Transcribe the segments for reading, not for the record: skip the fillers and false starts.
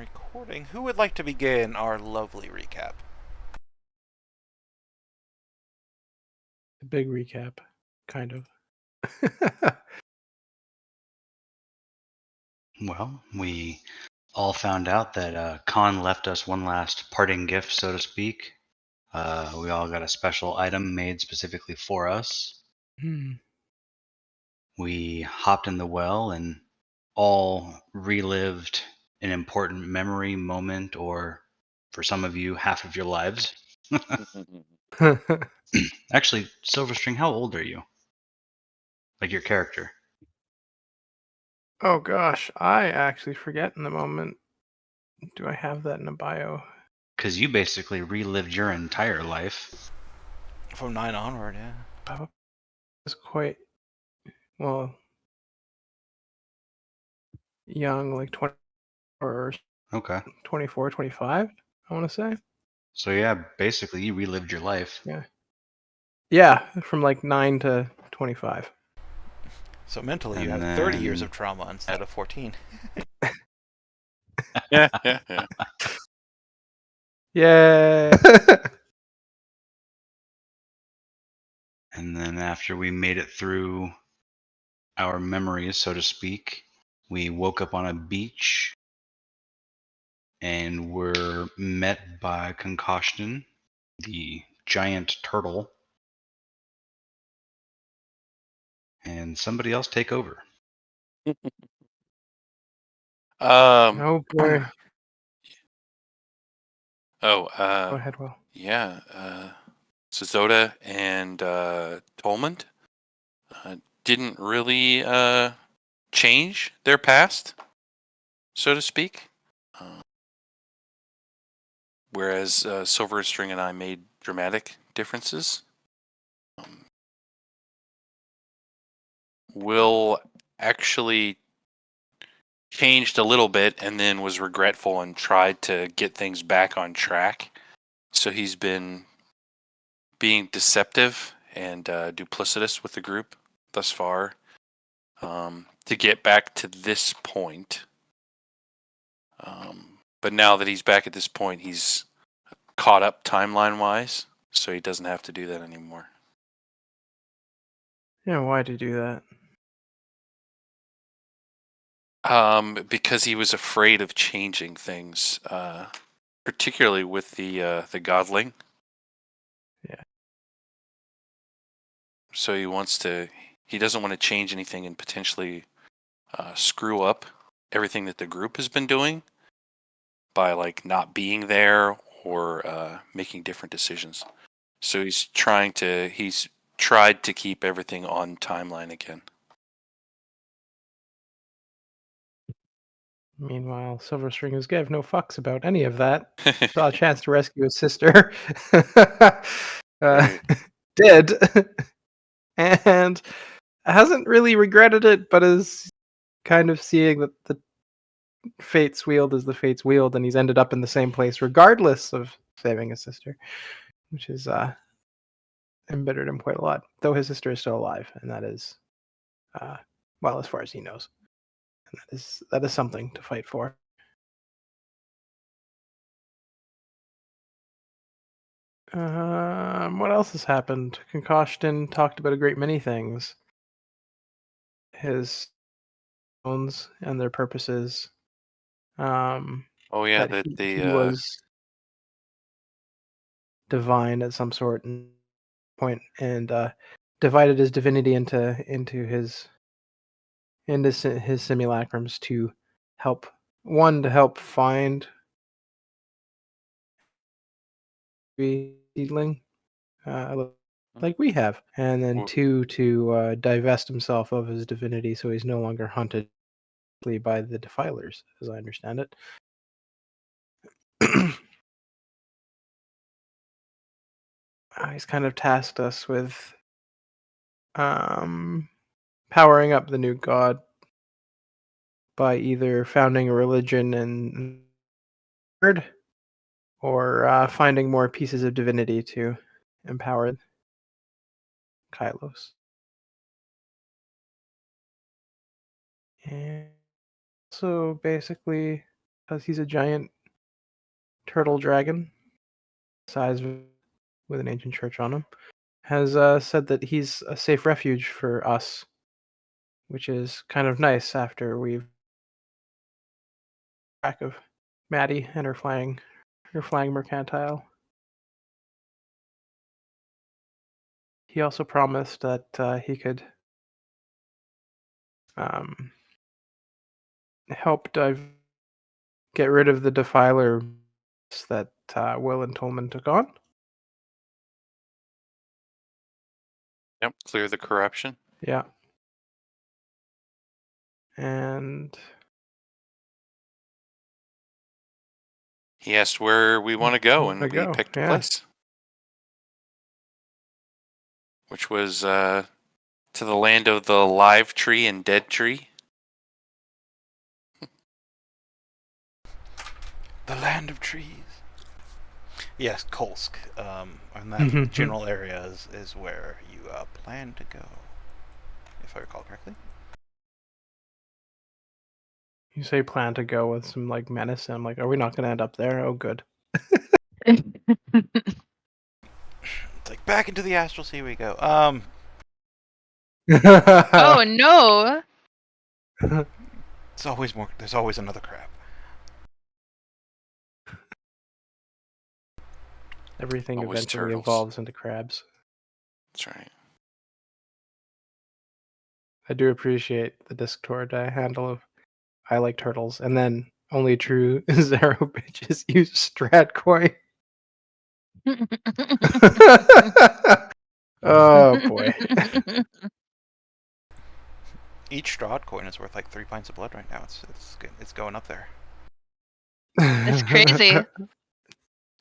recording. Who would like to begin our lovely recap? A big recap, kind of. Well, we all found out that Khan left us one last parting gift, so to speak. We all got a special item made specifically for us. We hopped in the well and all relived an important memory moment, or for some of you, half of your lives. Actually, Silverstring, how old are you? Like your character? Oh gosh, I actually forget in the moment. Do I have that in a bio? Because you basically relived your entire life. From 9 onward, yeah. I was quite, well, young, like 20 or Okay. 24, 25, I want to say. So yeah, basically you relived your life. Yeah. Yeah, from like 9 to 25. So mentally, you And have 30 years then of trauma instead of 14. Yeah. Yeah. And then after we made it through our memories, so to speak, we woke up on a beach and were met by Concussion, the giant turtle, and somebody else take over. Oh boy. Go Go ahead, Will. Yeah. Suzoda and Tolmond didn't really change their past, so to speak. Whereas Silverstring and I made dramatic differences. Will actually changed a little bit and then was regretful and tried to get things back on track. So he's been being deceptive and duplicitous with the group thus far to get back to this point. But now that he's back at this point, he's caught up timeline-wise, so he doesn't have to do that anymore. Yeah, why'd you do that? Because he was afraid of changing things, particularly with the godling. Yeah. So he doesn't want to change anything and potentially screw up everything that the group has been doing by like not being there or making different decisions. So he's tried to keep everything on timeline again. Meanwhile, Silverstring is gave no fucks about any of that. Saw a chance to rescue his sister. Right. Did. And hasn't really regretted it, but is kind of seeing that the fate's wheeled is the fate's wheeled, and he's ended up in the same place regardless of saving his sister, which is embittered him quite a lot. Though his sister is still alive, and that is, well, as far as he knows, and that is something to fight for. What else has happened? Concussion talked about a great many things. His bones and their purposes. Oh yeah, That he was divine at some sort and point, and divided his divinity into his simulacrums to help find the seedling, like we have, and then two, to divest himself of his divinity so he's no longer hunted by the defilers, as I understand it. He's kind of tasked us with powering up the new god by either founding a religion and or finding more pieces of divinity to empower Kylos. And so basically because he's a giant turtle dragon, size with an ancient church on him, has said that he's a safe refuge for us, which is kind of nice after we've track of Maddie and her flying mercantile. He also promised that he could help get rid of the defiler that Will and Tolman took on. Yep, clear the corruption. Yeah. And He asked where we want to go, and we picked a place, which was to the land of the live tree and dead tree. The land of trees. Yes, Kolsk. And that general area is where you plan to go, if I recall correctly. You say plan to go with some like menace, and I'm like, are we not going to end up there? Oh, good. It's like back into the astral sea we go. Oh no! It's always more. There's always another crab. Everything Always eventually turtles. evolves into crabs. That's right. I do appreciate the Discord handle of I like turtles, and then only true Zero bitches use Stratcoin. Oh boy. Each Strahd coin is worth like 3 pints of blood right now. It's going up there. That's crazy.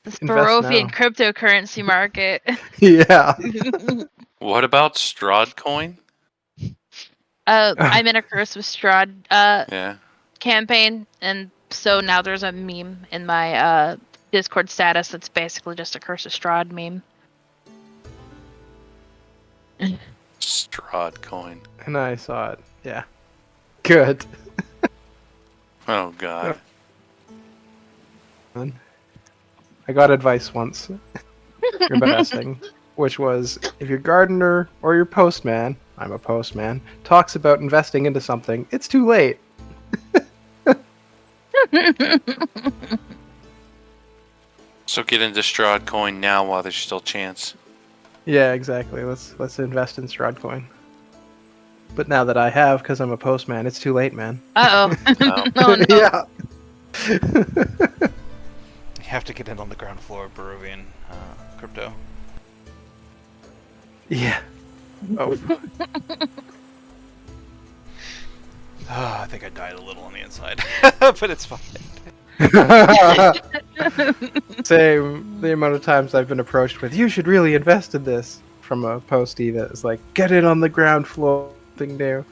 This Invest Barovian now. cryptocurrency market. Yeah. What about Strahd coin? I'm in a Curse with Strahd Yeah. campaign, and so now there's a meme in my Discord status that's basically just a Curse of Strahd meme. Strahd coin. And I saw it. Yeah. Good. Oh God. I got advice once investing, which was if your gardener or your postman, I'm a postman, talks about investing into something, it's too late. So get into Strahd coin now while there's still chance. Yeah, exactly. Let's invest in Strahd coin. But now that I have, because I'm a postman, it's too late, man. Uh-oh. Oh. Oh no. Yeah. You have to get in on the ground floor of Barovian crypto. Yeah. Oh. I think I died a little on the inside, but it's fine. Same. The amount of times I've been approached with, you should really invest in this, from a postie that is like, get in on the ground floor thing there.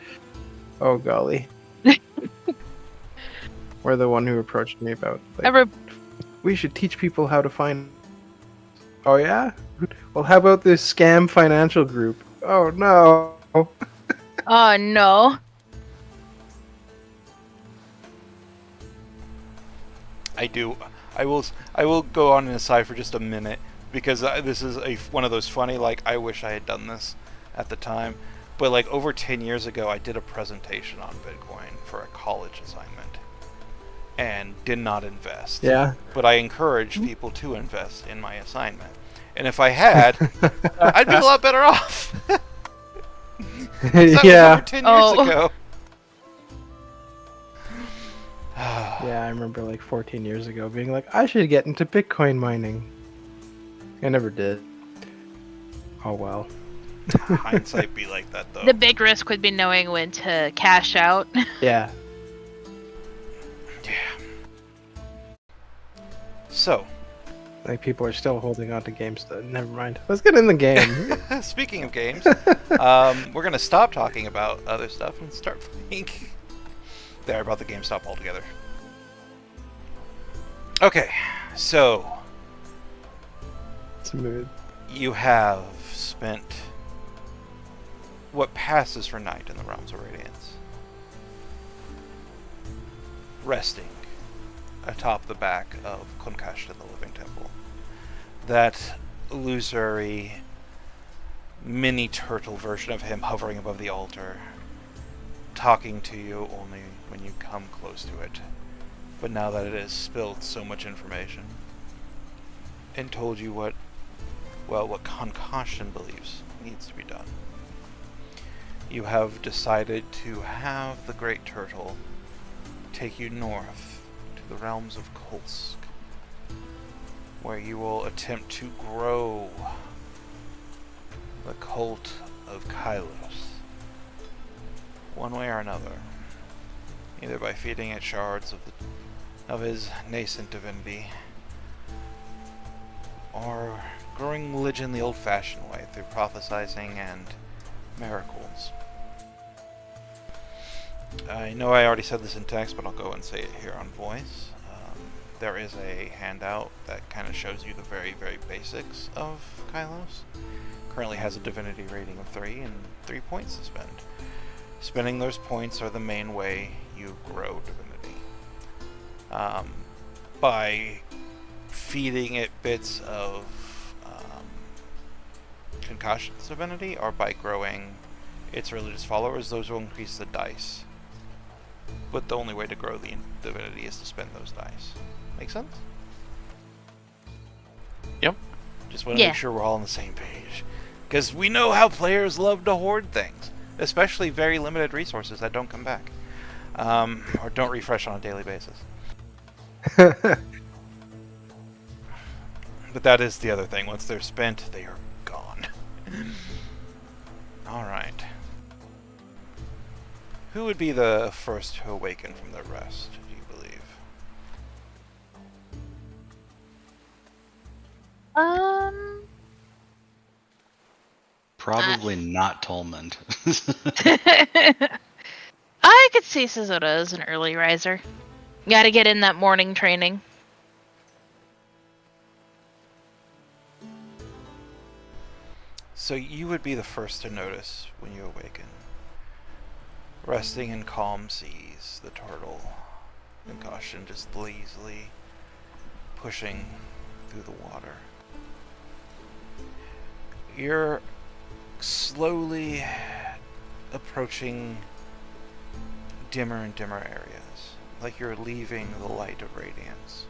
Oh golly. Or the one who approached me about, like, we should teach people how to find. Oh yeah? Well, how about this scam financial group? Oh no. Oh no. I will go on an aside for just a minute because this is one of those funny, like, I wish I had done this at the time. But like over 10 years ago, I did a presentation on Bitcoin for a college assignment and did not invest. Yeah. But I encouraged people to invest in my assignment. And if I had, I'd be a lot better off. That was over 10 years ago. Yeah, I remember like 14 years ago being like, I should get into Bitcoin mining. I never did. Oh well. Hindsight be like that though. The big risk would be knowing when to cash out. Yeah. Yeah. So, Like people are still holding on to games. Never mind. Let's get in the game. speaking of games, we're gonna stop talking about other stuff and start playing. There, about the GameStop altogether. Okay, so Smooth. you have spent what passes for night in the realms of Radiance, resting, atop the back of Concussion, the Living Temple. That illusory mini turtle version of him hovering above the altar, talking to you only when you come close to it. But now that it has spilled so much information and told you what Concussion believes needs to be done, you have decided to have the Great Turtle take you north to the realms of Kolsk, where you will attempt to grow the cult of Kylos, one way or another, either by feeding it shards of his nascent divinity, or growing religion the old-fashioned way through prophesizing and miracles. I know I already said this in text, but I'll go and say it here on voice. There is a handout that kind of shows you the very, very basics of Kylos. Currently has a divinity rating of 3 and 3 points to spend. Spending those points are the main way you grow divinity. By feeding it bits of Concussion's divinity, or by growing its religious followers, those will increase the dice. But the only way to grow the divinity is to spend those dice. Make sense? Yep. Just want to make sure we're all on the same page. Because we know how players love to hoard things. Especially very limited resources that don't come back. Or don't refresh on a daily basis. But that is the other thing. Once they're spent, they are gone. Alright. Who would be the first to awaken from their rest, do you believe? Probably not Tolmond. I could see Sazota as an early riser. Gotta get in that morning training. So you would be the first to notice when you awaken. Resting in calm seas, the turtle, Concussion just lazily pushing through the water. You're slowly approaching dimmer and dimmer areas, like you're leaving the light of Radiance,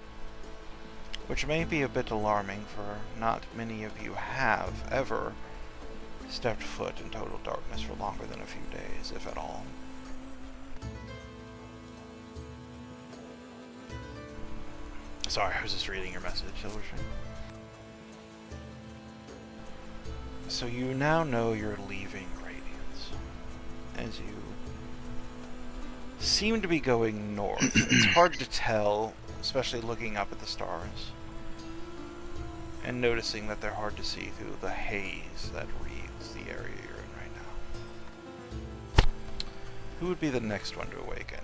which may be a bit alarming, for not many of you have ever stepped foot in total darkness for longer than a few days, if at all. Sorry, I was just reading your message, Silverstream. So you now know you're leaving Radiance, as you seem to be going north. It's hard to tell, especially looking up at the stars, and noticing that they're hard to see through the haze that wreathes the area you're in right now. Who would be the next one to awaken?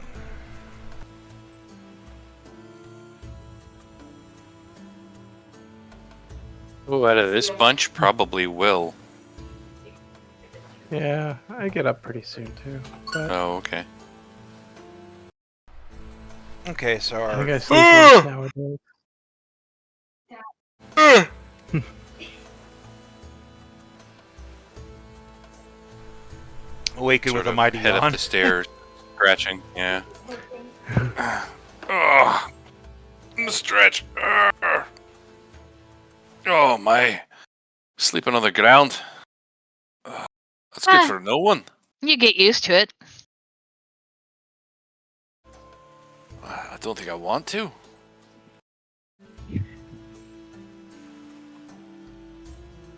Oh, out of this bunch, probably Will. Yeah, I get up pretty soon too. But Oh, okay. Okay, so I our... think I sleep once nowadays. Awaken Sort with a of mighty head yawn. up the stairs, scratching. Yeah. Oh, stretch. Oh my! Sleeping on the ground. That's good for no one. You get used to it. I don't think I want to.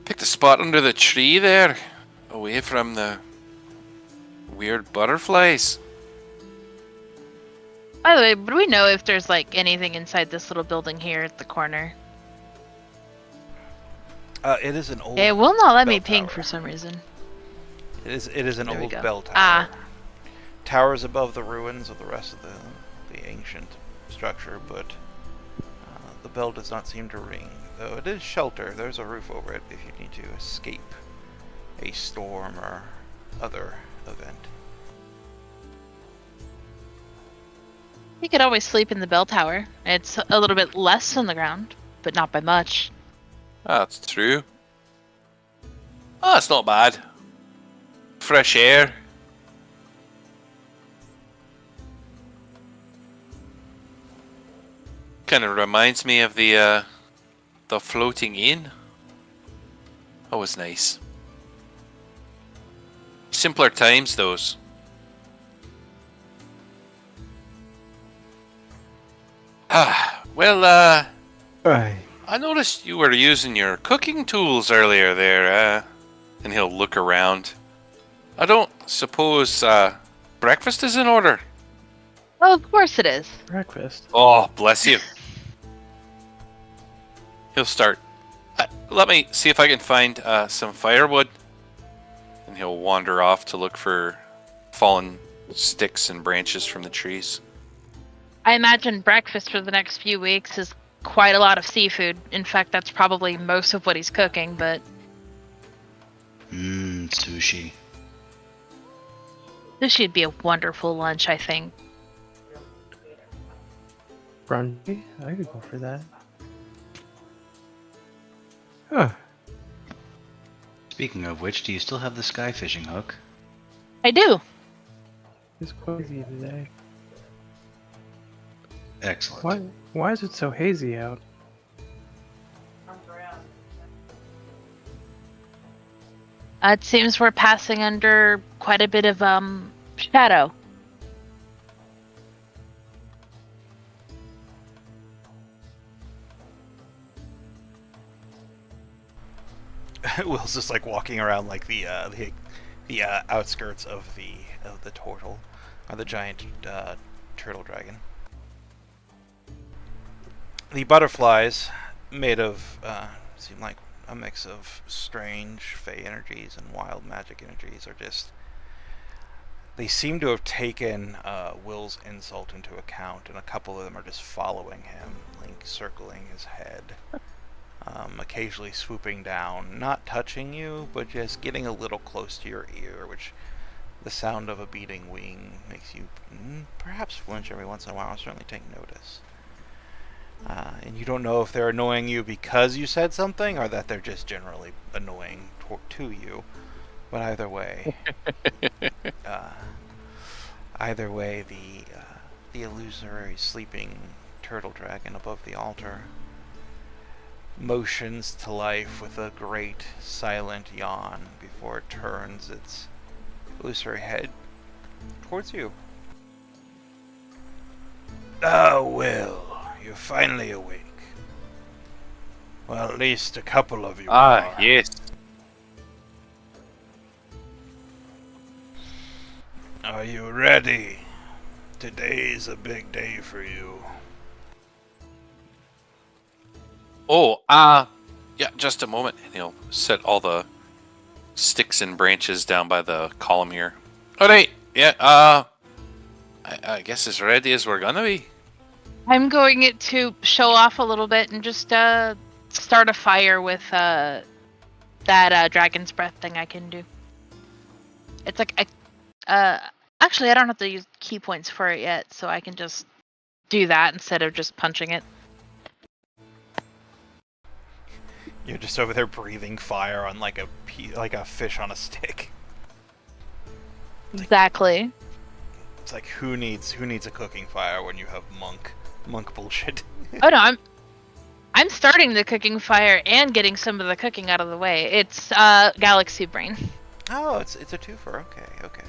Picked a spot under the tree there, away from the weird butterflies. By the way, do we know if there's like anything inside this little building here at the corner? It is an old... It will not let me bell ping tower. for some reason. It is an There we old go. bell tower. Ah. Towers above the ruins of the rest of the ancient structure, but the bell does not seem to ring. Though it is shelter, there's a roof over it if you need to escape a storm or other event. He could always sleep in the bell tower. It's a little bit less on the ground, but not by much. That's true. Oh, that's not bad. Fresh air. Kind of reminds me of the floating inn. That was nice. Simpler times, those. Well, Aye. I noticed you were using your cooking tools earlier there, and he'll look around. I don't suppose breakfast is in order? Oh, of course it is. Breakfast. Oh, bless you. He'll start. Let me see if I can find some firewood. And he'll wander off to look for fallen sticks and branches from the trees. I imagine breakfast for the next few weeks is quite a lot of seafood. In fact, that's probably most of what he's cooking, but Sushi. this should be a wonderful lunch, I think. Brunchy? I could go for that. Huh. Speaking of which, do you still have the sky fishing hook? I do. It's cozy today. Excellent. Why is it so hazy out? It seems we're passing under quite a bit of shadow. Will's just like walking around like the outskirts of the turtle, or the giant turtle dragon. The butterflies, made of seem like a mix of strange fey energies and wild magic energies, are just. They seem to have taken Will's insult into account, and a couple of them are just following him, like circling his head. Occasionally swooping down, not touching you, but just getting a little close to your ear, which the sound of a beating wing makes you perhaps flinch every once in a while, certainly take notice. And you don't know if they're annoying you because you said something, or that they're just generally annoying to you. But either way, the illusory sleeping turtle dragon above the altar motions to life with a great silent yawn before it turns its illusory head towards you. Ah, Will, you're finally awake. Well, at least a couple of you are. Yes. Are you ready? Today's a big day for you. Oh, yeah, just a moment. And he'll set all the sticks and branches down by the column here. Alright, yeah, I guess as ready as we're gonna be. I'm going to show off a little bit and just start a fire with that dragon's breath thing I can do. It's like actually I don't have to use key points for it yet, so I can just do that instead of just punching it. You're just over there breathing fire on like a fish on a stick. Exactly. It's like who needs a cooking fire when you have monk bullshit. Oh no, I'm starting the cooking fire and getting some of the cooking out of the way. It's Galaxy Brain. Oh, it's a twofer. Okay.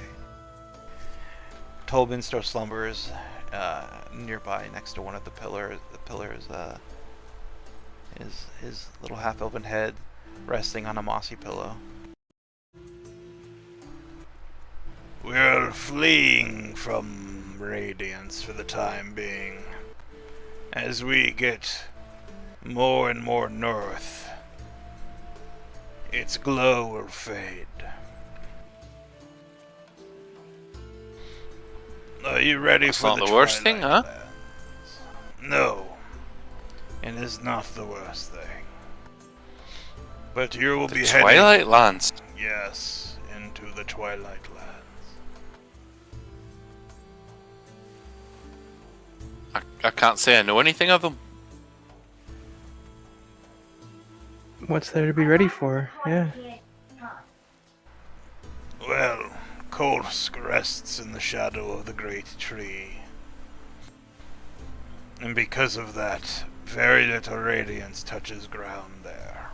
Tolbin still slumbers nearby next to one of the pillars. The pillars is his little half-elven head resting on a mossy pillow. We're fleeing from Radiance for the time being. As we get more and more north, its glow will fade. Are you ready That's for not the worst thing, huh? Lands? No, it is not the worst thing. But you will be The heading, Twilight Lands. yes, into the Twilight Lands. I can't say I know anything of them. What's there to be ready for? Yeah. Well, Kolsk rests in the shadow of the great tree. And because of that, very little radiance touches ground there.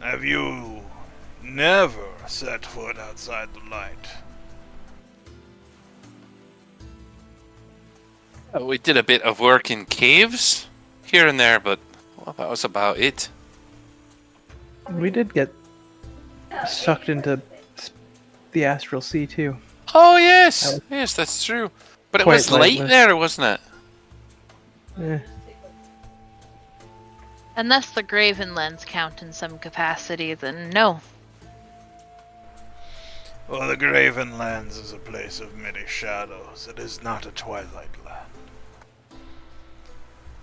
Have you never set foot outside the light? We did a bit of work in caves here and there, but well, that was about it. We did get sucked into the astral sea too. Oh yes, was yes, that's true. But it quite was late lightless. there, wasn't it? Yeah. Unless the Graven Lens count in some capacity, then no. Well, the Graven Lands is a place of many shadows. It is not a Twilight Land.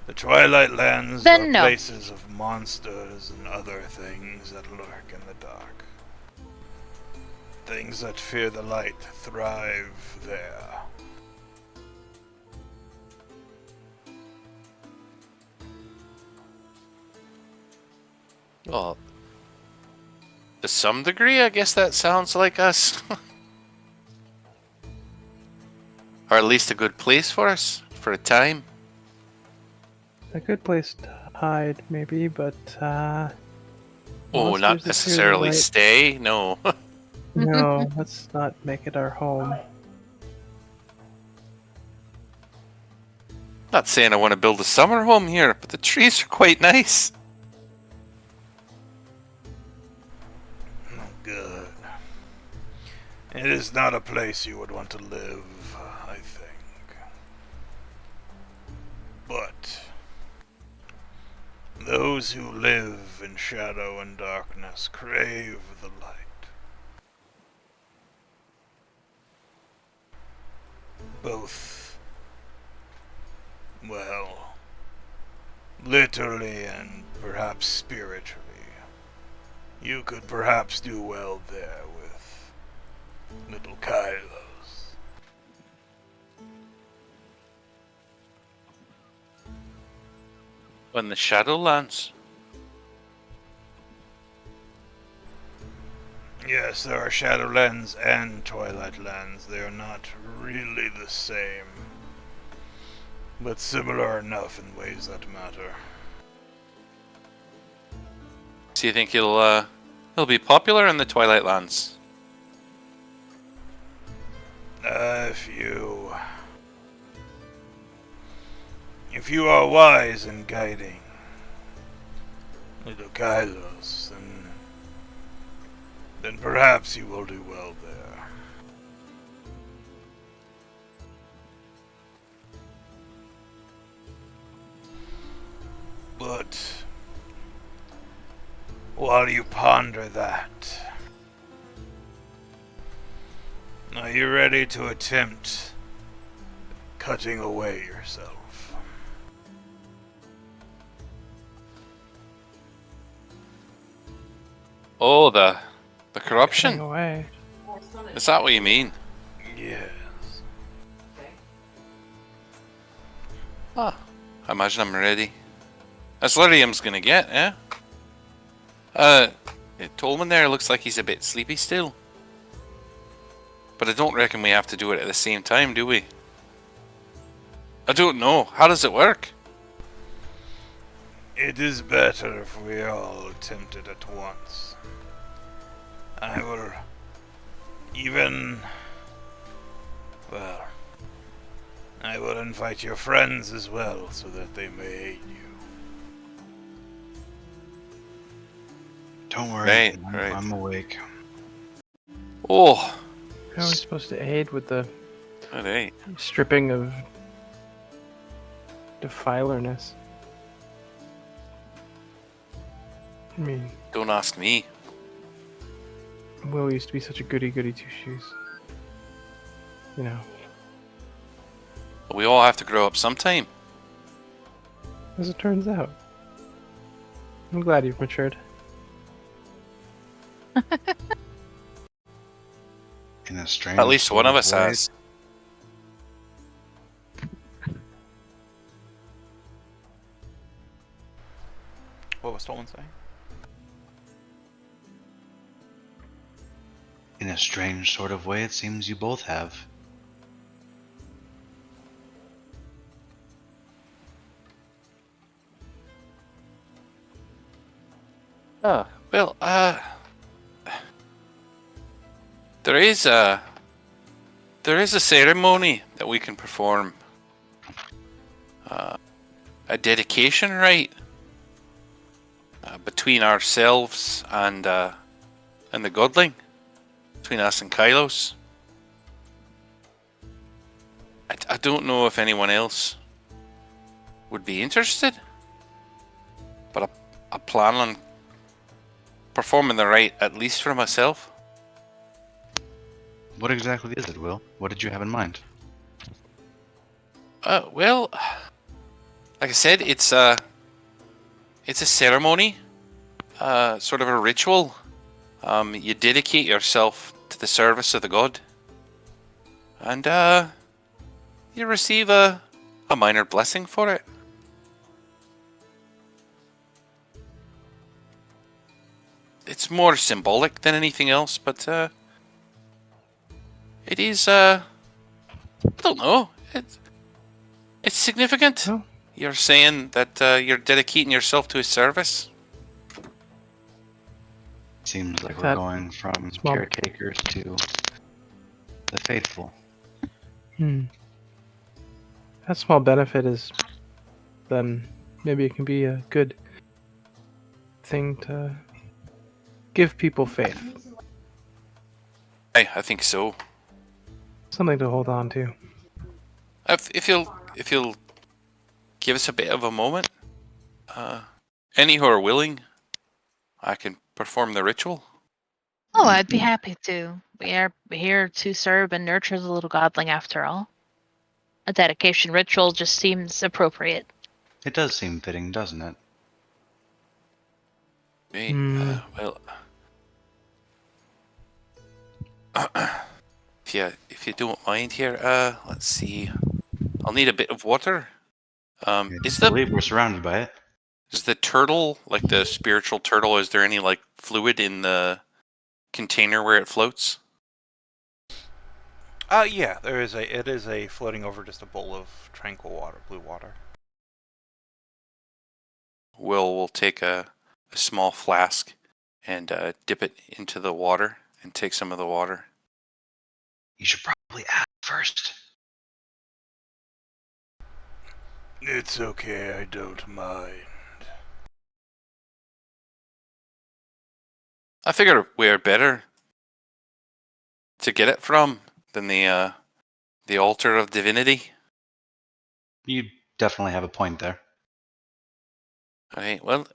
The Twilight Lands Then are no. places of monsters and other things that lurk in the dark. Things that fear the light thrive there. Well, to some degree, I guess that sounds like us. Or at least a good place for us, for a time. A good place to hide, maybe, but Oh, monsters not that fear the necessarily light- stay, no. No, let's not make it our home. Not saying I want to build a summer home here, but the trees are quite nice. Good. It is not a place you would want to live, I think. But those who live in shadow and darkness crave the light. Both, well, literally and perhaps spiritually. You could perhaps do well there with little Kylos. When the Shadowlands. Yes, there are Shadowlands and Twilight Lands. They are not really the same, but similar enough in ways that matter. So you think it'll be popular in the Twilight Lands? If you are wise in guiding little Kylos, then perhaps you will do well there. But while you ponder that, are you ready to attempt cutting away yourself? Oh, the Cutting corruption? away. Is that what you mean? Yes. Ah, I imagine I'm ready. That's Lyrium's gonna get, eh? Tolman there looks like he's a bit sleepy still. But I don't reckon we have to do it at the same time, do we? I don't know. How does it work? It is better if we all attempt it at once. I will I will invite your friends as well so that they may aid you. Don't worry, Right, I'm, right. I'm awake. Oh, How are we supposed to aid with the alright. stripping of defilerness? I mean, Don't ask me. Will used to be such a goody two shoes. You know, We all have to grow up sometime. as it turns out. I'm glad you've matured. In a strange At least one of sort us way. has. What was Stolen saying? In a strange sort of way, it seems you both have. Oh, well, there is a ceremony that we can perform. A dedication rite between ourselves and the godling, between us and Kylos. I don't know if anyone else would be interested, but I plan on performing the rite at least for myself. What exactly is it, Will? What did you have in mind? Well, like I said, it's a ceremony, sort of a ritual. You dedicate yourself to the service of the god, and you receive a minor blessing for it. It's more symbolic than anything else, but it is. I don't know. It's significant. Well, You're saying that you're dedicating yourself to his service. Seems like we're That going from small- caretakers to the faithful. that small benefit is then maybe it can be a good thing to give people faith. I think so. Something to hold on to. If you'll give us a bit of a moment, any who are willing, I can perform the ritual. Oh, I'd be happy to. We are here to serve and nurture the little godling after all. A dedication ritual just seems appropriate. It does seem fitting, doesn't it? Okay, well, if you don't mind here, let's see. I'll need a bit of water. I believe we're surrounded by it. Is the turtle, like the spiritual turtle, is there any like fluid in the container where it floats? Yeah, there is it is a floating over just a bowl of tranquil water, blue water. We'll take a small flask and dip it into the water and take some of the water. You should probably ask first. It's okay, I don't mind. I figure where better to get it from than the altar of divinity. You definitely have a point there. All right, well,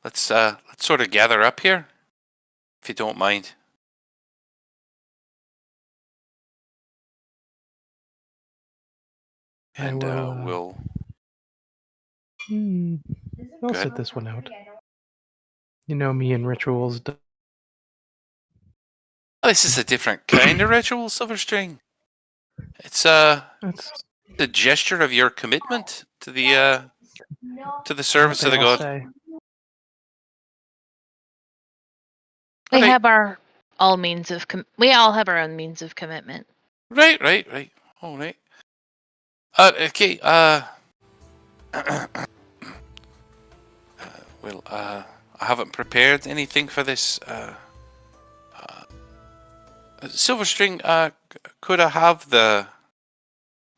let's sort of gather up here, if you don't mind. And we'll. I'll Good. sit this one out. You know me and rituals. This is a different kind of ritual, Silverstring. It's That's the gesture of your commitment to the service of the what they all god. say. We Alright. have our all means of we all have our own means of commitment. Right. All right. Okay. Well, I haven't prepared anything for this. Silverstring, could I have the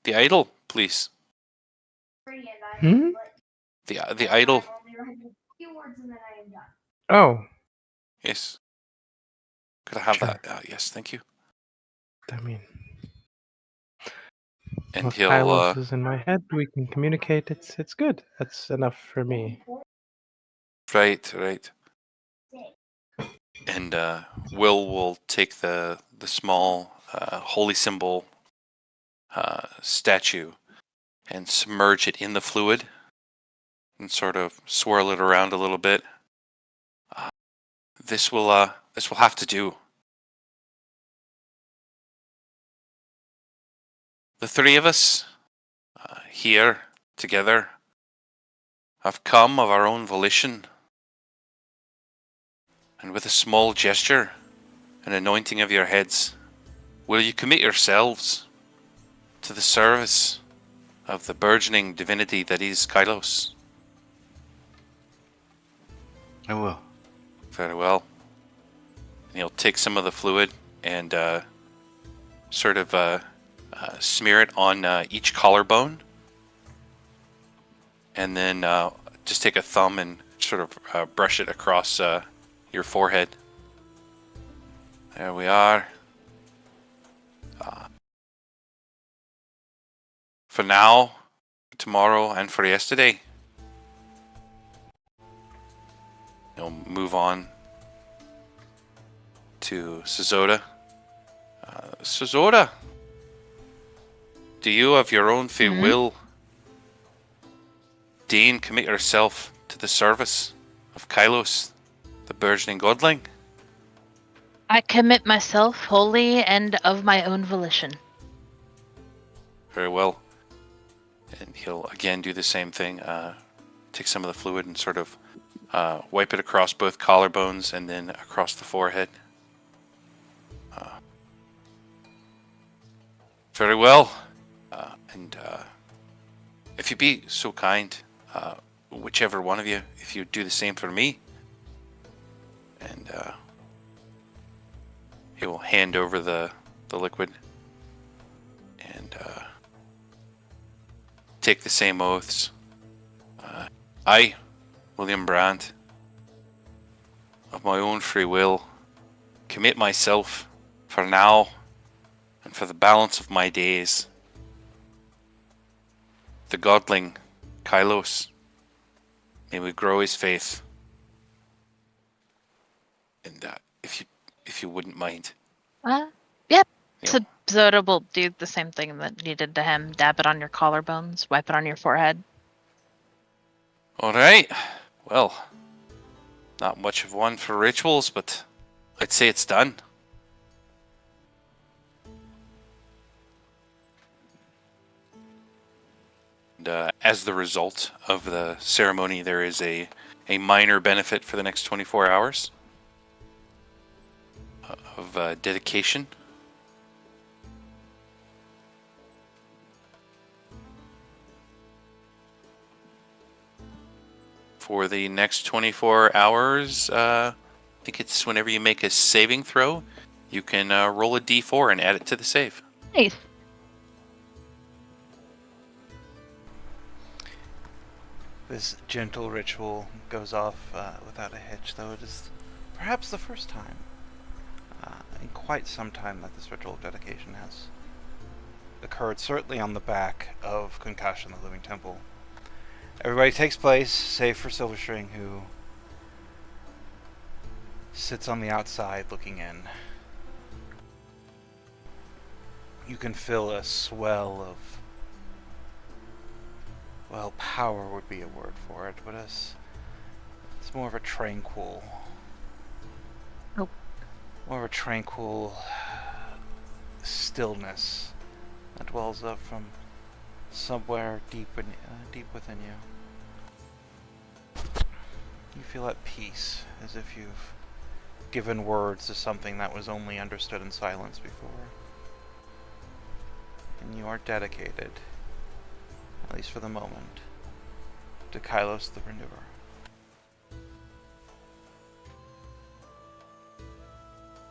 idol, please? Hmm? The idol. Oh, Yes. Could I have Sure. that? Yes, thank you. I mean, And if he'll. Kylos is in my head, we can communicate. It's good. That's enough for me. Right. And will take the small holy symbol statue and submerge it in the fluid and sort of swirl it around a little bit. This will have to do. The three of us here together have come of our own volition and with a small gesture, an anointing of your heads, will you commit yourselves to the service of the burgeoning divinity that is Kylos? I will. Very well. And he'll take some of the fluid and sort of smear it on each collarbone. And then just take a thumb and sort of brush it across your forehead. There we are. For now, for tomorrow, and for yesterday. He'll move on to Suzoda. Suzoda, do you of your own free will deign commit yourself to the service of Kylos, the burgeoning godling? I commit myself wholly and of my own volition. Very well. And he'll again do the same thing. Take some of the fluid and sort of wipe it across both collarbones and then across the forehead. Very well. And if you be so kind, whichever one of you, if you do the same for me. And he will hand over the liquid and take the same oaths. I, William Brandt, of my own free will, commit myself for now and for the balance of my days. The godling, Kylos, may we grow his faith. And if you wouldn't mind. Yep. Yeah. So Zoda will do the same thing that you did to him. Dab it on your collarbones, wipe it on your forehead. All right. Well, not much of one for rituals, but I'd say it's done. And as the result of the ceremony, there is a minor benefit for the next 24 hours of dedication. For the next 24 hours, I think it's whenever you make a saving throw, you can roll a d4 and add it to the save. Nice. This gentle ritual goes off without a hitch, though it is perhaps the first time in quite some time that this ritual of dedication has occurred, certainly on the back of Concussion, the Living Temple. Everybody takes place, save for Silverstring, who sits on the outside looking in. You can feel a swell of, well, power would be a word for it, but it's more of a tranquil, stillness that wells up from somewhere deep within you. You feel at peace, as if you've given words to something that was only understood in silence before. And you are dedicated, at least for the moment, to Kylos the Renewer.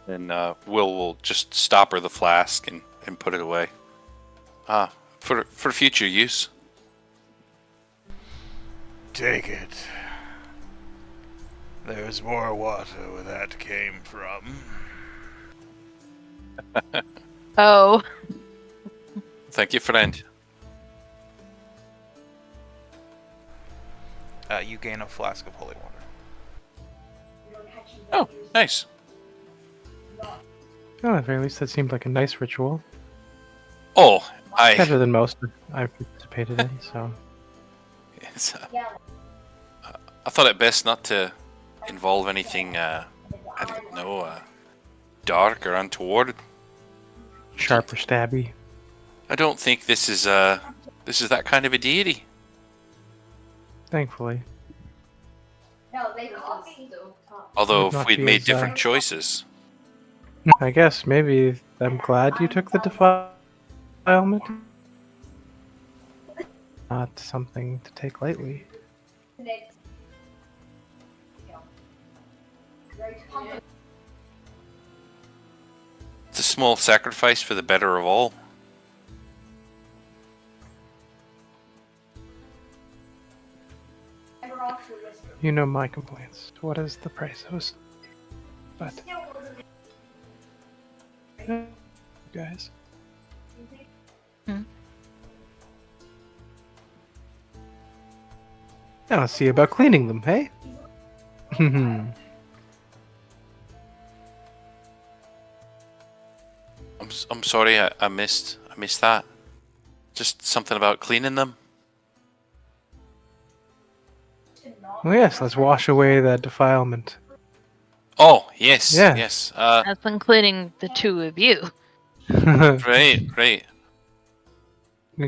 And will just stopper the flask and put it away. For future use. Take it. There's more water where that came from. Oh. Thank you, friend. You gain a flask of holy water. Oh, nice. Oh, at the very least, that seemed like a nice ritual. Oh, Better than most I've participated in, so. It's, I thought it best not to involve anything, I don't know, dark or untoward. Sharp or stabby. I don't think this is that kind of a deity. Thankfully. No, they call me. Although Would if not we'd be made as, different choices. I guess maybe I'm glad you took the defilement. Not something to take lightly. It's a small sacrifice for the better of all. You know my complaints. What is the price of us? But guys. Now see about cleaning them, hey? I'm sorry, I missed that. Just something about cleaning them. Well, yes, let's wash away that defilement. Oh, yes, Yeah. yes. That's including the two of you. Right.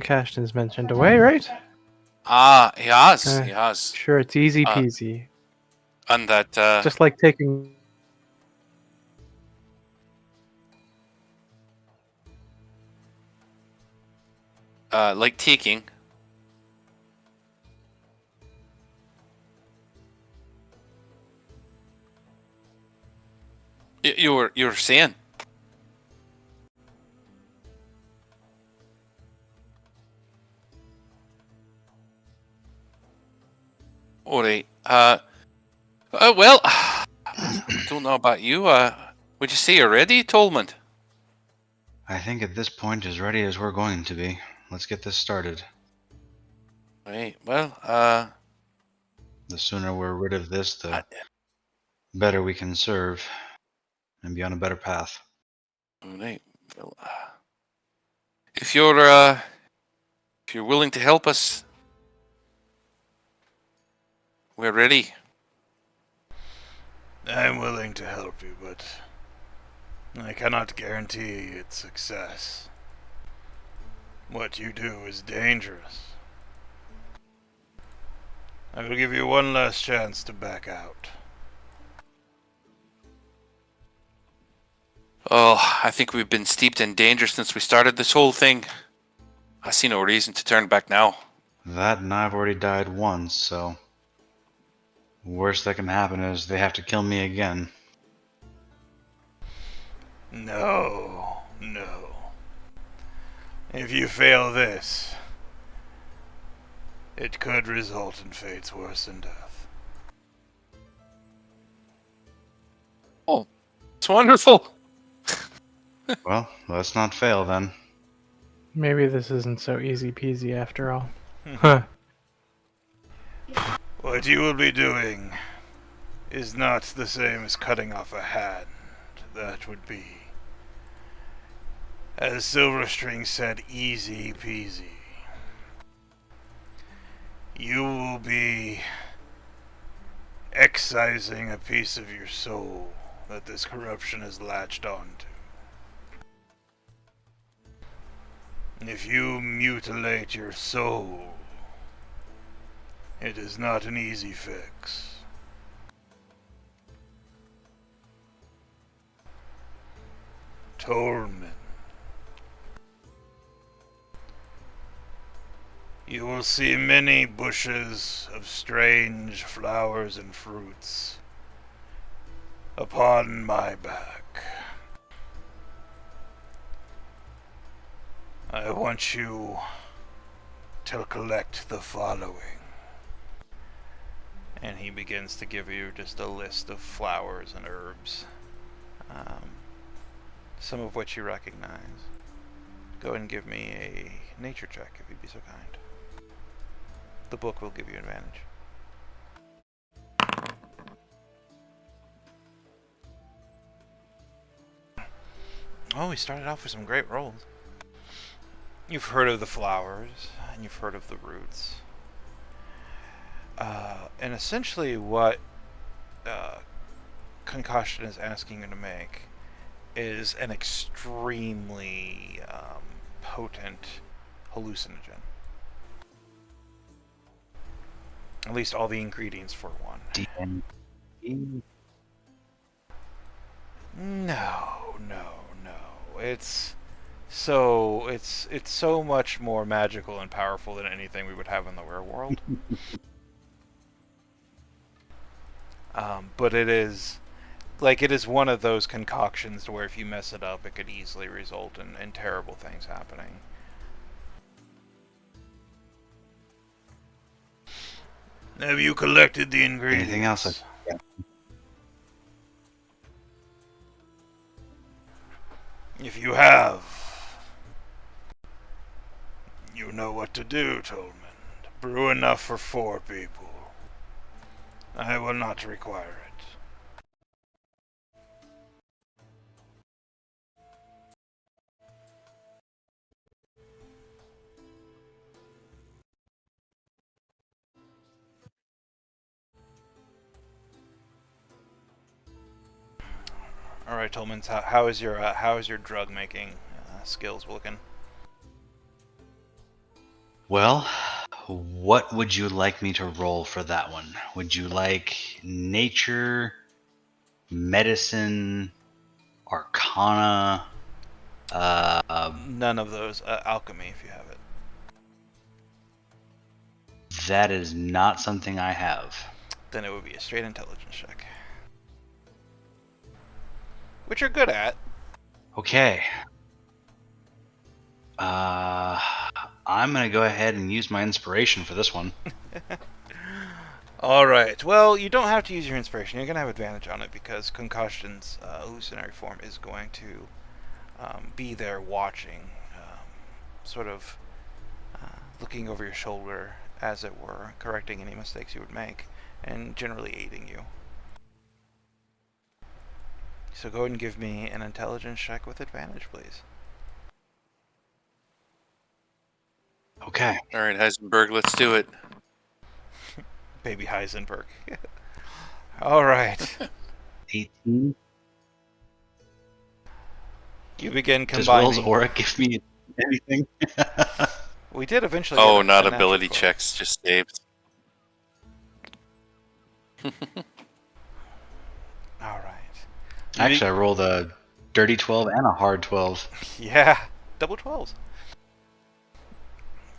Cashton's mentioned away, right? Ah, he has, Uh, he has. Sure, it's easy peasy. And that, Just like taking. like taking. You were saying. All right. Well, I don't know about you. Would you say you're ready, Tolman? I think at this point, as ready as we're going to be. Let's get this started. Right. Well, The sooner we're rid of this, the better we can serve and be on a better path. all right. Well, if you're willing to help us, we're ready. I'm willing to help you, but I cannot guarantee its success. What you do is dangerous. I will give you one last chance to back out. Oh, I think we've been steeped in danger since we started this whole thing. I see no reason to turn back now. That and I've already died once, so worst that can happen is they have to kill me again. No. If you fail this, it could result in fates worse than death. Oh, it's wonderful. Well, let's not fail then. Maybe this isn't so easy peasy after all. Huh. What you will be doing is not the same as cutting off a hand. That would be, as Silverstring said, easy peasy. You will be excising a piece of your soul that this corruption has latched onto. And if you mutilate your soul, it is not an easy fix. Torment. You will see many bushes of strange flowers and fruits upon my back. I want you to collect the following. And he begins to give you just a list of flowers and herbs, some of which you recognize. Go and give me a nature check if you'd be so kind. The book will give you advantage. Oh, we started off with some great rolls. You've heard of the flowers, and you've heard of the roots. And essentially what Concussion is asking you to make is an extremely potent hallucinogen. At least all the ingredients for one. DMT. No, no, no. It's so much more magical and powerful than anything we would have in the real world. But it is one of those concoctions to where if you mess it up, it could easily result in terrible things happening. Have you collected the ingredients? Anything else? Yeah. If you have, you know what to do, Tolman. Brew enough for 4 people. I will not require it. All right, Tolman. How is your drug making skills looking? Well, what would you like me to roll for that one? Would you like nature, medicine, arcana? None of those. Alchemy, if you have it. That is not something I have. Then it would be a straight intelligence check. Which you're good at. Okay. I'm gonna go ahead and use my inspiration for this one. Alright, well, you don't have to use your inspiration. You're going to have advantage on it because Concussion's hallucinatory form is going to be there watching, sort of looking over your shoulder, as it were, correcting any mistakes you would make, and generally aiding you. So go ahead and give me an intelligence check with advantage, please. Okay. All right, Heisenberg, let's do it. Baby Heisenberg. Alright. 18. You begin Does combining... Will's aura give me anything? We did eventually Oh, get not a ability natural checks, just saves. Alright. Actually, I rolled a dirty 12 and a hard 12. Yeah, double 12s.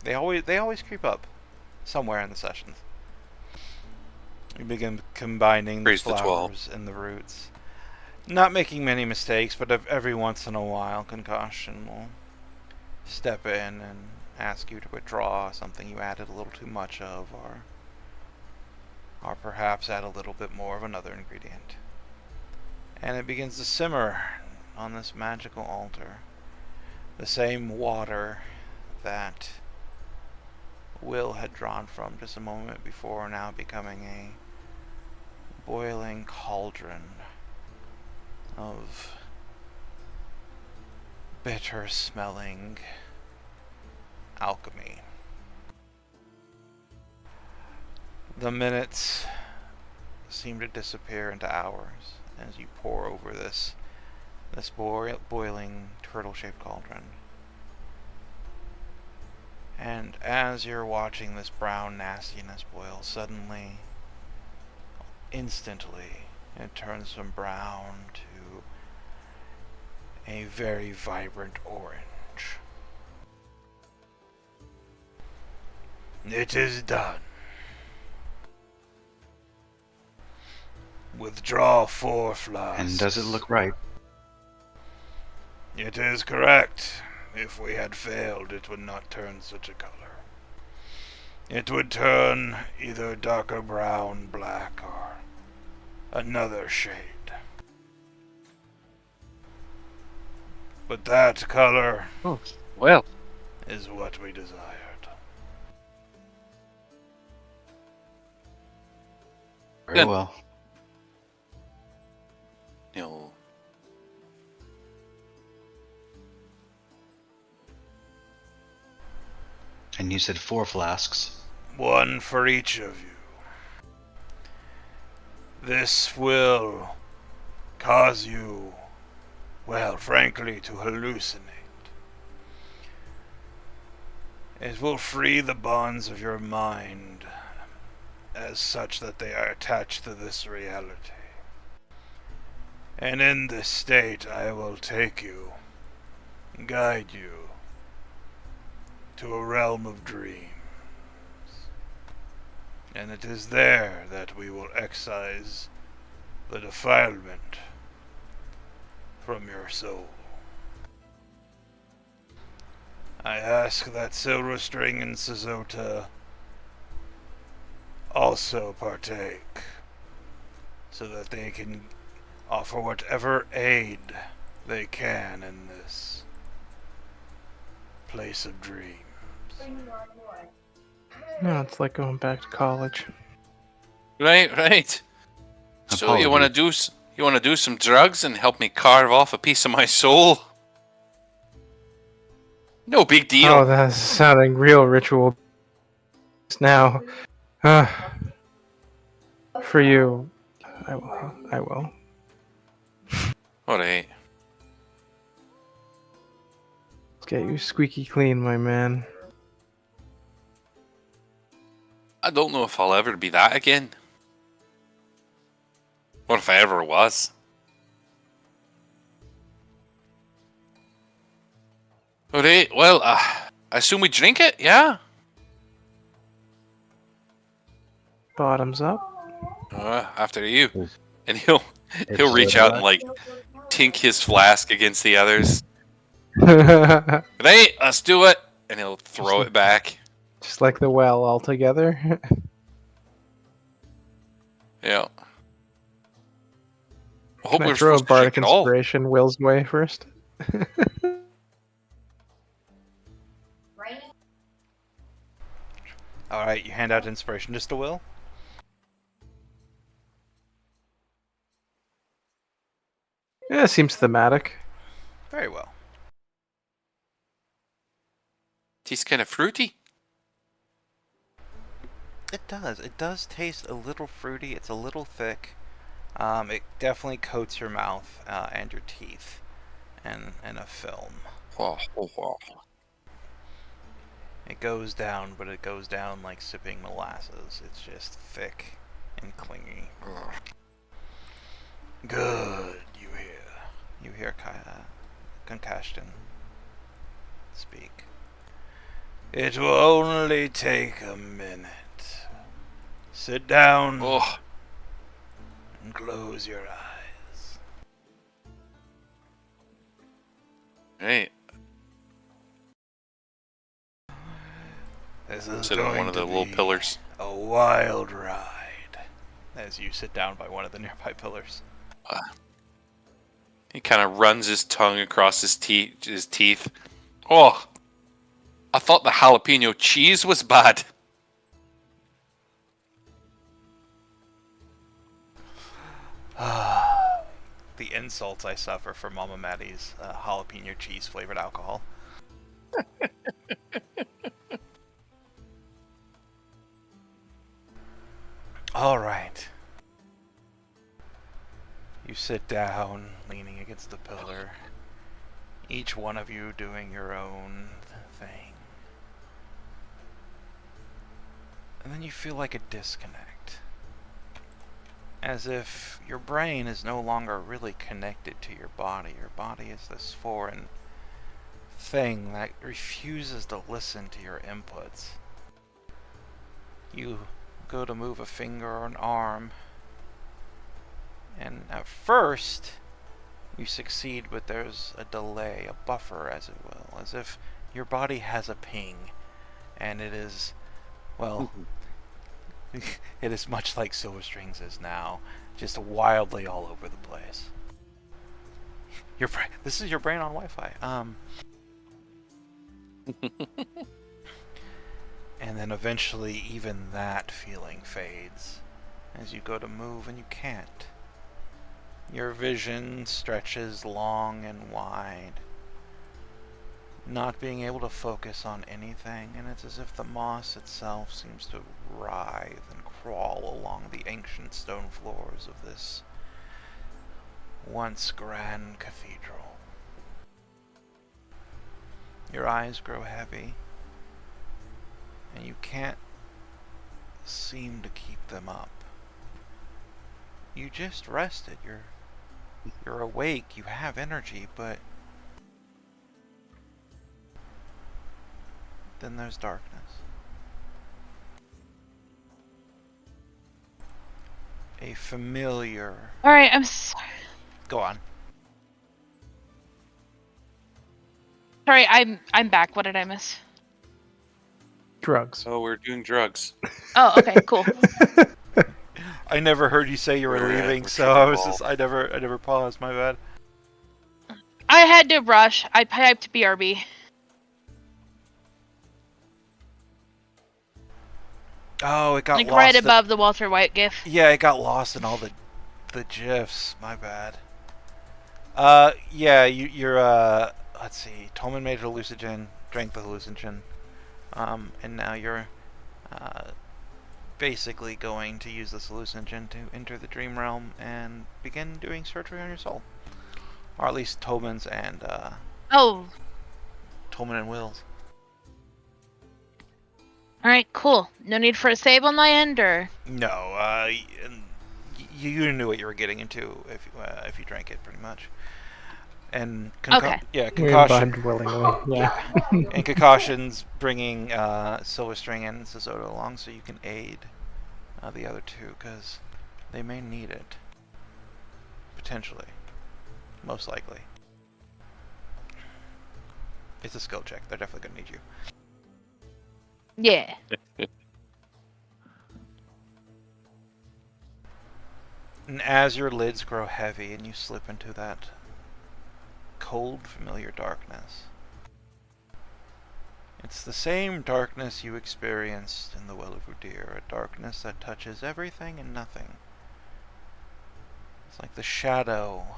They always creep up somewhere in the sessions. You begin combining the Praise the 12. flowers and the roots. Not making many mistakes, but every once in a while, Concussion will step in and ask you to withdraw something you added a little too much of, or perhaps add a little bit more of another ingredient. And it begins to simmer on this magical altar. The same water that Will had drawn from just a moment before, now becoming a boiling cauldron of bitter smelling alchemy. The minutes seem to disappear into hours as you pour over this boiling turtle-shaped cauldron. And as you're watching this brown nastiness boil, suddenly, instantly, it turns from brown to a very vibrant orange. It is done. Withdraw 4 flasks. And does it look right? It is correct. If we had failed, it would not turn such a color. It would turn either darker brown, black, or another shade. But that color Oh, well. is what we desired. Very Good. well. You'll And you said 4 flasks. 1 for each of you. This will cause you, well, frankly, to hallucinate. It will free the bonds of your mind as such that they are attached to this reality. And in this state I will take you, guide you, to a realm of dreams. And it is there that we will excise the defilement from your soul. I ask that Silverstring and Sazota also partake, so that they can offer whatever aid they can in this place of dreams. No, it's like going back to college. Right. So you want to do some drugs and help me carve off a piece of my soul? No big deal. Oh, that's sounding real ritual now. For you, I will. I will. All right. Let's get you squeaky clean, my man. I don't know if I'll ever be that again. Or if I ever was. Alright, well, I assume we drink it, yeah? Bottoms up. After you. Is- And he'll reach out and like tink his flask against the others. Right, let's do it. And he'll throw it back. Just like the well altogether. Yeah. I hope Can I we're throw a supposed to bardic drink it all. inspiration Will's way first? Alright, you hand out inspiration just to Will? Yeah, seems thematic. Very well. Tastes kind of fruity. It does. It does taste a little fruity. It's a little thick. It definitely coats your mouth and your teeth in a film. Oh. It goes down, but it goes down like sipping molasses. It's just thick and clingy. Good, you hear. You hear Concussion speak. It will only take a minute. Sit down Oh. and close your eyes. Right. This is Sit on going one of to the little be pillars. a wild ride. As you sit down by one of the nearby pillars. He kind of runs his tongue across his teeth. Oh, I thought the jalapeno cheese was bad. The insults I suffer from Mama Maddie's jalapeno cheese flavored alcohol. All right. You sit down, leaning against the pillar. Each one of you doing your own thing. And then you feel like a disconnect. As if your brain is no longer really connected to your body. Your body is this foreign thing that refuses to listen to your inputs. You go to move a finger or an arm, and at first you succeed, but there's a delay, a buffer as it will, as if your body has a ping, and it is, well, it is much like Silverstrings is now, just wildly all over the place. Your brain, this is your brain on Wi-Fi. And then eventually even that feeling fades as you go to move and you can't. Your vision stretches long and wide, not being able to focus on anything, and it's as if the moss itself seems to writhe and crawl along the ancient stone floors of this once grand cathedral. Your eyes grow heavy, and you can't seem to keep them up. You just rested. You're awake, you have energy, but then there's darkness. A familiar... All right, I'm sorry. Go on. Sorry, I'm back. What did I miss? Drugs. Oh, we're doing drugs. Oh, okay, cool. I never heard you say you were leaving, we're so I was triple just... I never paused, my bad. I had to rush. I piped BRB. Oh, it got Like lost. right above the Walter White gif. Yeah, it got lost in all the GIFs. My bad. Yeah, you're, let's see. Tolman made hallucinogen, drank the hallucinogen. And now you're, basically going to use this hallucinogen to enter the dream realm and begin doing surgery on your soul. Or at least Tolman's and, Oh, Tolman and Will's. all right, cool. No need for a save on my end, or No, you knew what you were getting into if you drank it, pretty much. And Okay. yeah, We concoction. imbibed willingly. Yeah. And concoction's bringing Silver String and Sesotho along so you can aid the other two, because they may need it. Potentially. Most likely. It's a skill check. They're definitely going to need you. yeah. And as your lids grow heavy and you slip into that cold, familiar darkness, it's the same darkness you experienced in the Well of Udir, a darkness that touches everything and nothing. It's like the shadow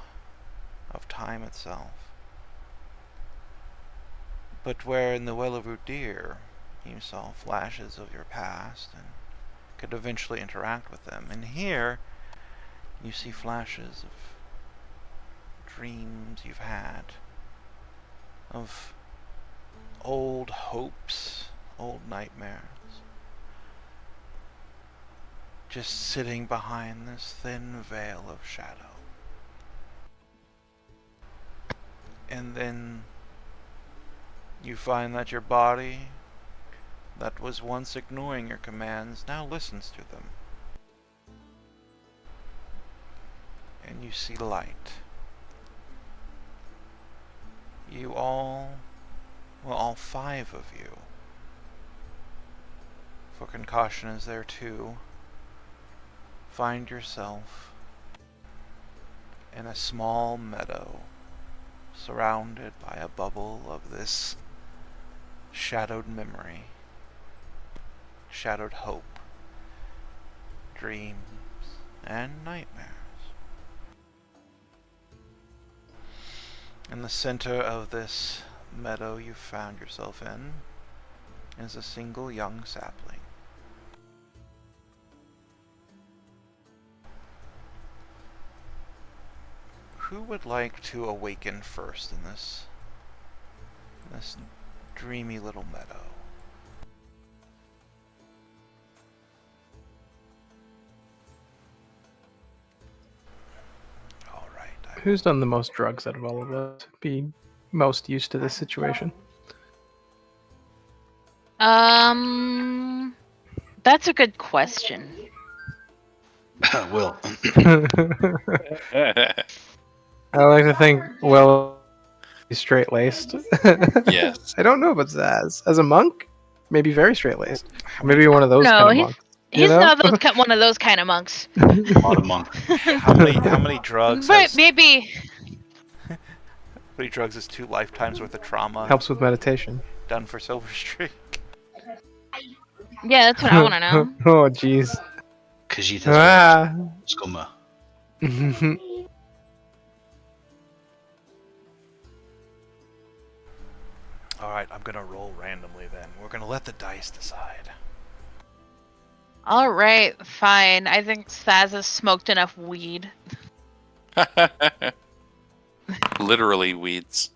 of time itself. But where in the Well of Udir you saw flashes of your past and could eventually interact with them, and here you see flashes of dreams you've had, of old hopes, old nightmares, just sitting behind this thin veil of shadow. And then you find that your body, that was once ignoring your commands, now listens to them. And you see light. You all five of you, for concussion is there too, find yourself in a small meadow surrounded by a bubble of this shadowed memory, shadowed hope, dreams, and nightmares. In the center of this meadow you found yourself in is a single young sapling. Who would like to awaken first in this dreamy little meadow? All right. Who's done the most drugs out of all of us? Be most used to this situation. That's a good question. Will. I like to think, well, he's straight laced. Yes. I don't know about Zaz. As a monk, maybe very straight laced. Maybe one of those No, kind of he's- monks. He's know? not one of those kind of monks. A lot of monk. How many drugs? But maybe. How many drugs is 2 lifetimes worth of trauma Helps with meditation. done for Silver Streak? Yeah, that's what I want to know. Oh, jeez. Khajiit has Ah. Skuma. Alright, I'm gonna roll randomly then. We're gonna let the dice decide. All right, fine. I think Saz has smoked enough weed. Literally weeds.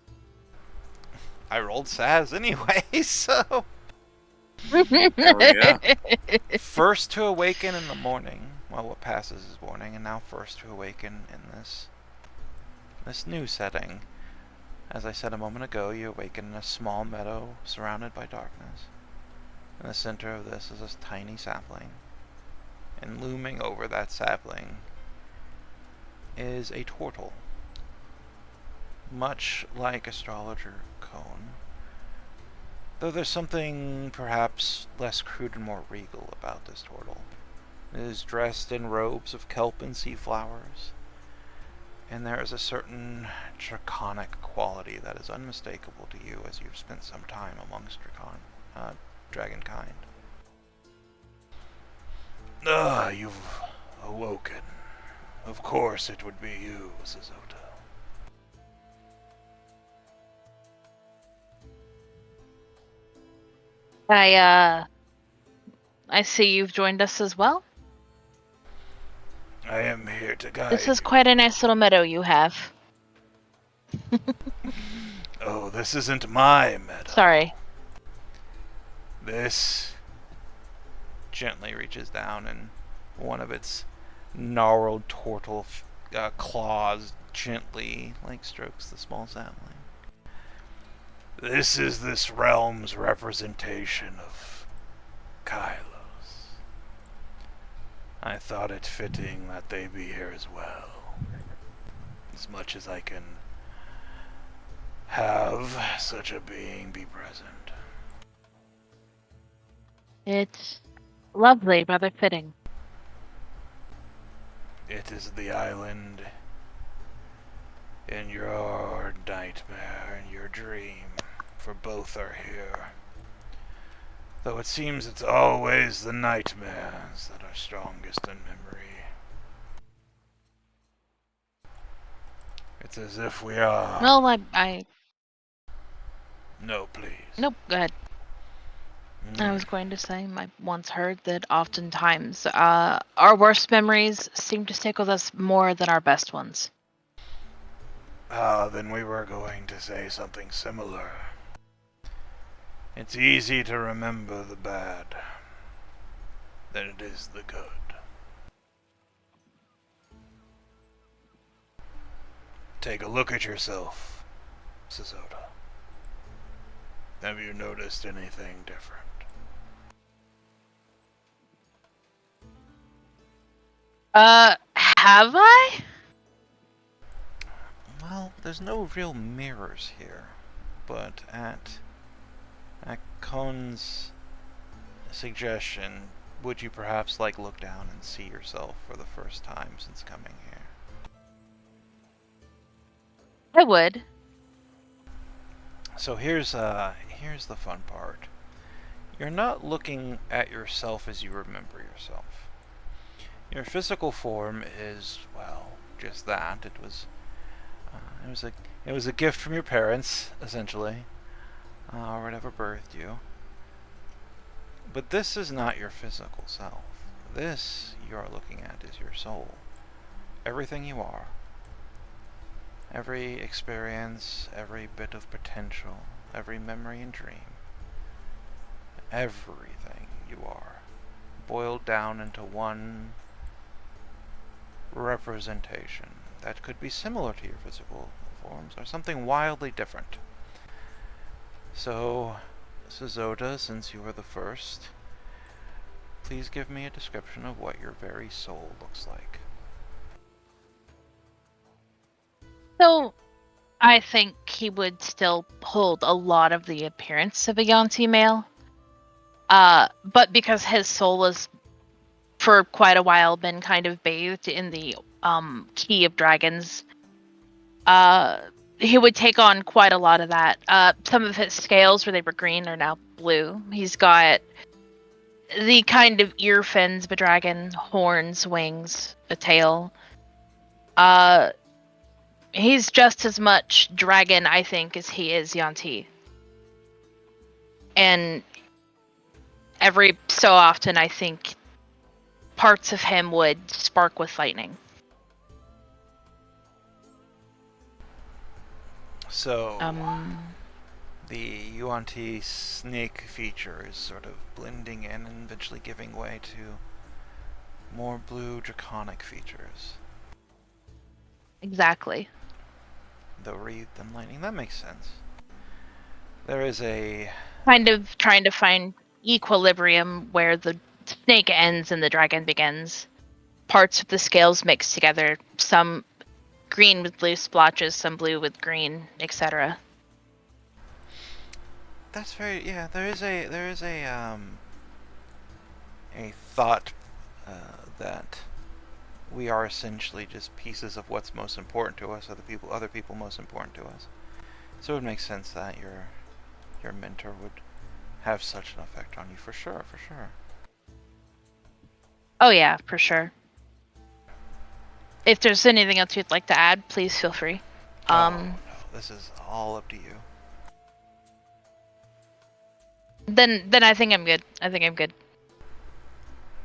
I rolled Saz anyway, so... There we go. First to awaken in the morning. Well, what passes is morning, and now first to awaken in this this new setting. As I said a moment ago, you awaken in a small meadow surrounded by darkness. In the center of this is a tiny sapling, and looming over that sapling is a turtle, much like Astrologer Cone, though there's something perhaps less crude and more regal about this turtle. It is dressed in robes of kelp and sea flowers, and there is a certain draconic quality that is unmistakable to you as you've spent some time amongst dragonkind. Ah, you've awoken. Of course it would be you, Suzoto. I see you've joined us as well. I am here to guide This is you. quite a nice little meadow you have. Oh, this isn't my meadow. Sorry. This gently reaches down and one of its gnarled turtle claws gently strokes the small sapling. This is this realm's representation of Kylos. I thought it fitting that they be here as well. As much as I can have such a being be present. It's lovely, rather fitting. It is the island in your nightmare and your dream, for both are here. Though it seems it's always the nightmares that are strongest in memory. It's as if we are... Well, No, please. Nope, go ahead. I was going to say, I once heard that oftentimes our worst memories seem to stick with us more than our best ones. Then we were going to say something similar. It's easy to remember the bad than it is the good. Take a look at yourself, Suzoto. Have you noticed anything different? Have I? Well, there's no real mirrors here, but at Con's suggestion, would you perhaps look down and see yourself for the first time since coming here? I would. So here's the fun part. You're not looking at yourself as you remember yourself. Your physical form is, well, just that. It was a gift from your parents, essentially, or whatever birthed you. But this is not your physical self. This you are looking at is your soul. Everything you are. Every experience, every bit of potential, every memory and dream. Everything you are. Boiled down into one representation that could be similar to your physical forms or something wildly different. So, Suzoda, since you were the first, please give me a description of what your very soul looks like. So, I think he would still hold a lot of the appearance of a Yuan-Ti male. But because his soul has, for quite a while, been kind of bathed in the Key of Dragons, he would take on quite a lot of that. Some of his scales, where they were green, are now blue. He's got the kind of ear fins of a dragon, horns, wings, a tail. He's just as much dragon, I think, as he is Yuan-Ti. And every so often, I think parts of him would spark with lightning. So, the Yuan-Ti snake feature is sort of blending in and eventually giving way to more blue draconic features. Exactly. The wreathed in lightning. That makes sense. There is a... Kind of trying to find equilibrium where the snake ends and the dragon begins. Parts of the scales mixed together, some green with blue splotches, some blue with green, etc. That's very... Yeah, there is a thought that we are essentially just pieces of what's most important to us, other people most important to us. So it would make sense that your mentor would have such an effect on you, for sure. Oh yeah, for sure. If there's anything else you'd like to add, please feel free. No, this is all up to you. Then I think I'm good.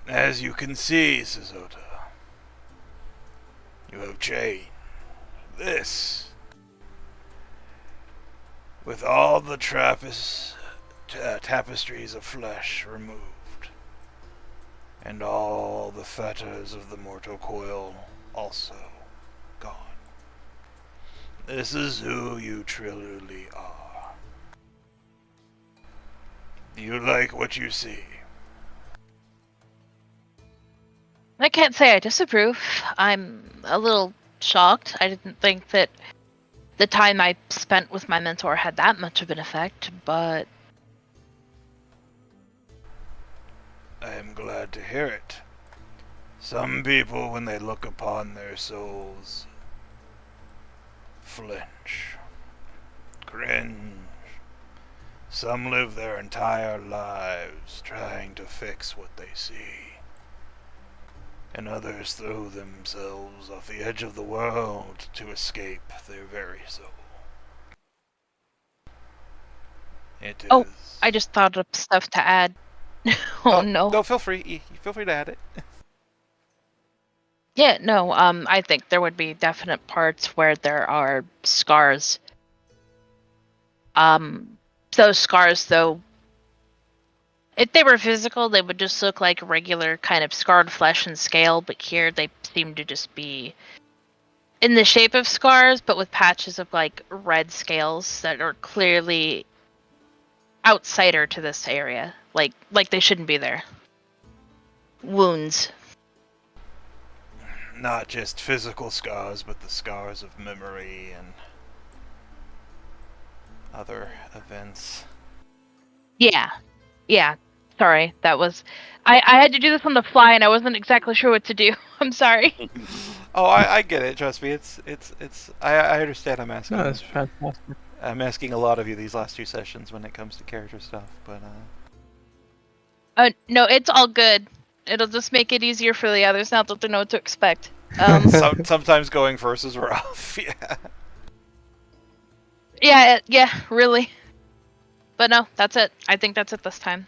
As you can see, Sazota, you have changed. This, with all the tapestries of flesh removed, and all the fetters of the mortal coil also gone. This is who you truly are. You like what you see. I can't say I disapprove. I'm a little shocked. I didn't think that the time I spent with my mentor had that much of an effect, but I am glad to hear it. Some people, when they look upon their souls, flinch, cringe. Some live their entire lives trying to fix what they see. And others throw themselves off the edge of the world to escape their very soul. It is... Oh, I just thought of stuff to add. Oh no. No, feel free. Feel free to add it. Yeah, no, I think there would be definite parts where there are scars. Those scars, though, if they were physical, they would just look like regular kind of scarred flesh and scale, but here they seem to just be in the shape of scars, but with patches of, like, red scales that are clearly outsider to this area. Like they shouldn't be there. Wounds. Not just physical scars, but the scars of memory and other events. Yeah. Sorry, that was... I had to do this on the fly, and I wasn't exactly sure what to do. I'm sorry. Oh, I get it. Trust me. I understand. I'm asking. No, that's fantastic. I'm asking a lot of you these last 2 sessions when it comes to character stuff, but No, it's all good. It'll just make it easier for the others now that they know what to expect. sometimes going first is rough. Yeah. Yeah, really. But no, that's it. I think that's it this time.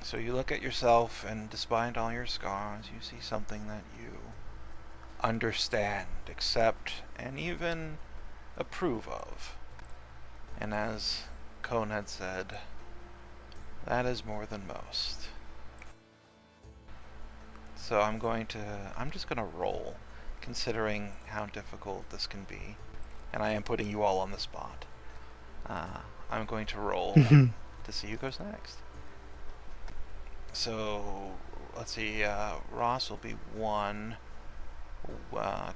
So you look at yourself, and despite all your scars, you see something that you understand, accept, and even approve of. And as Cone had said, that is more than most. So I'm just gonna roll, considering how difficult this can be, and I am putting you all on the spot. I'm going to roll to see who goes next. So let's see. Ross will be 1.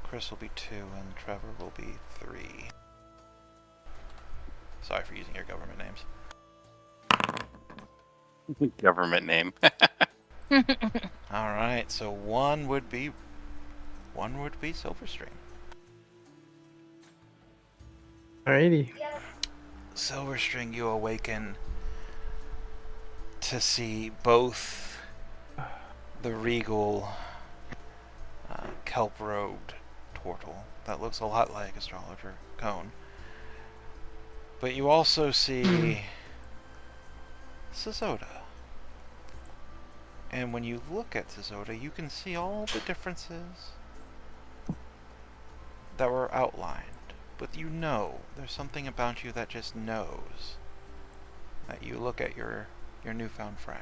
Chris will be 2, and Trevor will be 3. Sorry for using your government names. Government name. All right. So 1 would be Silverstream. Alrighty. Silverstring, you awaken to see both the regal kelp-robed turtle that looks a lot like Astrologer Cone, but you also see Sazota. And when you look at Sazota, you can see all the differences that were outlined. But you know, there's something about you that just knows that you look at your newfound friend.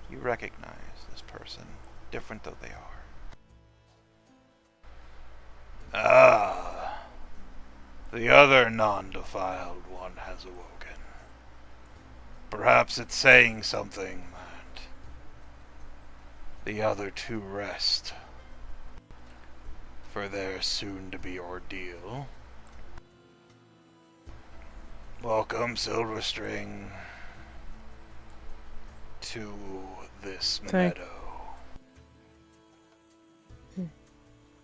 You recognize this person, different though they are. Ah, The other non-defiled one has awoken. Perhaps it's saying something that the other two rest for their soon-to-be ordeal. Welcome, Silverstring, to this meadow.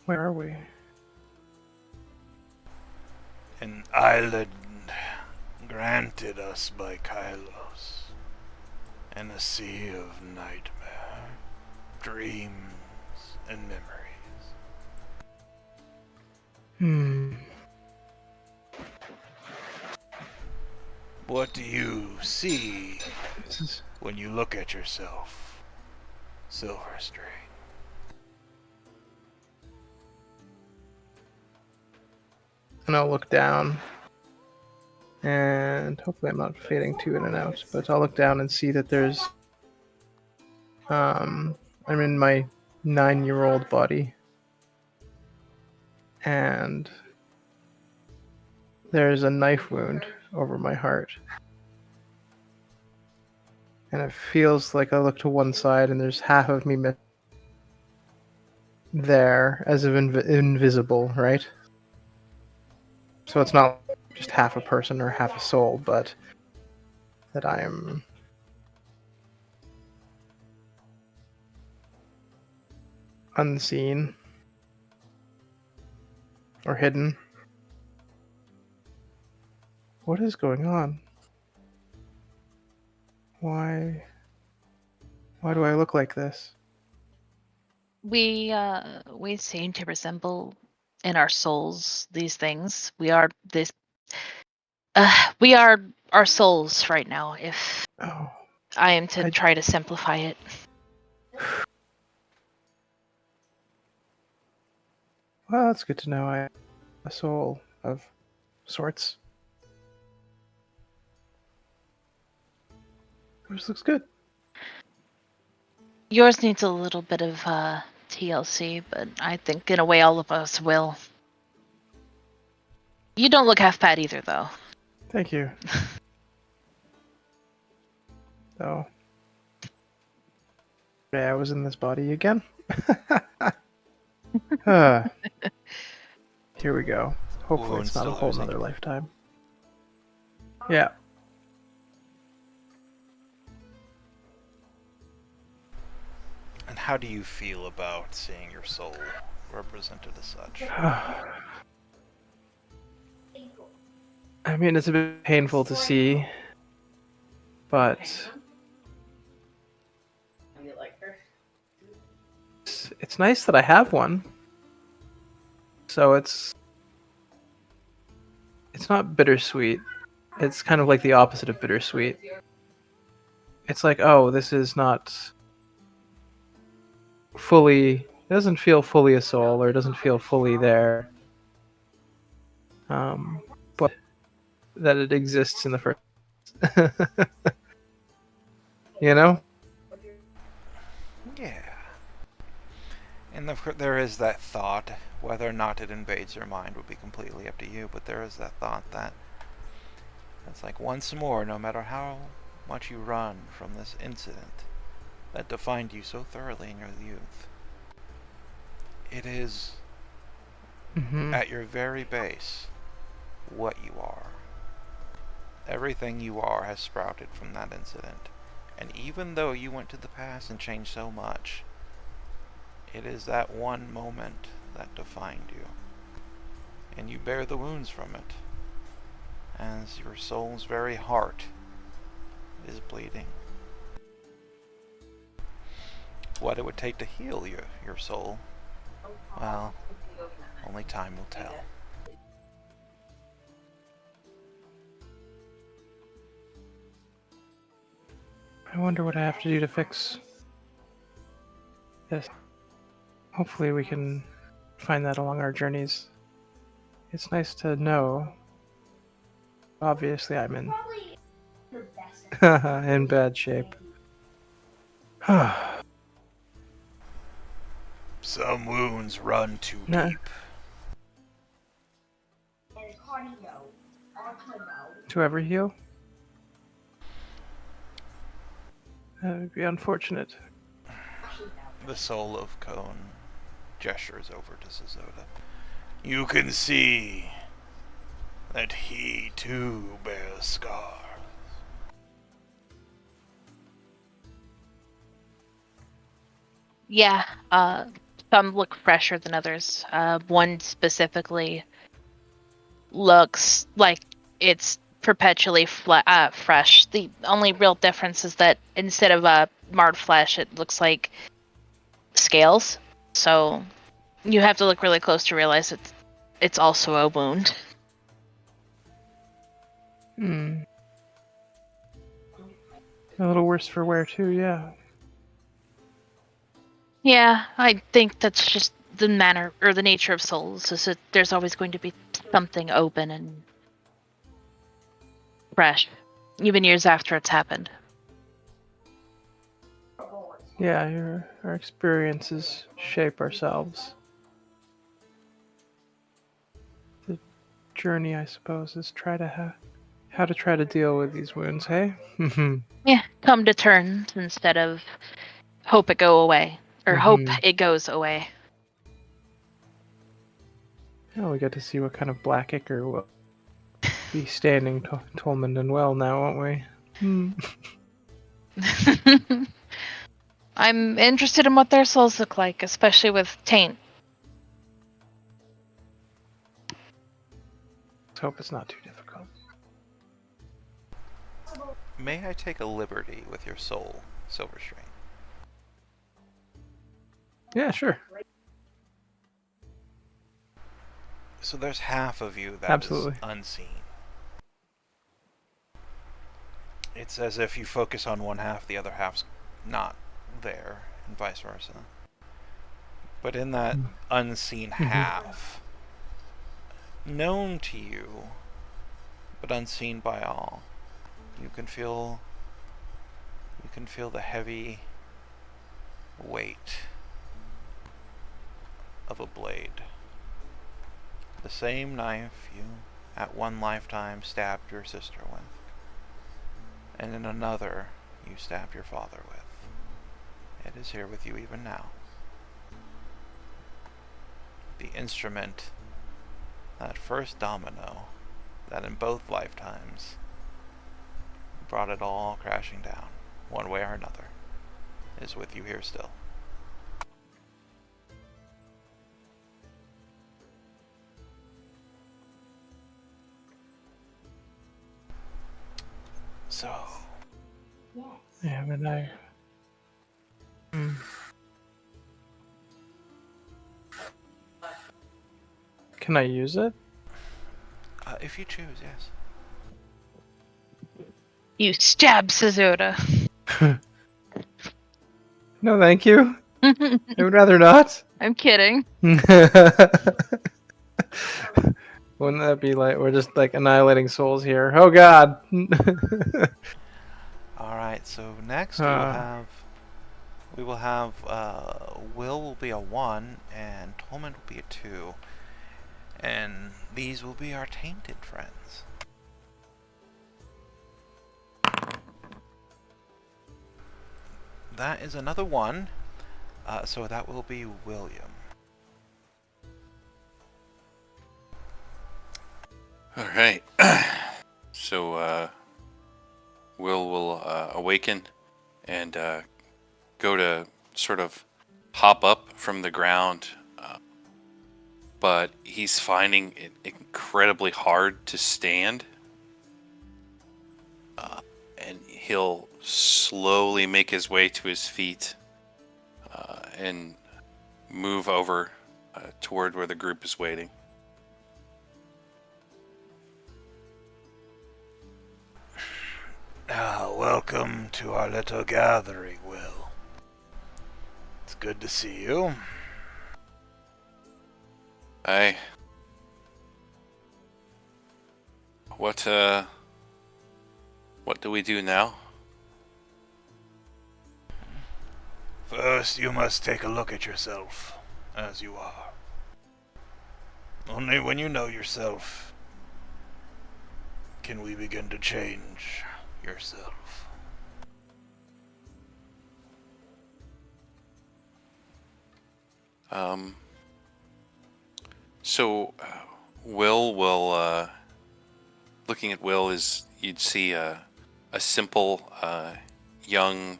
Where are we? An island granted us by Kylos, and a sea of nightmare, dreams, and memories. What do you see when you look at yourself, Silverstring? And I'll look down. And hopefully I'm not fading too in and out, but I'll look down and see that there's I'm in my 9-year-old body. And there's a knife wound over my heart. And it feels like I look to one side and there's half of me there as if invisible, right? So it's not just half a person or half a soul, but that I am unseen or hidden. What is going on? Why do I look like this? We seem to resemble in our souls these things. We are this. We are our souls right now. If Oh, I am to try to simplify it. well, it's good to know I have a soul of sorts. Yours looks good. Yours needs a little bit of TLC, but I think in a way all of us will. You don't look half bad either, though. Thank you. Oh. Yeah, I was in this body again. Here we go. Hopefully Wound's it's not a still whole oozing. nother lifetime. Yeah. And how do you feel about seeing your soul represented as such? I mean, it's a bit painful to see, but it's nice that I have one. So it's not bittersweet. It's kind of like the opposite of bittersweet. It's like, oh, this is not fully, it doesn't feel fully a soul, or it doesn't feel fully there. But that it exists in the first. You know? Yeah. And there is that thought, whether or not it invades your mind would be completely up to you, but there is that thought that it's like once more, no matter how much you run from this incident that defined you so thoroughly in your youth, it is at your very base what you are. Everything you are has sprouted from that incident. And even though you went to the past and changed so much, it is that one moment that defined you. And you bear the wounds from it, as your soul's very heart is bleeding. What it would take to heal your soul, well, only time will tell. I wonder what I have to do to fix this. Hopefully we can find that along our journeys. It's nice to know. Obviously I'm in in bad shape. Some wounds run too No. deep. to ever heal. That would be unfortunate. The soul of Cone gestures over to Suzoda. You can see that he too bears scars. Yeah, some look fresher than others. One specifically looks like it's perpetually fresh. The only real difference is that instead of marred flesh, it looks like scales. So you have to look really close to realize it's also a wound. Hmm. A little worse for wear too, yeah. Yeah, I think that's just the manner or the nature of souls. Is that there's always going to be something open and fresh, even years after it's happened. Yeah, our experiences shape ourselves. The journey, I suppose, is how to try to deal with these wounds, hey? Yeah, come to terms instead of hope it go away or hope Mhm. it goes away. Oh, we get to see what kind of Black Ichor will be standing Tolman and well now, won't we? Hmm. I'm interested in what their souls look like, especially with Taint. Let's hope it's not too difficult. May I take a liberty with your soul, Silverstream? Yeah, sure. So there's half of you that Absolutely. is unseen. It's as if you focus on one half, the other half's not there, and vice versa. But in that unseen half, known to you, but unseen by all, you can feel the heavy weight of a blade. The same knife you, at one lifetime, stabbed your sister with, and in another you stabbed your father with. It is here with you even now. The instrument, that first domino, that in both lifetimes brought it all crashing down, one way or another, is with you here still. So, Yeah, but I. Can I use it? if you choose, yes. You stab Suzoda. No, thank you. I would rather not. I'm kidding. Wouldn't that be like we're just like annihilating souls here? Oh God. Alright, so next Ah. we will have Will be a 1 and Tolman will be a 2. And these will be our tainted friends. That is another 1, so that will be William. All right. So Will awaken and go to sort of hop up from the ground, but he's finding it incredibly hard to stand. And he'll slowly make his way to his feet and move over toward where the group is waiting. Welcome to our little gathering, Will. It's good to see you. Hey. What do we do now? First, you must take a look at yourself, as you are. Only when you know yourself can we begin to change yourself? So Will will looking at Will is you'd see a simple young,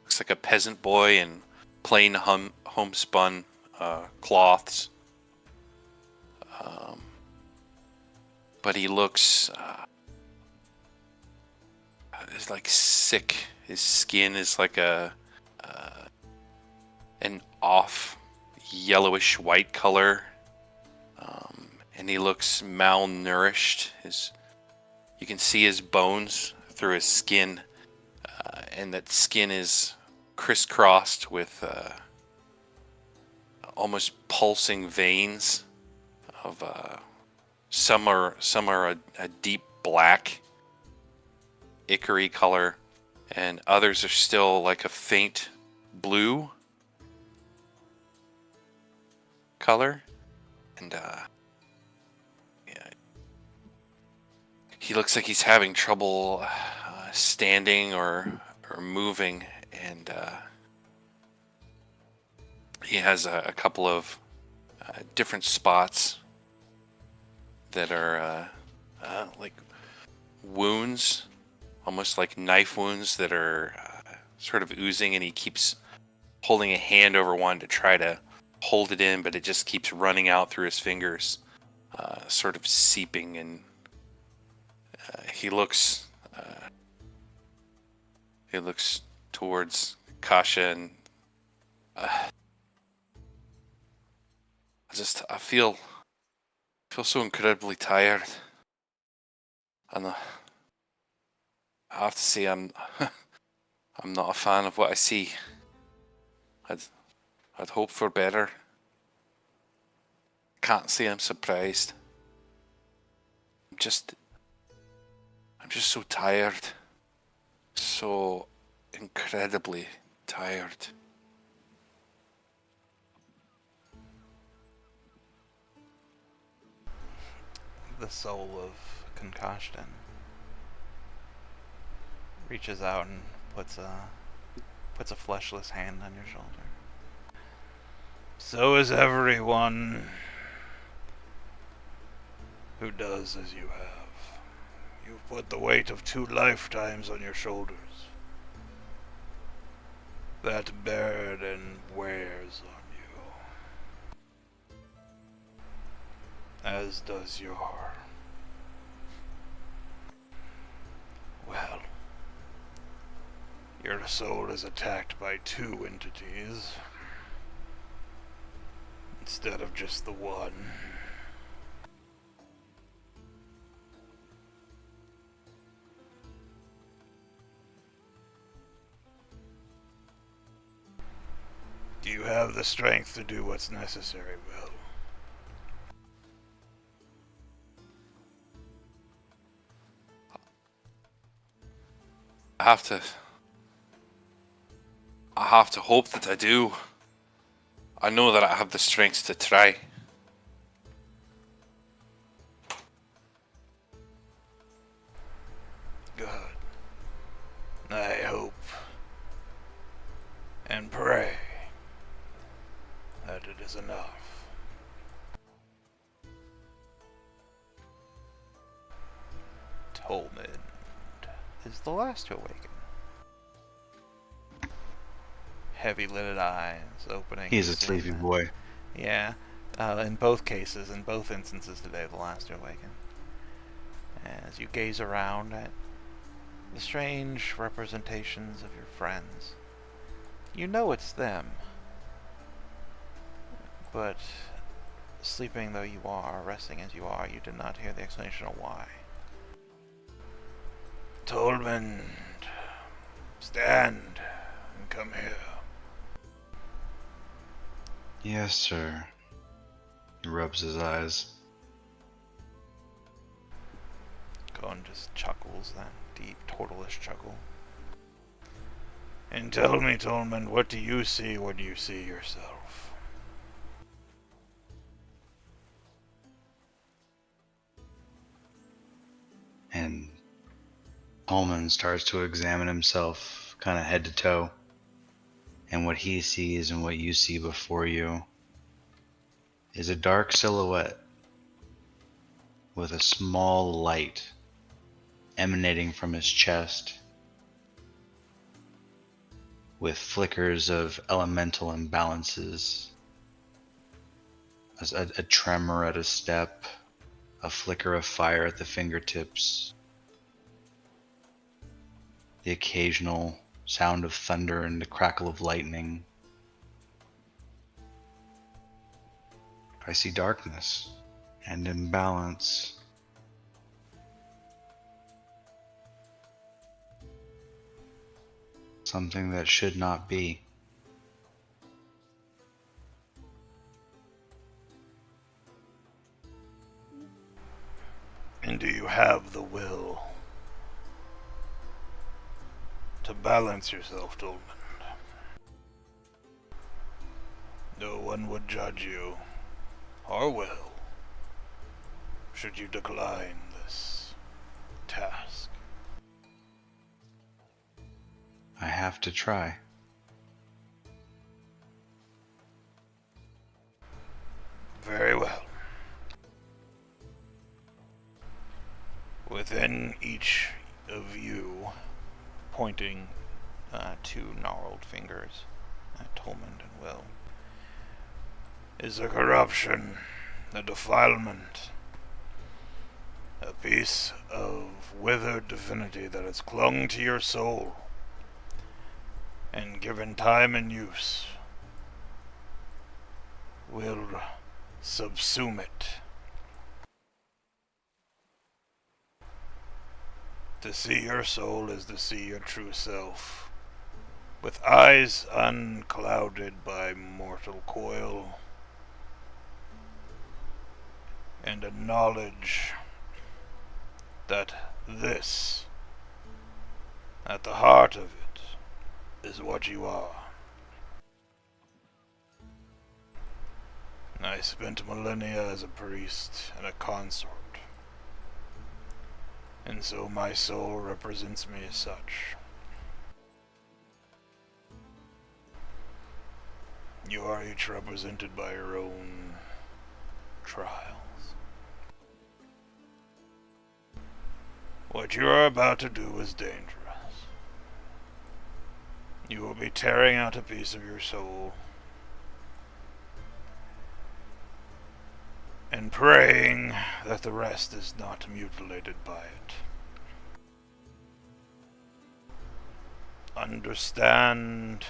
looks like a peasant boy in plain homespun cloths, but he looks is like sick. His skin is like an off yellowish white color, and he looks malnourished. You can see his bones through his skin, and that skin is crisscrossed with almost pulsing veins of some are a deep black ichor color, and others are still like a faint blue color. And yeah, he looks like he's having trouble standing or moving, and he has a couple of different spots that are like wounds, almost like knife wounds that are sort of oozing, and he keeps holding a hand over one to try to hold it in, but it just keeps running out through his fingers, sort of seeping, and he looks towards Kasha, and I feel so incredibly tired, and I have to say I'm not a fan of what I see. I'd hope for better. Can't say I'm surprised. I'm just so tired. So incredibly tired. The soul of Concoction reaches out and puts a fleshless hand on your shoulder. So is everyone who does as you have. You've put the weight of 2 lifetimes on your shoulders. That burden wears on you. As does your... Well, your soul is attacked by 2 entities instead of just the one. Do you have the strength to do what's necessary, Will? I have to hope that I do. I know that I have the strength to try. Good. I hope and pray that it is enough. Tolmond is the last to awaken. Heavy-lidded eyes opening. He's a sleepy boy. Yeah. In both cases, in both instances today, the last to awaken. As you gaze around at the strange representations of your friends, you know it's them. But sleeping though you are, resting as you are, you did not hear the explanation of why. Tolmond, stand and come here. Yes, sir. He rubs his eyes. Gon just chuckles, that deep, turtleish chuckle. And tell me, Tolmond, what do you see when you see yourself? Tolman starts to examine himself kind of head to toe. And what he sees and what you see before you is a dark silhouette with a small light emanating from his chest, with flickers of elemental imbalances, a tremor at a step, a flicker of fire at the fingertips, the occasional sound of thunder and the crackle of lightning. I see darkness and imbalance. Something that should not be. And do you have the will to balance yourself, Dolman? No one would judge you, or will, should you decline this task. I have to try. Very well. Within each of you, pointing two gnarled fingers at Tolman and Will, is a corruption, a defilement, a piece of withered divinity that has clung to your soul, and given time and use, will subsume it. To see your soul is to see your true self, with eyes unclouded by mortal coil, and a knowledge that this, at the heart of it, is what you are. I spent millennia as a priest and a consort, and so my soul represents me as such. You are each represented by your own trials. What you are about to do is dangerous. You will be tearing out a piece of your soul and praying that the rest is not mutilated by it. Understand,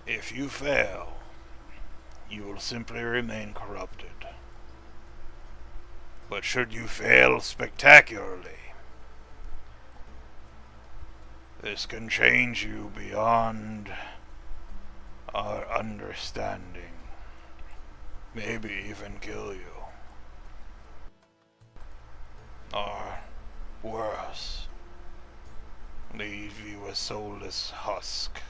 if you fail, you will simply remain corrupted. But should you fail spectacularly, this can change you beyond our understanding. Maybe even kill you. Or worse, leave you a soulless husk,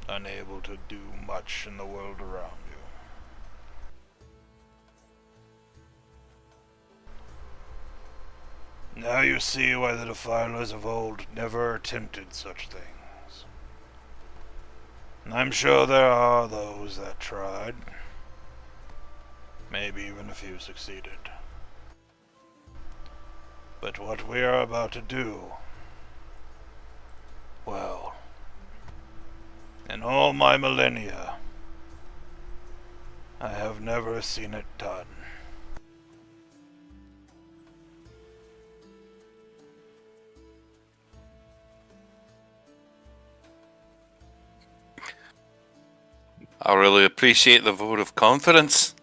unable to do much in the world around you. Now you see why the defilers of old never attempted such things. And I'm sure there are those that tried. Maybe even a few succeeded. But what we are about to do, well, in all my millennia, I have never seen it done. I really appreciate the vote of confidence.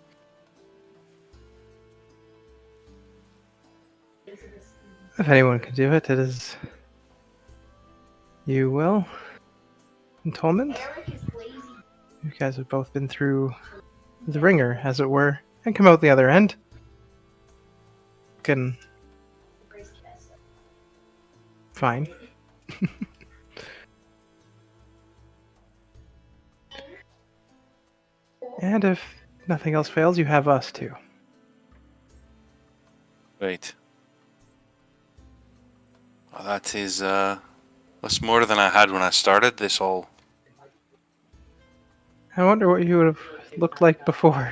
If anyone can do it, it is you, Will, and Tolman. You guys have both been through the ringer, as it were, and come out the other end. Can fine. And if nothing else fails, you have us too. Right. Well, that is that's more than I had when I started this all. I wonder what you would have looked like before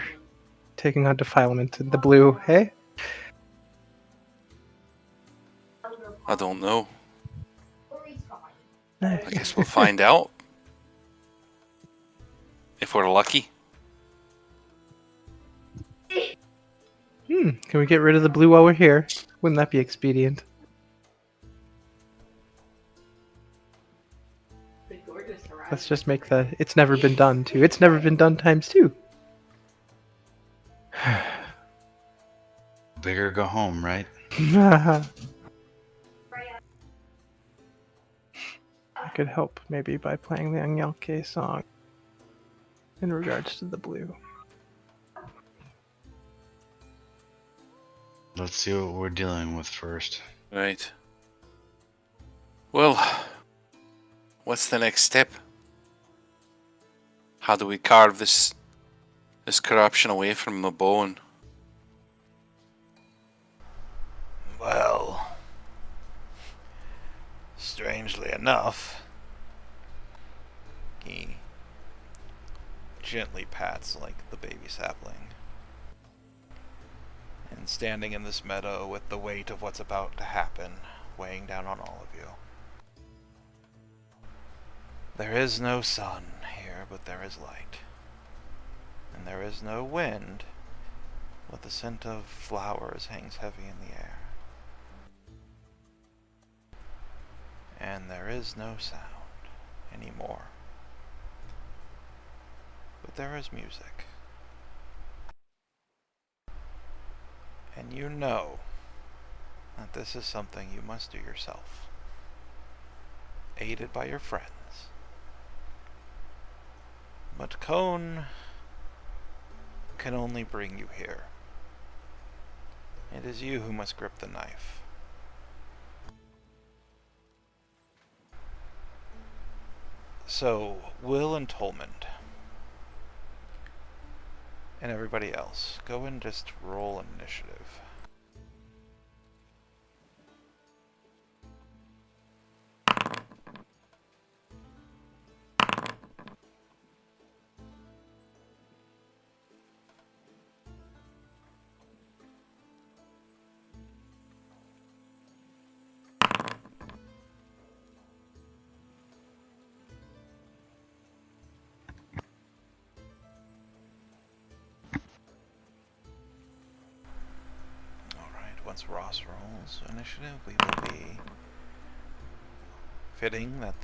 taking on defilement in the blue, hey? I don't know. I I guess we'll find out. If we're lucky. Can we get rid of the blue while we're here? Wouldn't that be expedient? Let's just make the it's never been done too. It's never been done times 2. Bigger go home, right? I could help maybe by playing the Angyalke song in regards to the blue. Let's see what we're dealing with first. Right. Well, what's the next step? How do we carve this corruption away from the bone? Well, strangely enough, he gently pats like the baby sapling. And standing in this meadow with the weight of what's about to happen weighing down on all of you. There is no sun here, but there is light. And there is no wind, but the scent of flowers hangs heavy in the air. And there is no sound anymore. But there is music. And you know that this is something you must do yourself, aided by your friends. But Cone can only bring you here. It is you who must grip the knife. So, Will and Tolmond, and everybody else, go and just roll initiative. Once Ross rolls initiative, we will be fitting that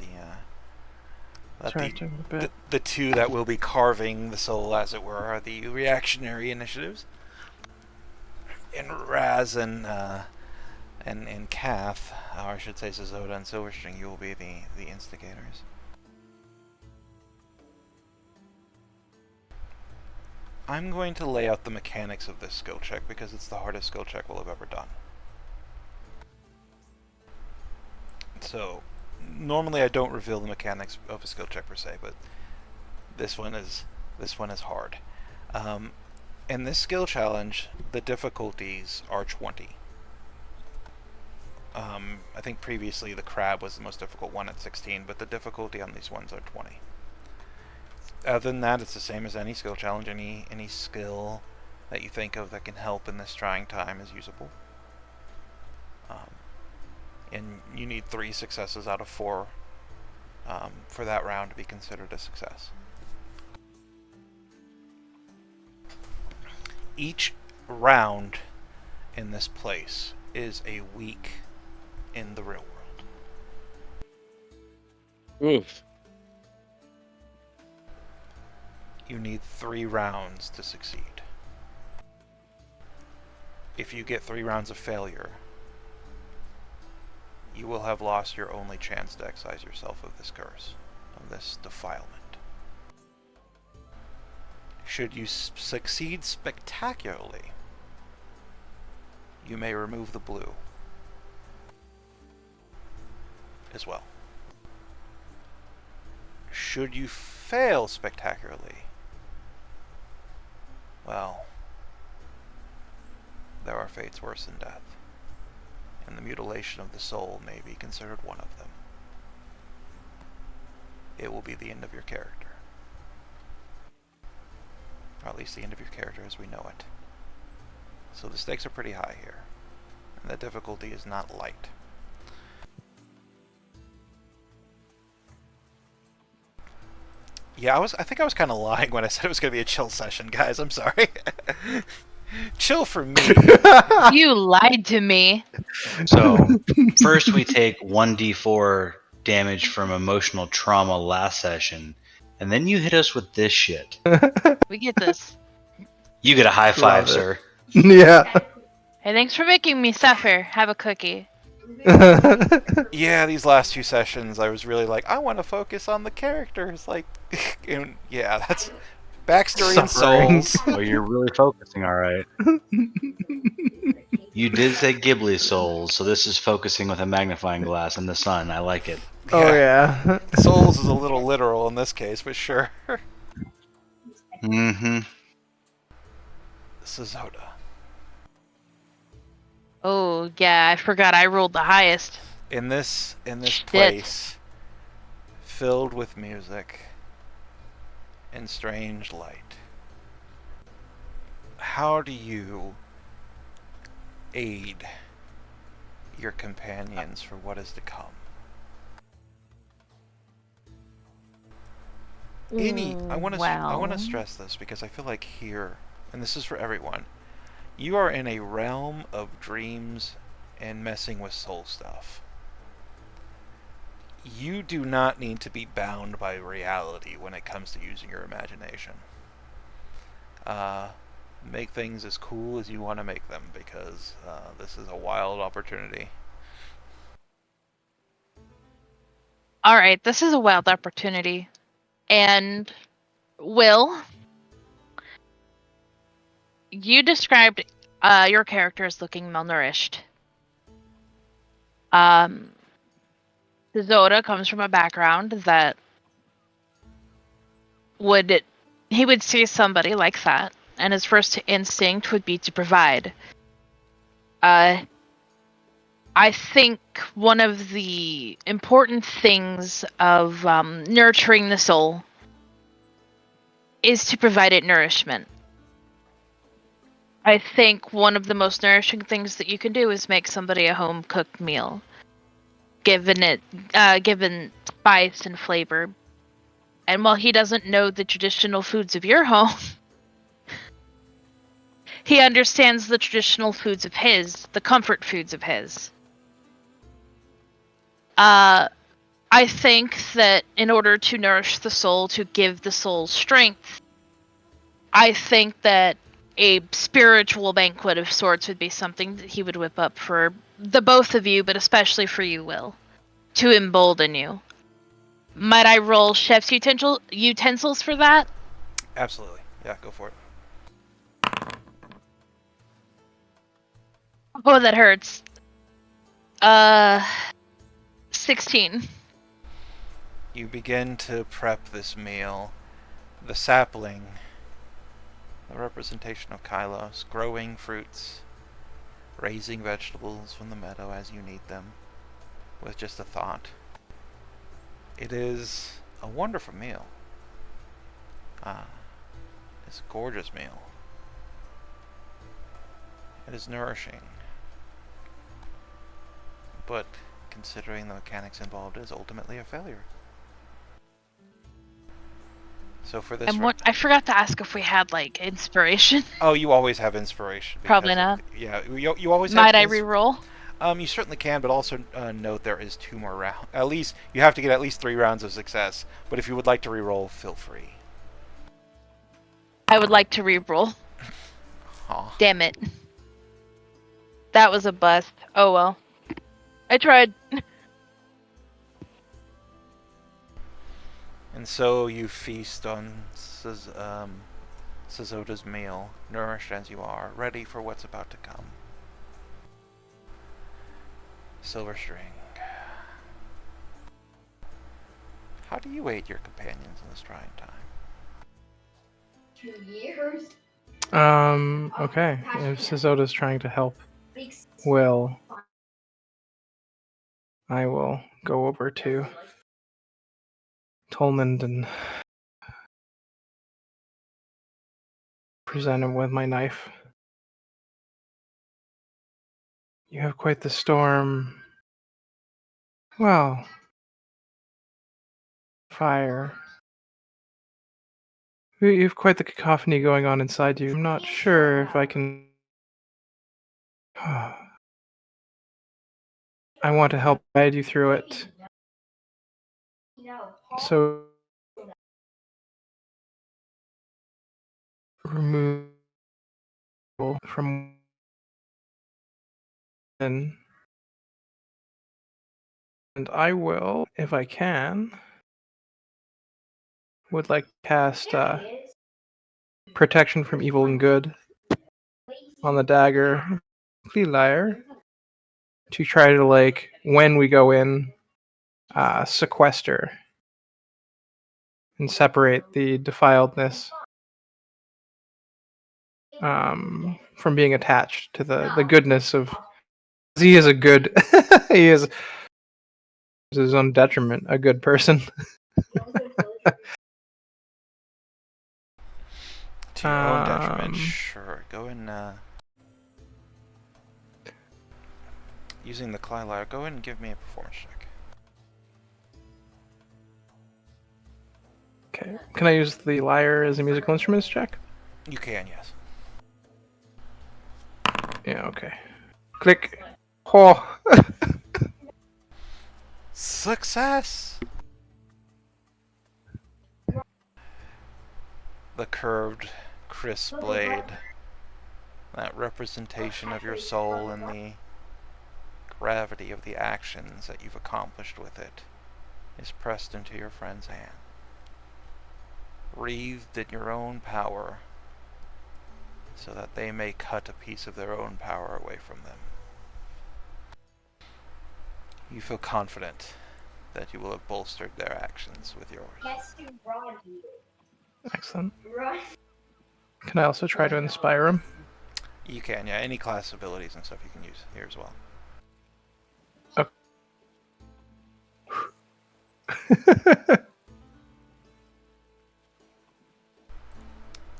Charging a bit. the two that will be carving the soul, as it were, are the reactionary initiatives. And Raz and Kath, or I should say Zoda and Silverstring, you will be the instigators. I'm going to lay out the mechanics of this skill check because it's the hardest skill check we'll have ever done. So, normally I don't reveal the mechanics of a skill check per se, but this one is hard. In this skill challenge, the difficulties are 20. I think previously the crab was the most difficult one at 16, but the difficulty on these ones are 20. Other than that, it's the same as any skill challenge. Any skill that you think of that can help in this trying time is usable. And you need 3 successes out of 4 for that round to be considered a success. Each round in this place is a week in the real world. Oof. You need 3 rounds to succeed. If you get 3 rounds of failure, you will have lost your only chance to excise yourself of this curse, of this defilement. Should you succeed spectacularly, you may remove the blue as well. Should you fail spectacularly, well, there are fates worse than death. and the mutilation of the soul may be considered one of them. It will be the end of your character. Or at least the end of your character as we know it. So the stakes are pretty high here, and the difficulty is not light. Yeah, I think I was kind of lying when I said it was going to be a chill session, guys. I'm sorry. Chill for me. You lied to me. So first we take 1d4 damage from emotional trauma last session, and then you hit us with this shit. We get this. You get a high five, Love it. sir. Yeah. Hey, thanks for making me suffer. Have a cookie. Yeah, these last two sessions, I was really like, I want to focus on the characters. Like, and yeah, that's backstory and Suffering. souls. Well, you're really focusing, all right. You did say Ghibli souls, so this is focusing with a magnifying glass in the sun. I like it. Oh yeah. Souls is a little literal in this case, but sure. Mm-hmm. Suzoda. Oh, yeah, I forgot I rolled the highest. In this Shit. place, filled with music and strange light, how do you aid your companions for what is to come? I want to stress this because I feel like here, and this is for everyone, you are in a realm of dreams and messing with soul stuff. You do not need to be bound by reality when it comes to using your imagination. Make things as cool as you want to make them, because this is a wild opportunity. Alright, this is a wild opportunity. And, Will, you described your character as looking malnourished. Zoda comes from a background that he would see somebody like that, and his first instinct would be to provide. I think one of the important things of nurturing the soul is to provide it nourishment. I think one of the most nourishing things that you can do is make somebody a home cooked meal, given spice and flavor. And while he doesn't know the traditional foods of your home, he understands the traditional foods of his, the comfort foods of his. I think that in order to nourish the soul, to give the soul strength, I think that a spiritual banquet of sorts would be something that he would whip up for the both of you, but especially for you, Will, to embolden you. Might I roll chef's utensils for that? Absolutely. Yeah, go for it. Oh, that hurts. 16. You begin to prep this meal. The sapling, the representation of Kylos, growing fruits, raising vegetables from the meadow as you need them, with just a thought. It is a wonderful meal. It's a gorgeous meal. It is nourishing. But considering the mechanics involved, it is ultimately a failure. So for this, And I forgot to ask if we had like inspiration. oh, you always have inspiration. Probably because not. Yeah, you always. Might I have re-roll? You certainly can, but also note there is 2 more rounds. At least you have to get at least 3 rounds of success. But if you would like to re-roll, feel free. I would like to re-roll. Aw. Damn it. That was a bust. Oh well. I tried. And so you feast on Suzoda's meal, nourished as you are, ready for what's about to come. Silver String. How do you aid your companions in this trying time? 2 years. Okay. If Sizoda's trying to help Will, I will go over to Tolmond and present him with my knife. You have quite the storm. Well, fire. You have quite the cacophony going on inside you. I'm not sure if I can. I want to help guide you through it. So, remove from within. And I will, if I can, would like to cast protection from evil and good on the dagger, Complete Liar, to try to, like, when we go in, sequester and separate the defiledness from being attached to the goodness of. He is a good. He is his own detriment, a good person. To your own detriment, sure. Go and using the Clylar, go ahead and give me a performance check. Okay. Can I use the lyre as a musical instruments check? You can, yes. Yeah, okay. Click. Oh. Success! The curved, crisp blade, that representation of your soul and the gravity of the actions that you've accomplished with it, is pressed into your friend's hand. Wreathed in your own power, so that they may cut a piece of their own power away from them. You feel confident that you will have bolstered their actions with yours. Excellent. Can I also try to inspire him? You can, yeah. Any class abilities and stuff you can use here as well. Okay.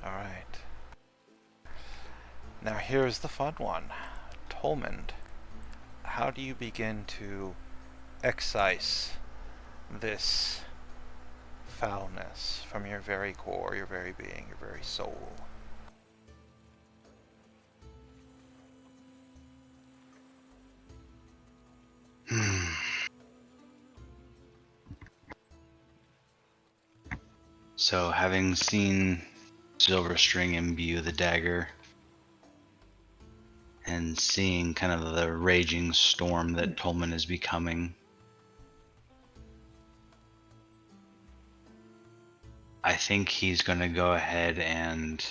Alright. Now here's the fun one. Tolmond, how do you begin to excise this foulness from your very core, your very being, your very soul? So, having seen Silverstring imbue the dagger and seeing kind of the raging storm that Tolman is becoming, I think he's going to go ahead and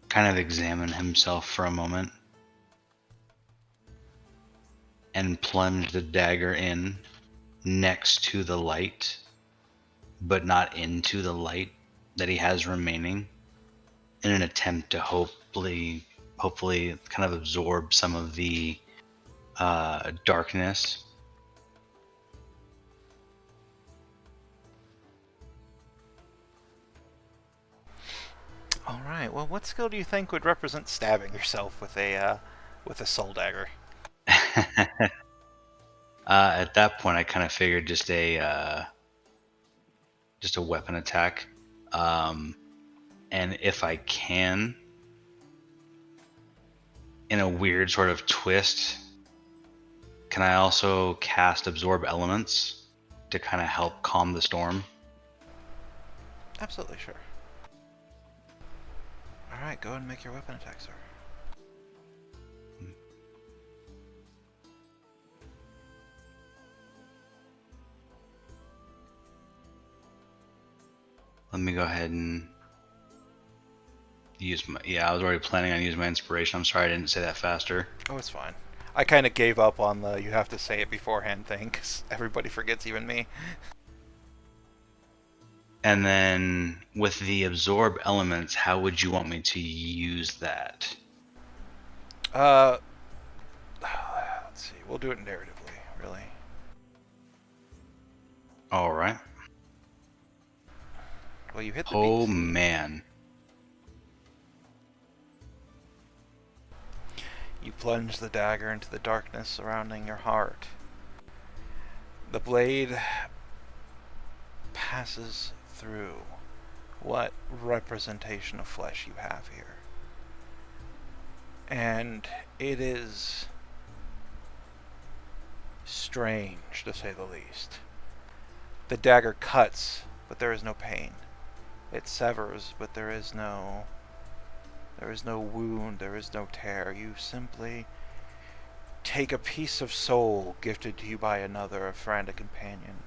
kind of examine himself for a moment and plunge the dagger in next to the light, but not into the light that he has remaining, in an attempt to hopefully kind of absorb some of the darkness. Alright, well, what skill do you think would represent stabbing yourself with a soul dagger? At that point, I kind of figured just a weapon attack, and if I can, in a weird sort of twist, can I also cast Absorb Elements to kind of help calm the storm? Absolutely, sure. Alright, go ahead and make your weapon attack, sir. Let me go ahead and use my... Yeah, I was already planning on using my inspiration. I'm sorry I didn't say that faster. Oh, it's fine. I kind of gave up on the you have to say it beforehand thing, because everybody forgets, even me. And then with the Absorb Elements, how would you want me to use that? Let's see. We'll do it narratively, really. All right. Well, you hit the Oh DC. man. You plunge the dagger into the darkness surrounding your heart. The blade passes through what representation of flesh you have here. And it is strange, to say the least. The dagger cuts, but there is no pain. It severs, but there is no wound, there is no tear. You simply take a piece of soul gifted to you by another, a friend, a companion,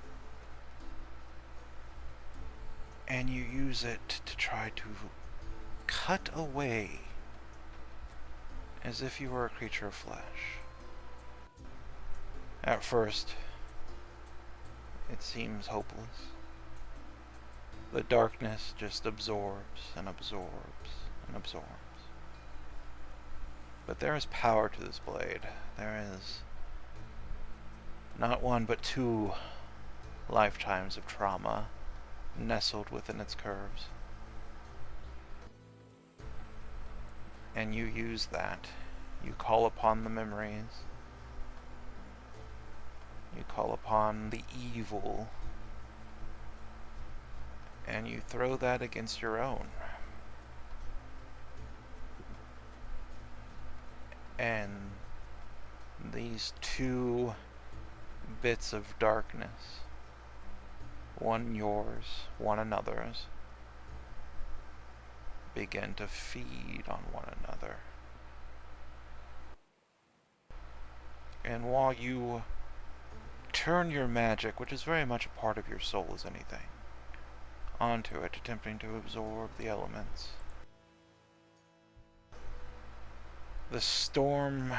and you use it to try to cut away as if you were a creature of flesh. At first, it seems hopeless. The darkness just absorbs and absorbs and absorbs. But there is power to this blade. There is not one but 2 lifetimes of trauma nestled within its curves. And you use that. You call upon the memories. You call upon the evil. And you throw that against your own. And these 2 bits of darkness, one yours, one another's, begin to feed on one another. And while you turn your magic, which is very much a part of your soul as anything, onto it, attempting to absorb the elements, the storm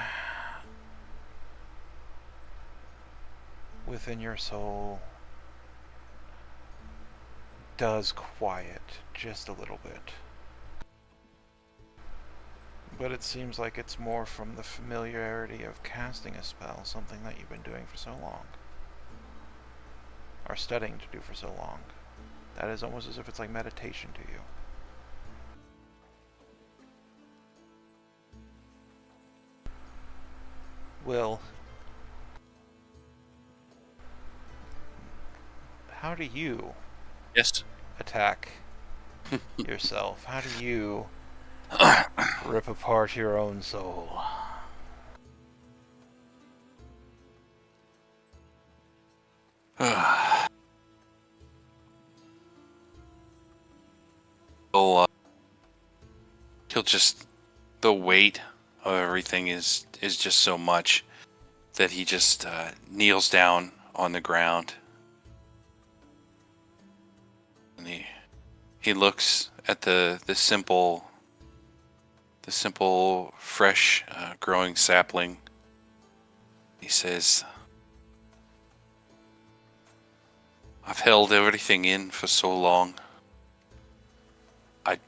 within your soul does quiet just a little bit. But it seems like it's more from the familiarity of casting a spell, something that you've been doing for so long, or studying to do for so long. That is almost as if it's like meditation to you. Will, how do you Yes. attack yourself? How do you rip apart your own soul? He'll just, the weight of everything is just so much that he just kneels down on the ground, and he looks at the simple fresh growing sapling. He says, I've held everything in for so long. I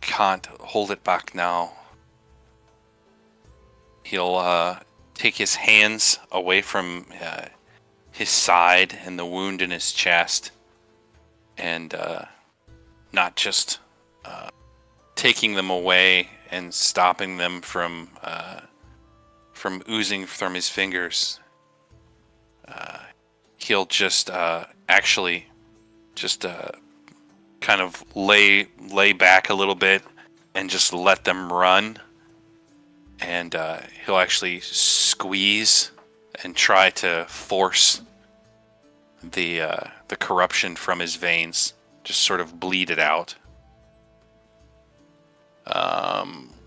can't hold it back now. He'll take his hands away from his side and the wound in his chest, and not just taking them away and stopping them from oozing from his fingers. He'll just actually just kind of lay back a little bit and just let them run, and he'll actually squeeze and try to force the corruption from his veins, just sort of bleed it out.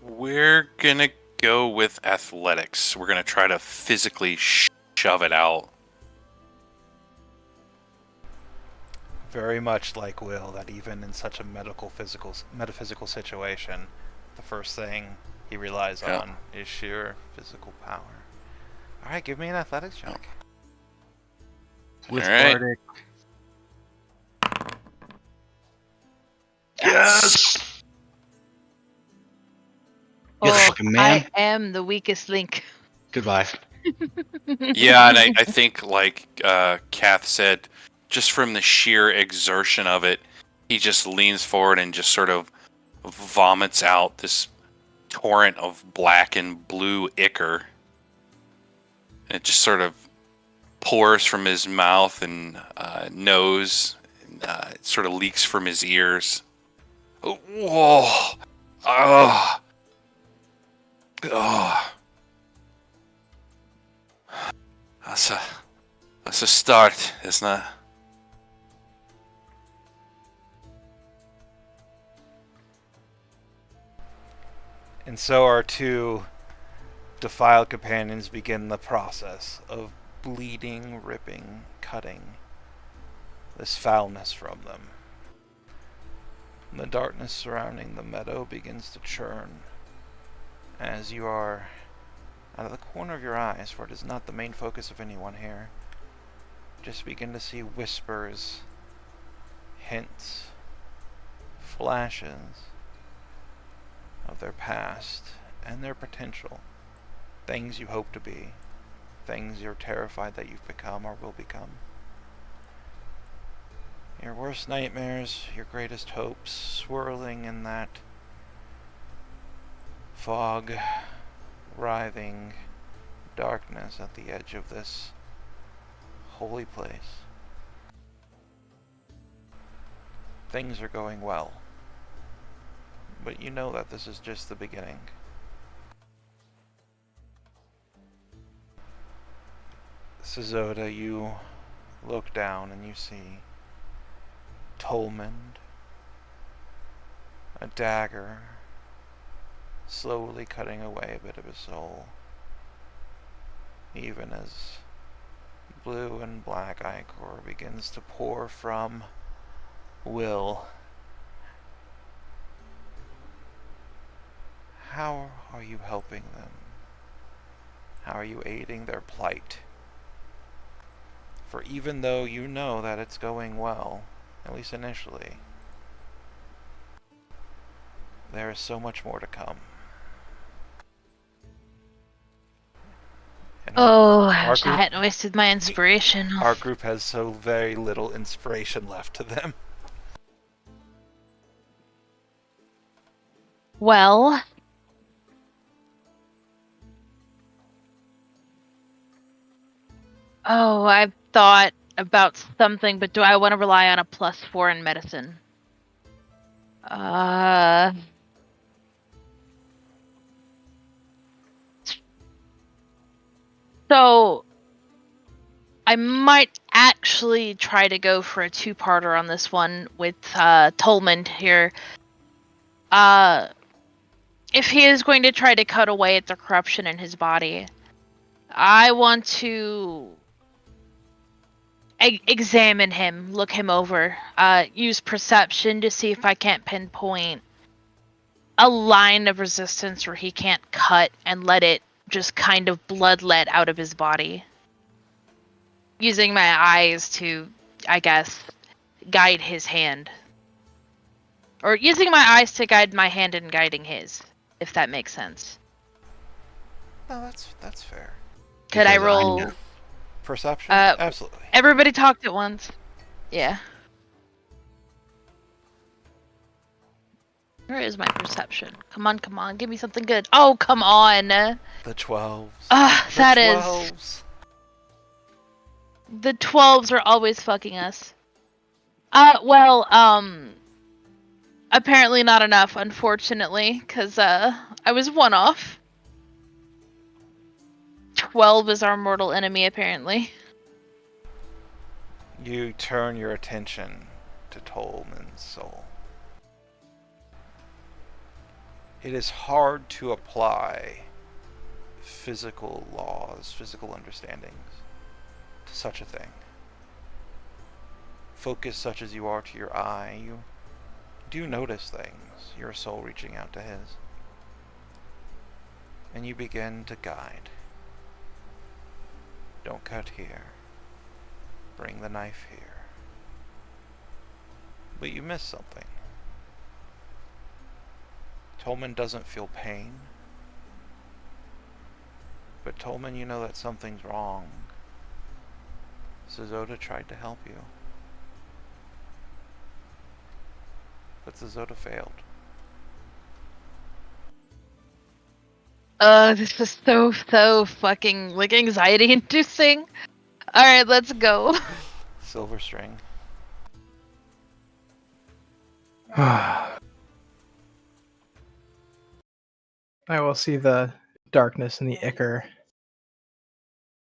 We're gonna go with athletics. We're gonna try to physically shove it out. Very much like Will, that even in such a metaphysical situation, the first thing he relies on is sheer physical power. Alright, give me an athletics check. With All right. Bardic. Yes! You're the fucking man. I am the weakest link. Goodbye. Yeah, and I think, like Kath said, just from the sheer exertion of it, he just leans forward and just sort of vomits out this torrent of black and blue ichor. And it just sort of pours from his mouth and nose. And, it sort of leaks from his ears. Oh, whoa! Oh, oh. That's a start, isn't it? And so our two defiled companions begin the process of bleeding, ripping, cutting this foulness from them. And the darkness surrounding the meadow begins to churn as you are, out of the corner of your eyes, for it is not the main focus of anyone here, just begin to see whispers, hints, flashes of their past and their potential. Things you hope to be, things you're terrified that you've become or will become. Your worst nightmares, your greatest hopes, swirling in that fog, writhing darkness at the edge of this holy place. Things are going well, but you know that this is just the beginning. Suzoda, you look down and you see Tolmond, a dagger, slowly cutting away a bit of his soul, even as blue and black ichor begins to pour from Will. How are you helping them? How are you aiding their plight? For even though you know that it's going well, at least initially, there is so much more to come. And I group, hadn't wasted my inspiration. our group has so very little inspiration left to them. Well, I've thought about something, but do I want to rely on a +4 in medicine? So I might actually try to go for a two-parter on this one with Tolmond here. If he is going to try to cut away at the corruption in his body, I want to examine him, look him over, use perception to see if I can't pinpoint a line of resistance where he can't cut and let it just kind of bloodlet out of his body. Using my eyes to, I guess, guide his hand. Or using my eyes to guide my hand in guiding his, if that makes sense. No, that's fair. Could I Because roll? know. Perception? Absolutely. Everybody talked at once. Yeah. Where is my perception? Come on, give me something good. Oh, come on! The 12s. That is... 12s. The 12s are always fucking us. Apparently not enough, unfortunately, because, I was one off. 12 is our mortal enemy, apparently. You turn your attention to Tolman's soul. It is hard to apply physical laws, physical understandings to such a thing. Focused such as you are to your eye, you do notice things, your soul reaching out to his. And you begin to guide. Don't cut here. Bring the knife here. But you miss something. Tolman doesn't feel pain. But Tolman, you know that something's wrong. Zozoda tried to help you. But Zozoda failed. This is so fucking like anxiety inducing. Alright, let's go. Silver string. I will see the darkness and the ichor.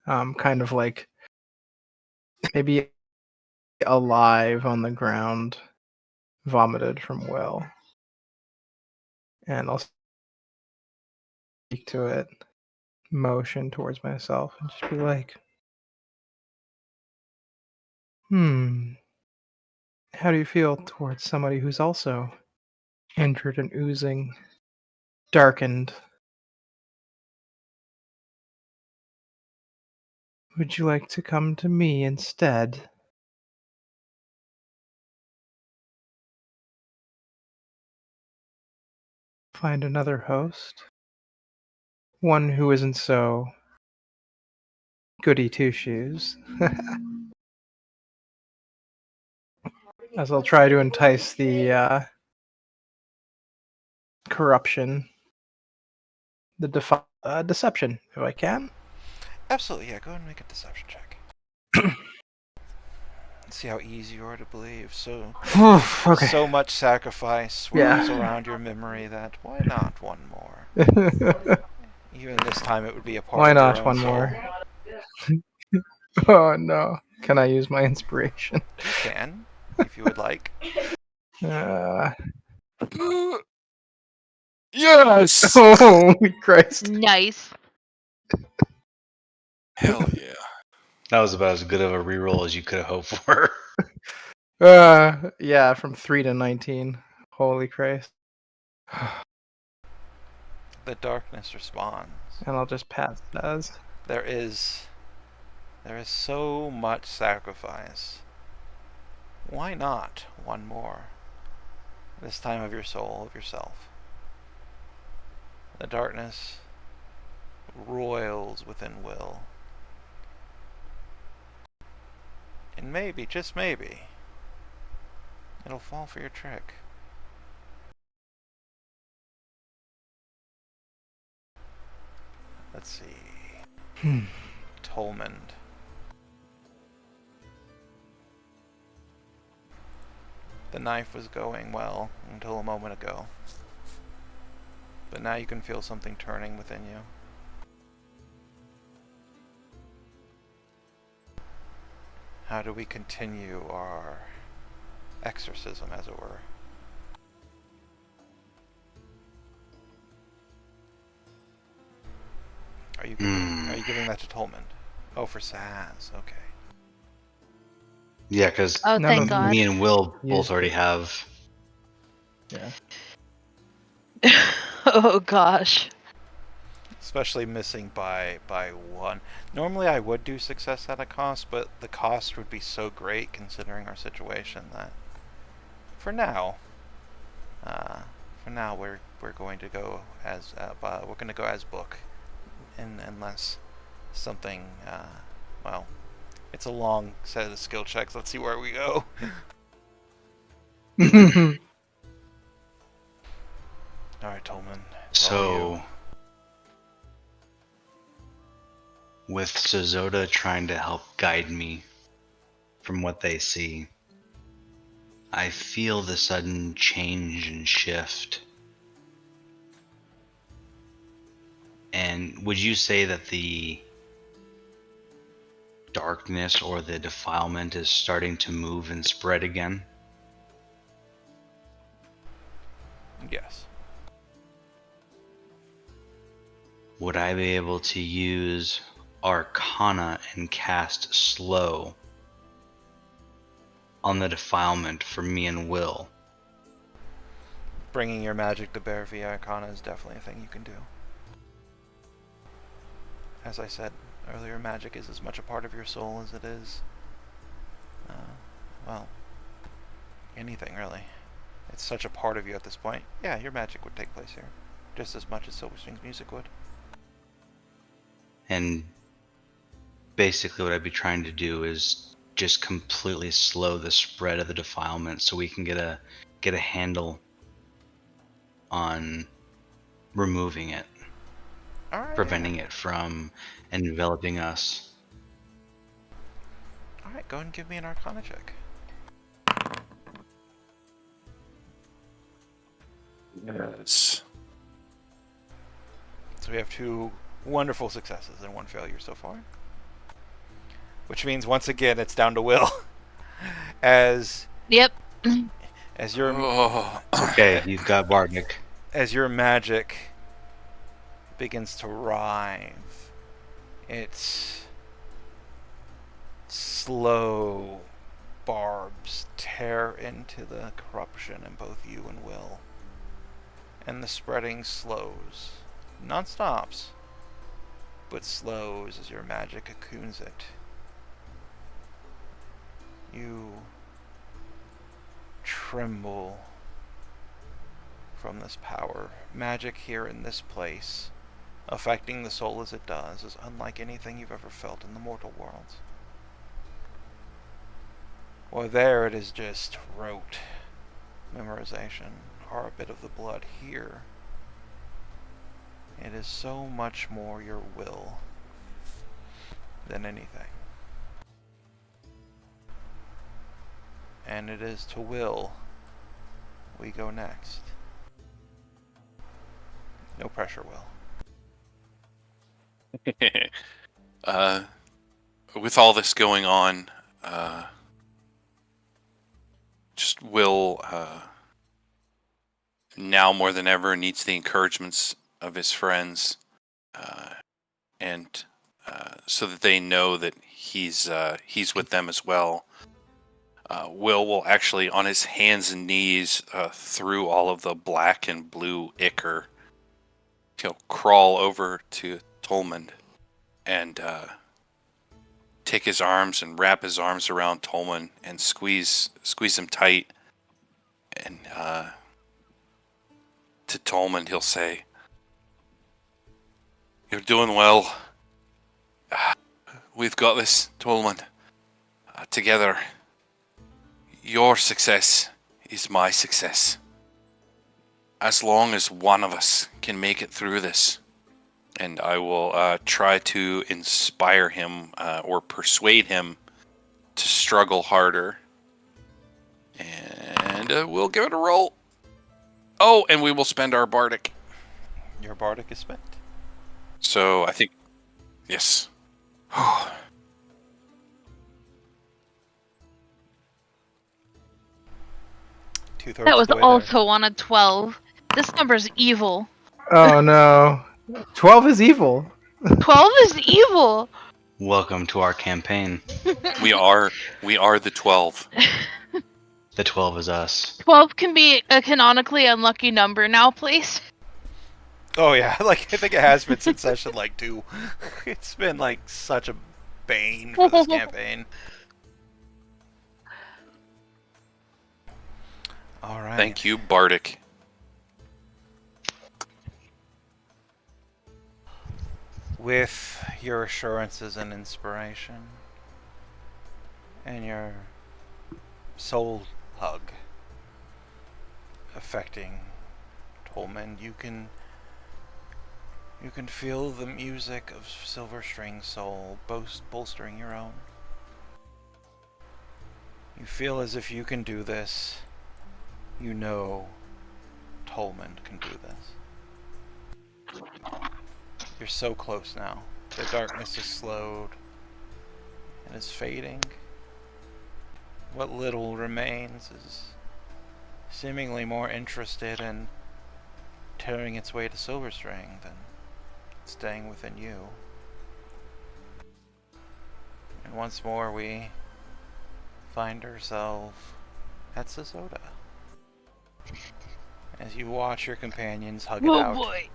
Kind of like maybe alive on the ground, vomited from Will. And I'll speak to it, motion towards myself, and just be like, how do you feel towards somebody who's also injured and oozing, darkened? Would you like to come to me instead? Find another host? One who isn't so goody two shoes. As I'll try to entice the corruption, the deception, if I can. Absolutely, yeah. Go ahead and make a deception check. See how easy you are to believe. So, Okay. so much sacrifice swirls around your memory that why not one more? Even this time, it would be a part Why of your not own one soul. more? Oh no. Can I use my inspiration? You can, if you would like. Yes! Holy Christ. Nice. Hell yeah. That was about as good of a reroll as you could have hoped for. Yeah, from 3 to 19. Holy Christ. The darkness responds. And I'll just pass it as. There is so much sacrifice. Why not one more? This time of your soul, of yourself. The darkness roils within Will. And maybe, just maybe, it'll fall for your trick. Let's see. Tolmond. The knife was going well until a moment ago. But now you can feel something turning within you. How do we continue our exorcism, as it were? Are you giving that to Tolmond? Oh, for Saz. Okay. Yeah, because Oh, None thank of God. me and Will both Used already it. have. Yeah. Oh gosh. Especially missing by one. Normally I would do success at a cost, but the cost would be so great considering our situation that for now we're going to go as book, and unless something well, it's a long set of skill checks. Let's see where we go. All right, Tolman. It's all you. So, with Suzoda trying to help guide me from what they see, I feel the sudden change and shift. And would you say that the darkness or the defilement is starting to move and spread again? Yes. Would I be able to use Arcana and cast Slow on the defilement for me and Will? Bringing your magic to bear via Arcana is definitely a thing you can do. As I said earlier, magic is as much a part of your soul as it is, well, anything really. It's such a part of you at this point. Yeah, your magic would take place here, just as much as Silver String's music would. And basically what I'd be trying to do is just completely slow the spread of the defilement so we can get a handle on removing it, All right. preventing it from enveloping us. All right. Go ahead and give me an Arcana check. Yes. So we have 2 wonderful successes and 1 failure so far. Which means once again it's down to Will. as Yep. your Oh. Okay, you've got Bardic. as your magic begins to writhe, its slow barbs tear into the corruption in both you and Will. And the spreading slows. Not stops, but slows as your magic cocoons it. You tremble from this power. Magic here in this place, affecting the soul as it does, is unlike anything you've ever felt in the mortal world. Or there it is just rote memorization, or a bit of the blood here. It is so much more your will than anything. And it is to Will we go next. No pressure, Will. With all this going on, just Will, now more than ever, needs the encouragements of his friends, and so that they know that he's with them as well. Will actually, on his hands and knees, through all of the black and blue ichor, he'll crawl over to Tolmond and take his arms and wrap his arms around Tolman and squeeze him tight. And to Tolman, he'll say, "You're doing well. We've got this, Tolman. Together. Your success is my success. As long as one of us can make it through this." And I will try to inspire him or persuade him to struggle harder. And we'll give it a roll. Oh, and we will spend our Bardic. Your Bardic is spent. So I think, yes. Two-thirds That of was the way there. also on a 12. This number's evil. Oh no. 12 is evil. 12 is evil. Welcome to our campaign. We are the 12. The 12 is us. 12 can be a canonically unlucky number now, please. Oh yeah, like I think it has been since session like 2. It's been like such a bane for this campaign. All right. Thank you, Bardic. With your assurances and inspiration, and your soul hug affecting Tolman, you can feel the music of Silver String Soul bolstering your own. You feel as if you can do this. You know Tolman can do this. You're so close now. The darkness is slowed and is fading. What little remains is seemingly more interested in tearing its way to Silverstring than staying within you. And once more we find ourselves at Sisoda. As you watch your companions hug it Oh out. boy.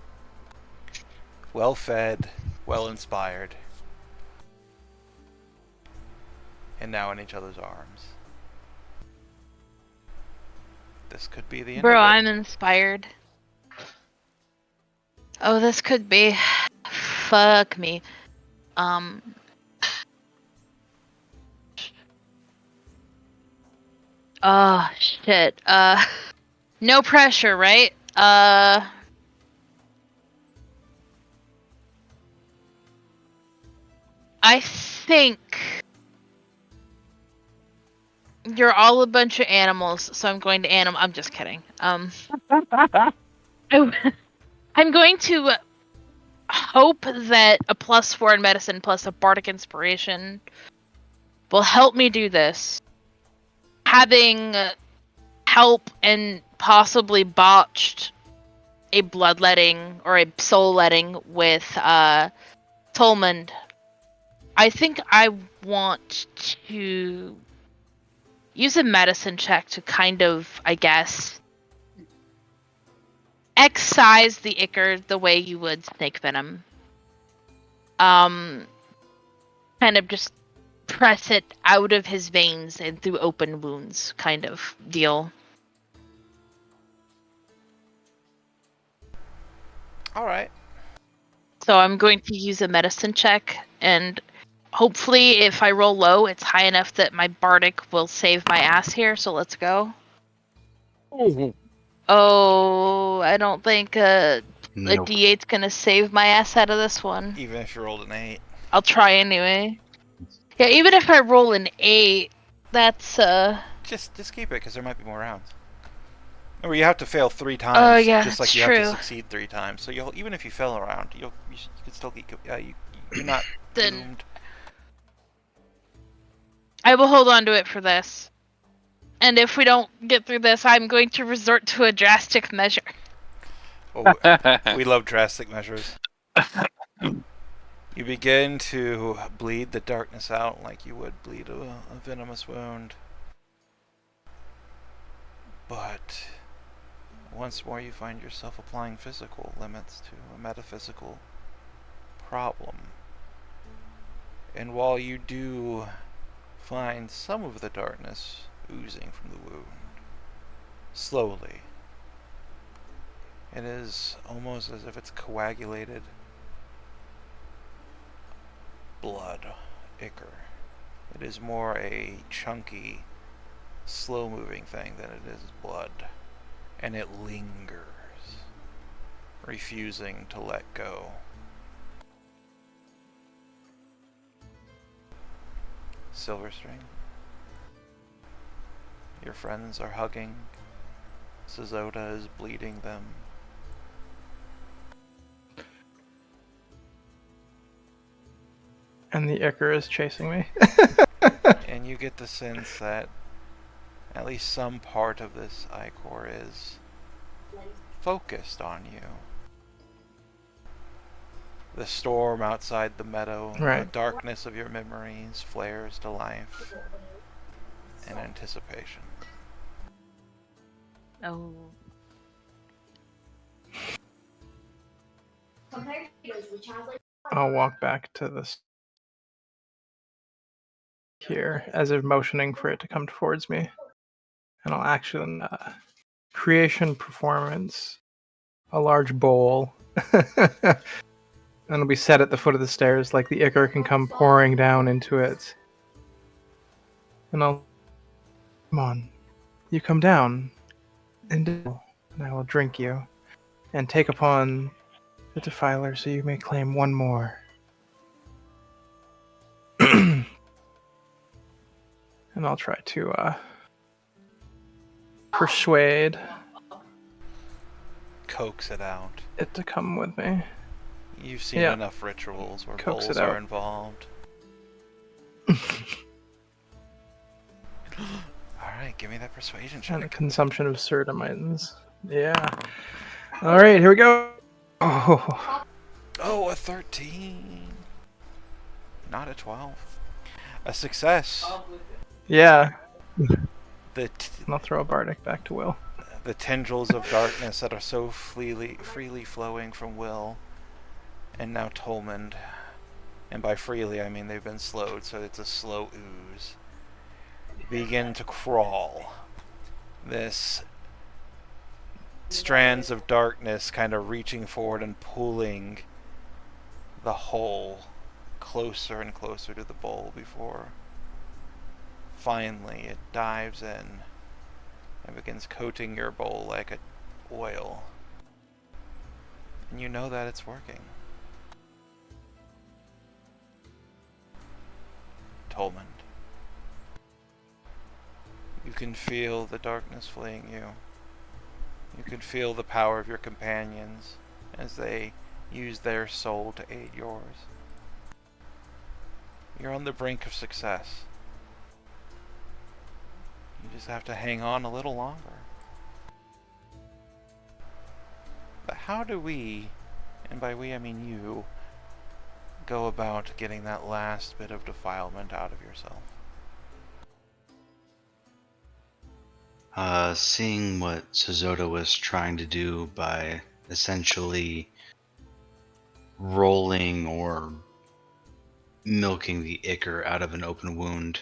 Well fed, well inspired, and now in each other's arms. This could be the end Bro, of it. I'm inspired. Oh, this could be. Fuck me. Um. Oh shit. No pressure, right? I think you're all a bunch of animals, so I'm going to I'm just kidding. I'm going to hope that a +4 in medicine plus a bardic inspiration will help me do this. Having help and possibly botched a bloodletting or a soul letting with Tolmond, I think I want to use a medicine check to kind of, I guess, excise the ichor the way you would snake venom. Kind of just press it out of his veins and through open wounds, kind of deal. All right. So I'm going to use a medicine check, and hopefully if I roll low, it's high enough that my bardic will save my ass here, so let's go. Oh, I don't think a Nope. D8's gonna save my ass out of this one. Even if you rolled an 8. I'll try anyway. Yeah, even if I roll an 8, that's Just keep it, because there might be more rounds. Remember, you have to fail 3 times. Oh, yeah, just like that's you have to true. succeed 3 times. So you'll even if you fail a round, you can still keep. You're not Then- doomed. I will hold on to it for this. And if we don't get through this, I'm going to resort to a drastic measure. Oh, we love drastic measures. You begin to bleed the darkness out like you would bleed a venomous wound. But once more you find yourself applying physical limits to a metaphysical problem. And while you do find some of the darkness oozing from the wound, slowly, it is almost as if it's coagulated blood, ichor. It is more a chunky, slow-moving thing than it is blood. And it lingers, refusing to let go. Silverstring. Your friends are hugging. Sazota is bleeding them. And the ichor is chasing me. And you get the sense that at least some part of this ichor is focused on you. The storm outside the meadow, the Right. darkness of your memories flares to life in anticipation. Oh. Compared to those which have like I'll walk back to this here as if motioning for it to come towards me. And I'll action creation performance, a large bowl. And it'll be set at the foot of the stairs, like the ichor can come pouring down into it. And I'll, come on, you come down, and I will drink you, and take upon the defiler, so you may claim one more. And I'll try to persuade Coax it out. it to come with me. You've seen Yeah. enough rituals where Coax bowls it are out. involved. Alright, give me that persuasion And the check. consumption of certamines. Yeah. All right, here we go. Oh, Oh, a 13. Not a 12. A success. yeah. The And I'll throw a bardic back to Will. the tendrils of darkness that are so freely flowing from Will and now Tolmond, and by freely I mean they've been slowed, so it's a slow ooze, begin to crawl. This strands of darkness kind of reaching forward and pulling the whole closer and closer to the bowl before finally it dives in and begins coating your bowl like a oil. And you know that it's working. Tolmond. You can feel the darkness fleeing you. You can feel the power of your companions as they use their soul to aid yours. You're on the brink of success. You just have to hang on a little longer. But how do we, and by we I mean you, go about getting that last bit of defilement out of yourself? Seeing what Suzota was trying to do by essentially rolling or milking the ichor out of an open wound,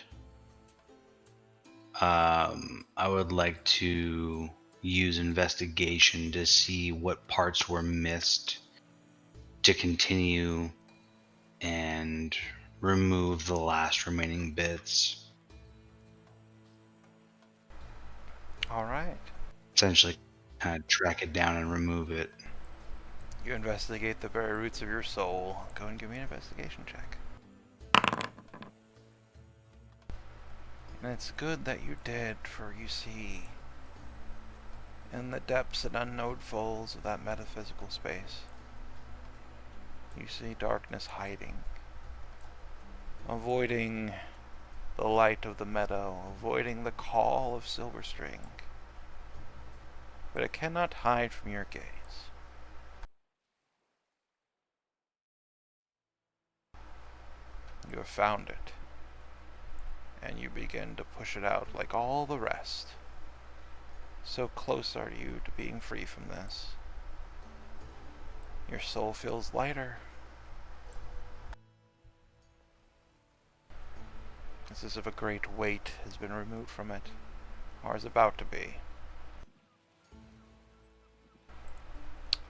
I would like to use investigation to see what parts were missed to continue and remove the last remaining bits. Alright. Essentially, kind of track it down and remove it. You investigate the very roots of your soul. Go and give me an investigation check. And it's good that you did, for you see, in the depths and unknown folds of that metaphysical space, you see darkness hiding, avoiding the light of the meadow, avoiding the call of Silverstring. But it cannot hide from your gaze. You have found it, and you begin to push it out like all the rest. So close are you to being free from this. Your soul feels lighter. It's as if a great weight has been removed from it, or is about to be.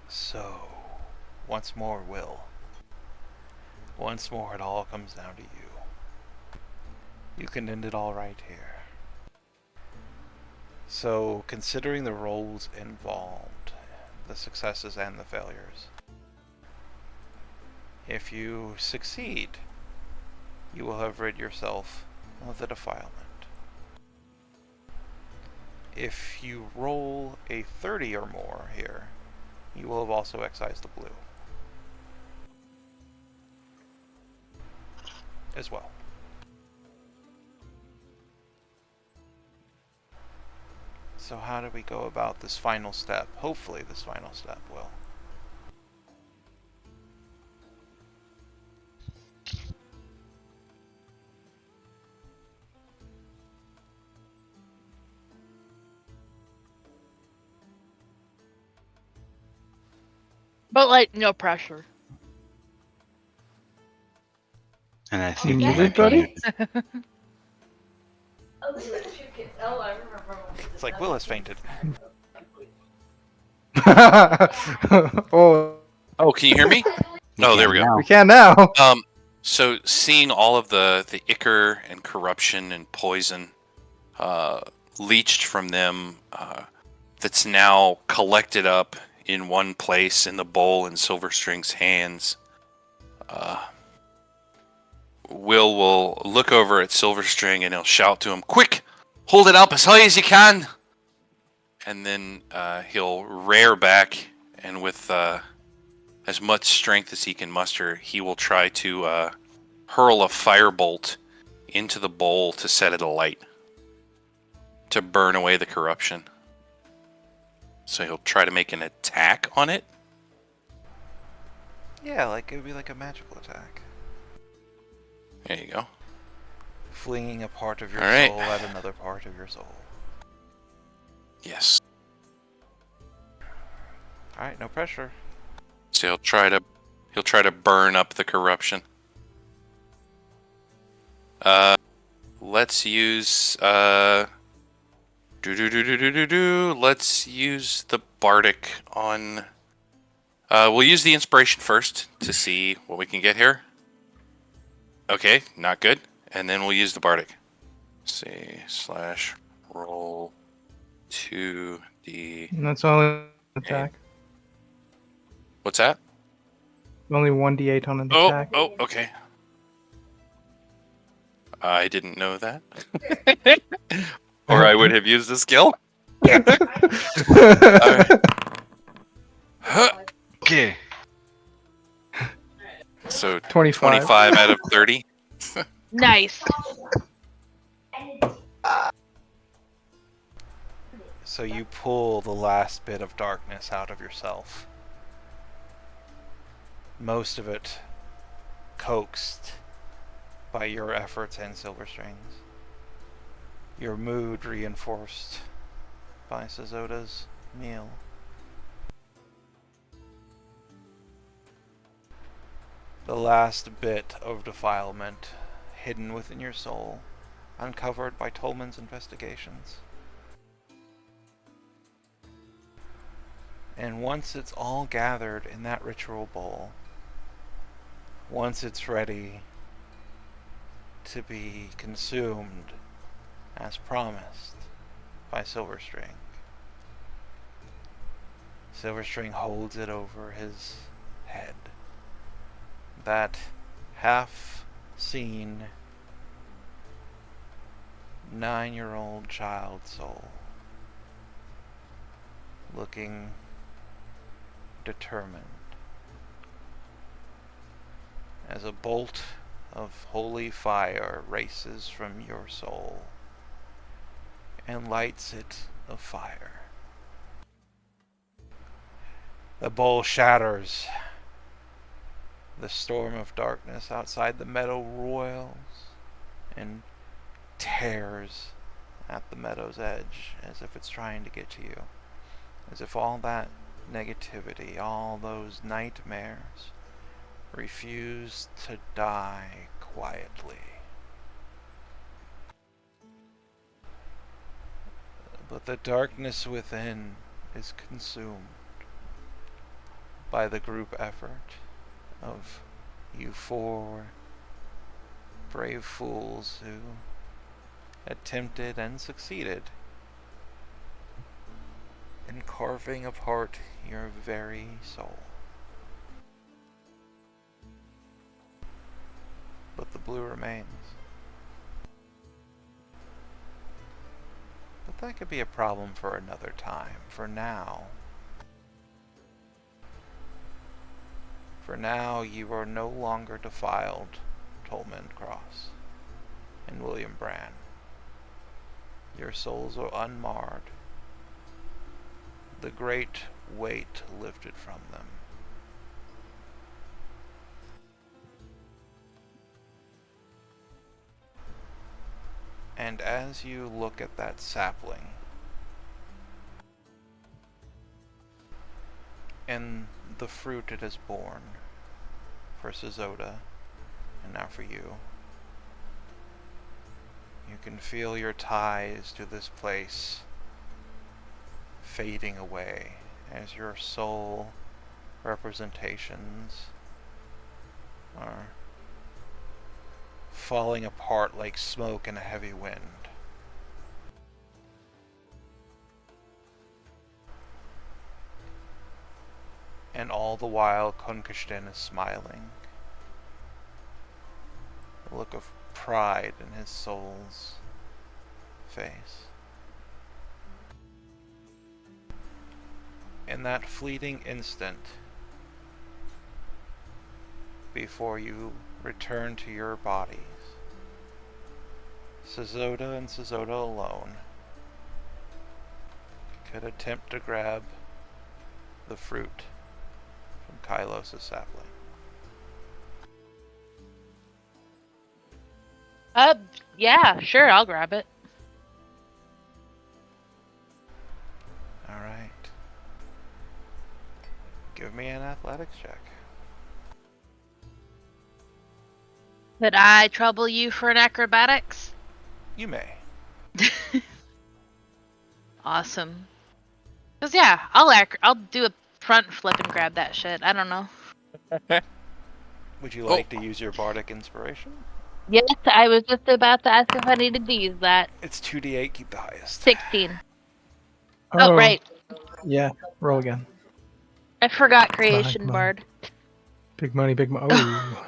So, once more, Will. Once more, it all comes down to you. You can end it all right here. So, considering the roles involved, the successes and the failures, if you succeed, you will have rid yourself of the defilement. If you roll a 30 or more here, you will have also excised the blue as well. So how do we go about this final step? Hopefully this final step will. But like, no pressure. And I You think muted, Mike buddy? It's like Will has fainted. Oh, Oh, can you hear me? Oh, there we go. now. we can now. So seeing all of the ichor and corruption and poison leached from them, that's now collected up in one place in the bowl in Silverstring's hands, will look over at Silverstring and he'll shout to him, "Quick! Hold it up as high as you can!" And then he'll rear back, and with as much strength as he can muster, he will try to hurl a firebolt into the bowl to set it alight, to burn away the corruption. So he'll try to make an attack on it. Yeah, like it would be like a magical attack. There you go. Flinging a part of your All right. soul at another part of your soul. Yes. Alright, no pressure. So he'll try to burn up the corruption. Let's use let's use the bardic on. We'll use the inspiration first to see what we can get here. Okay, not good. And then we'll use the bardic. See /roll 2d. And that's only attack. What's that? Only 1d8 on an Oh, attack. okay. I didn't know that. Or I would have used the skill. Okay. So 25. 25 out of 30. Nice. So you pull the last bit of darkness out of yourself. Most of it coaxed by your efforts and Silverstring's. Your mood reinforced by Sazoda's meal. The last bit of defilement hidden within your soul, uncovered by Tolman's investigations. And once it's all gathered in that ritual bowl, once it's ready to be consumed as promised by Silverstring, Silverstring holds it over his head. That half-seen 9-year-old child soul, looking determined, as a bolt of holy fire races from your soul and lights it afire. The bowl shatters. The storm of darkness outside the meadow roils and tears at the meadow's edge as if it's trying to get to you. As if all that negativity, all those nightmares, refuse to die quietly. But the darkness within is consumed by the group effort of you 4 brave fools who attempted and succeeded in carving apart your very soul. But the blue remains. But that could be a problem for another time. For now, you are no longer defiled, Tolman Cross and William Brand. Your souls are unmarred. The great weight lifted from them. And as you look at that sapling, and the fruit it has borne for Sazoda, and now for you, you can feel your ties to this place fading away as your soul representations are falling apart like smoke in a heavy wind. And all the while, Konkashten is smiling. A look of pride in his soul's face. In that fleeting instant, before you return to your bodies, Sazoda and Sazoda alone could attempt to grab the fruit from Kylos' sapling. Yeah, sure, I'll grab it. Alright. Give me an athletics check. Could I trouble you for an acrobatics? You may. Awesome. Cause yeah, I'll do a front flip and grab that shit. I don't know. Would you like to use your bardic inspiration? Yes, I was just about to ask if I needed to use that. It's 2d8, keep the highest. 16. Oh, right. Yeah, roll again. I forgot Come on, creation come on. bard. Big money, big money. Oh.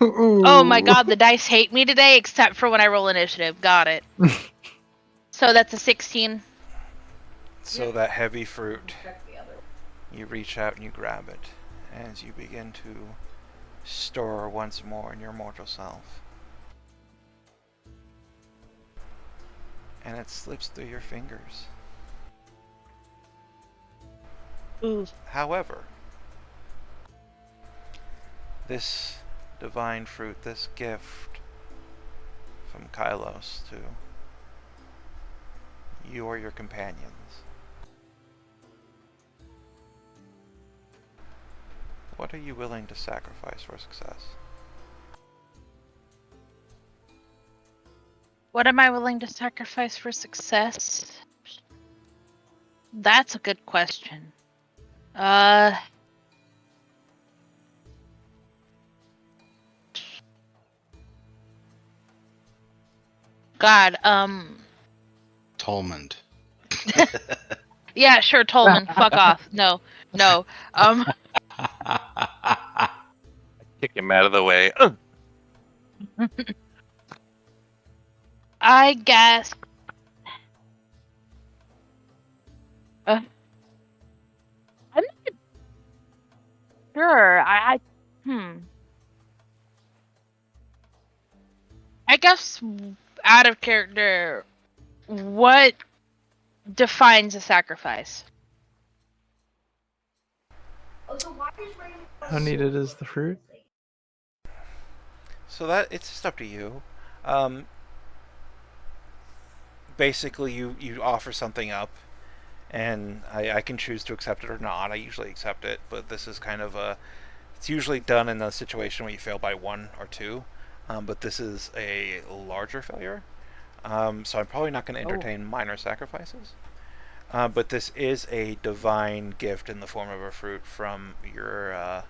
Oh my god, the dice hate me today except for when I roll initiative. Got it. So that's a 16. So that heavy fruit, you reach out and you grab it as you begin to store once more in your mortal self. And it slips through your fingers. Ooh. However, this divine fruit, this gift from Kylos to you or your companions, what are you willing to sacrifice for success? What am I willing to sacrifice for success? That's a good question. God, Tolmond. yeah, sure, Tolman, fuck off. No, no. Kick him out of the way. I guess. I'm not sure. I guess out of character, what defines a sacrifice? How needed is the fruit? So that it's just up to you. Basically, you offer something up, and I can choose to accept it or not. I usually accept it, but this is kind of a. It's usually done in a situation where you fail by 1 or 2, but this is a larger failure. So I'm probably not going to entertain minor sacrifices. But this is a divine gift in the form of a fruit from your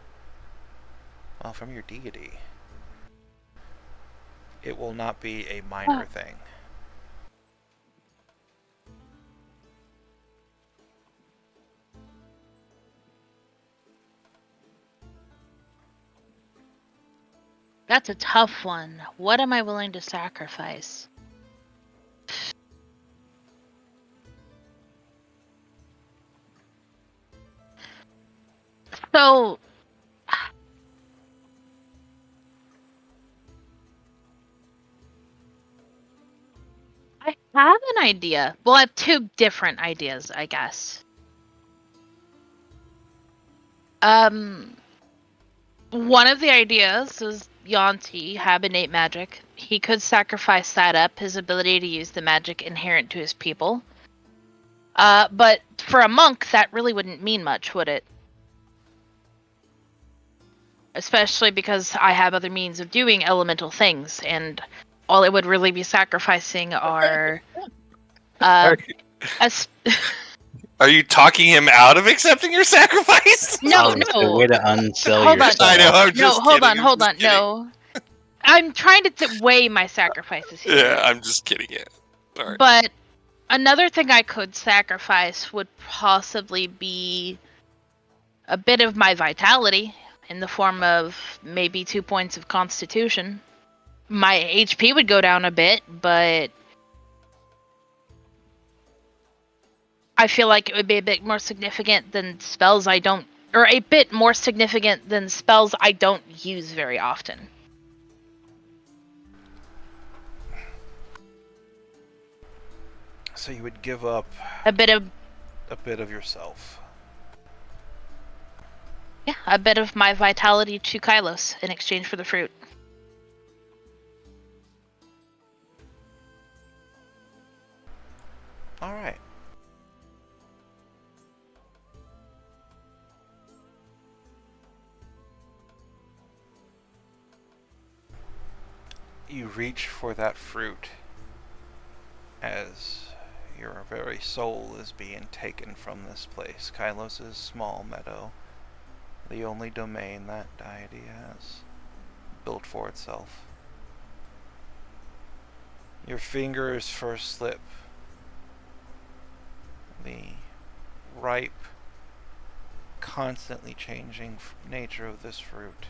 deity. It will not be a minor thing. That's a tough one. What am I willing to sacrifice? So, I have an idea. Well, I have two different ideas, I guess. One of the ideas is Yanti have innate magic. He could sacrifice that up, his ability to use the magic inherent to his people. But for a monk, that really wouldn't mean much, would it? Especially because I have other means of doing elemental things, and all it would really be sacrificing are as Are you talking him out of accepting your sacrifice? no, Oh, it's a way to unsell Hold on. yourself. I know. I'm no, just hold kidding. on, no. I'm trying to weigh my sacrifices here. Yeah, I'm just kidding. Yeah. All right. But another thing I could sacrifice would possibly be a bit of my vitality in the form of maybe 2 points of constitution. My HP would go down a bit, but I feel like it would be a bit more significant than spells I don't, or a bit more significant than spells I don't use very often. So you would give up a bit of yourself. Yeah, a bit of my vitality to Kylos in exchange for the fruit. All right. You reach for that fruit as your very soul is being taken from this place, Kylos' small meadow, the only domain that deity has built for itself. Your fingers first slip the ripe, constantly changing nature of this fruit,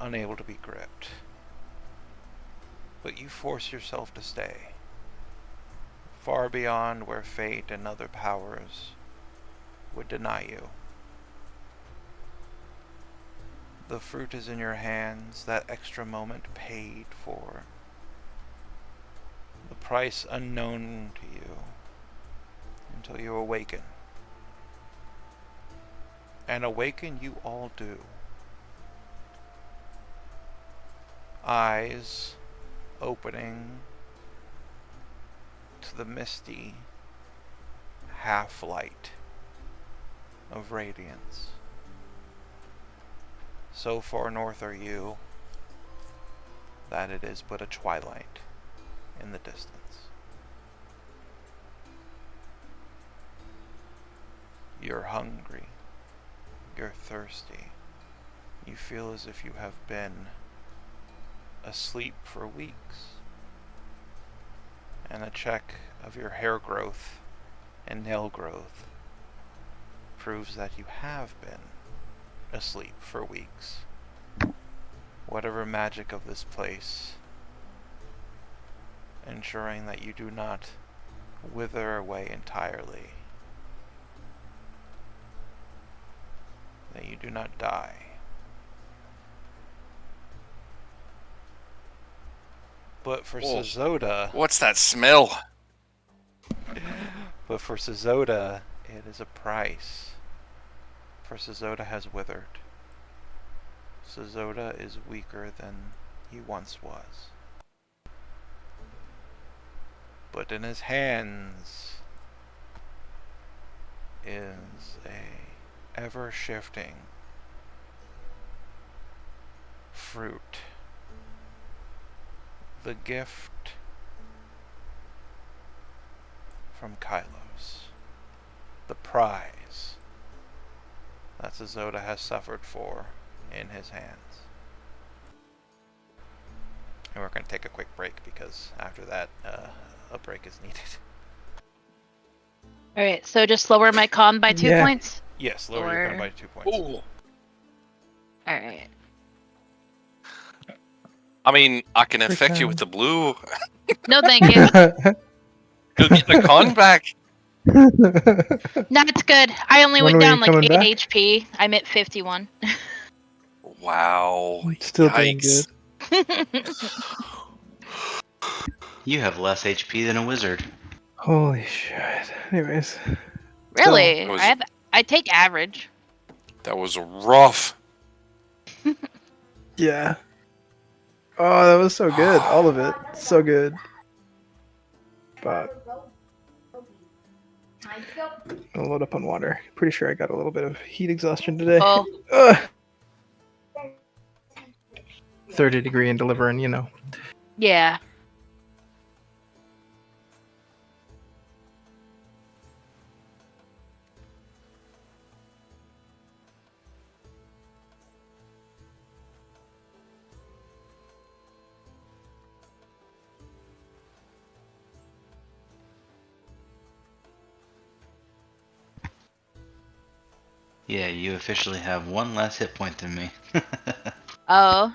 unable to be gripped. But you force yourself to stay, far beyond where fate and other powers would deny you. The fruit is in your hands, that extra moment paid for. The price unknown to you until you awaken. And awaken you all do. Eyes opening to the misty half-light of radiance. So far north are you that it is but a twilight in the distance. You're hungry. You're thirsty. You feel as if you have been asleep for weeks. And a check of your hair growth and nail growth proves that you have been asleep for weeks. Whatever magic of this place, ensuring that you do not wither away entirely, that you do not die. But for Whoa. Sizoda, What's that smell? but for Sizoda, it is a price. For Sizoda has withered. Sizoda is weaker than he once was. But in his hands is a ever-shifting fruit. The gift from Kylos. The prize that Sizoda has suffered for in his hands. And we're going to take a quick break because after that, a break is needed. Alright, so just lower my con by 2 Yeah. points? Yes, lower your con Or- by 2 points. Ooh. Alright. I mean, I can Free affect you con. with the blue. No, thank you. You'll get the con back. No, it's good. I only When went were you down like 8 coming back? HP. I'm at 51. Wow. Still doing Yikes. good. You have less HP than a wizard. Holy shit. Anyways. Really? It was- I take average. That was rough. Yeah. Oh, that was so good. All of it. So good. But I'll load up on water. Pretty sure I got a little bit of heat exhaustion today. Oh, Ugh. 30-degree and delivering, you know. yeah. Yeah, you officially have one less hit point than me. Oh.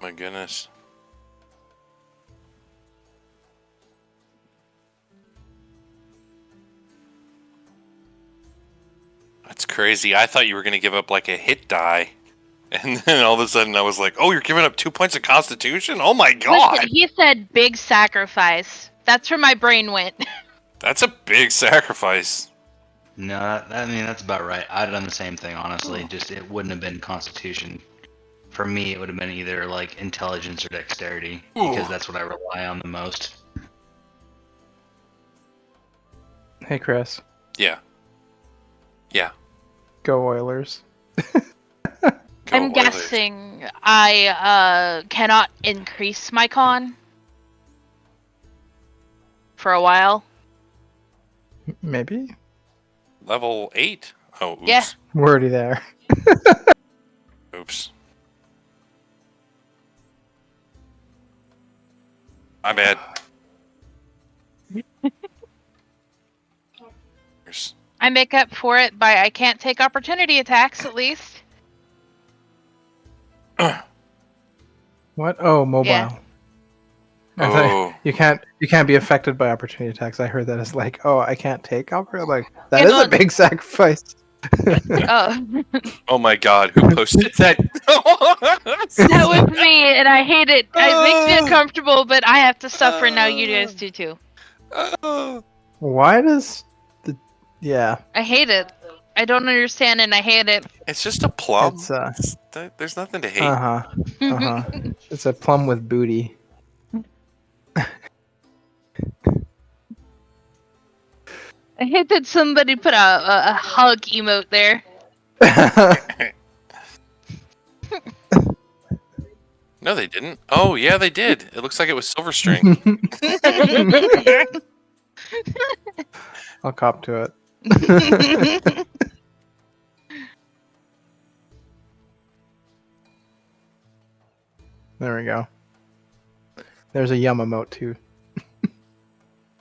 My goodness. That's crazy. I thought you were going to give up like a hit die. And then all of a sudden I was like, oh, you're giving up 2 points of constitution? Oh my god. Listen, he said big sacrifice. That's where my brain went. That's a big sacrifice. No, I mean that's about right. I'd done the same thing, honestly. Just it wouldn't have been Constitution. For me, it would have been either like intelligence or dexterity because Ooh. that's what I rely on the most. Hey, Chris. Yeah. Yeah. Go Oilers. Go I'm Oilers. guessing I cannot increase my con for a while. Maybe? Level 8? Oh, oops. Yeah. We're already there. Oops. My bad. There's- I make up for it by I can't take opportunity attacks at least. What? Oh, mobile. Yeah. I thought Oh, you can't be affected by opportunity attacks. I heard that as like, oh, I can't take opportunity. Like that Yeah, is no, a big sacrifice. Oh, oh my God! Who posted that? that was me, and I hate it. It makes me uncomfortable, but I have to suffer now. You guys do too. Why does the? Yeah, I hate it. I don't understand, and I hate it. It's just a plum. it's There's nothing to hate. It's a plum with booty. I hate that somebody put a hug emote there. No, they didn't. Oh, yeah, they did. It looks like it was Silver String. I'll cop to it. There we go. There's a yum emote too.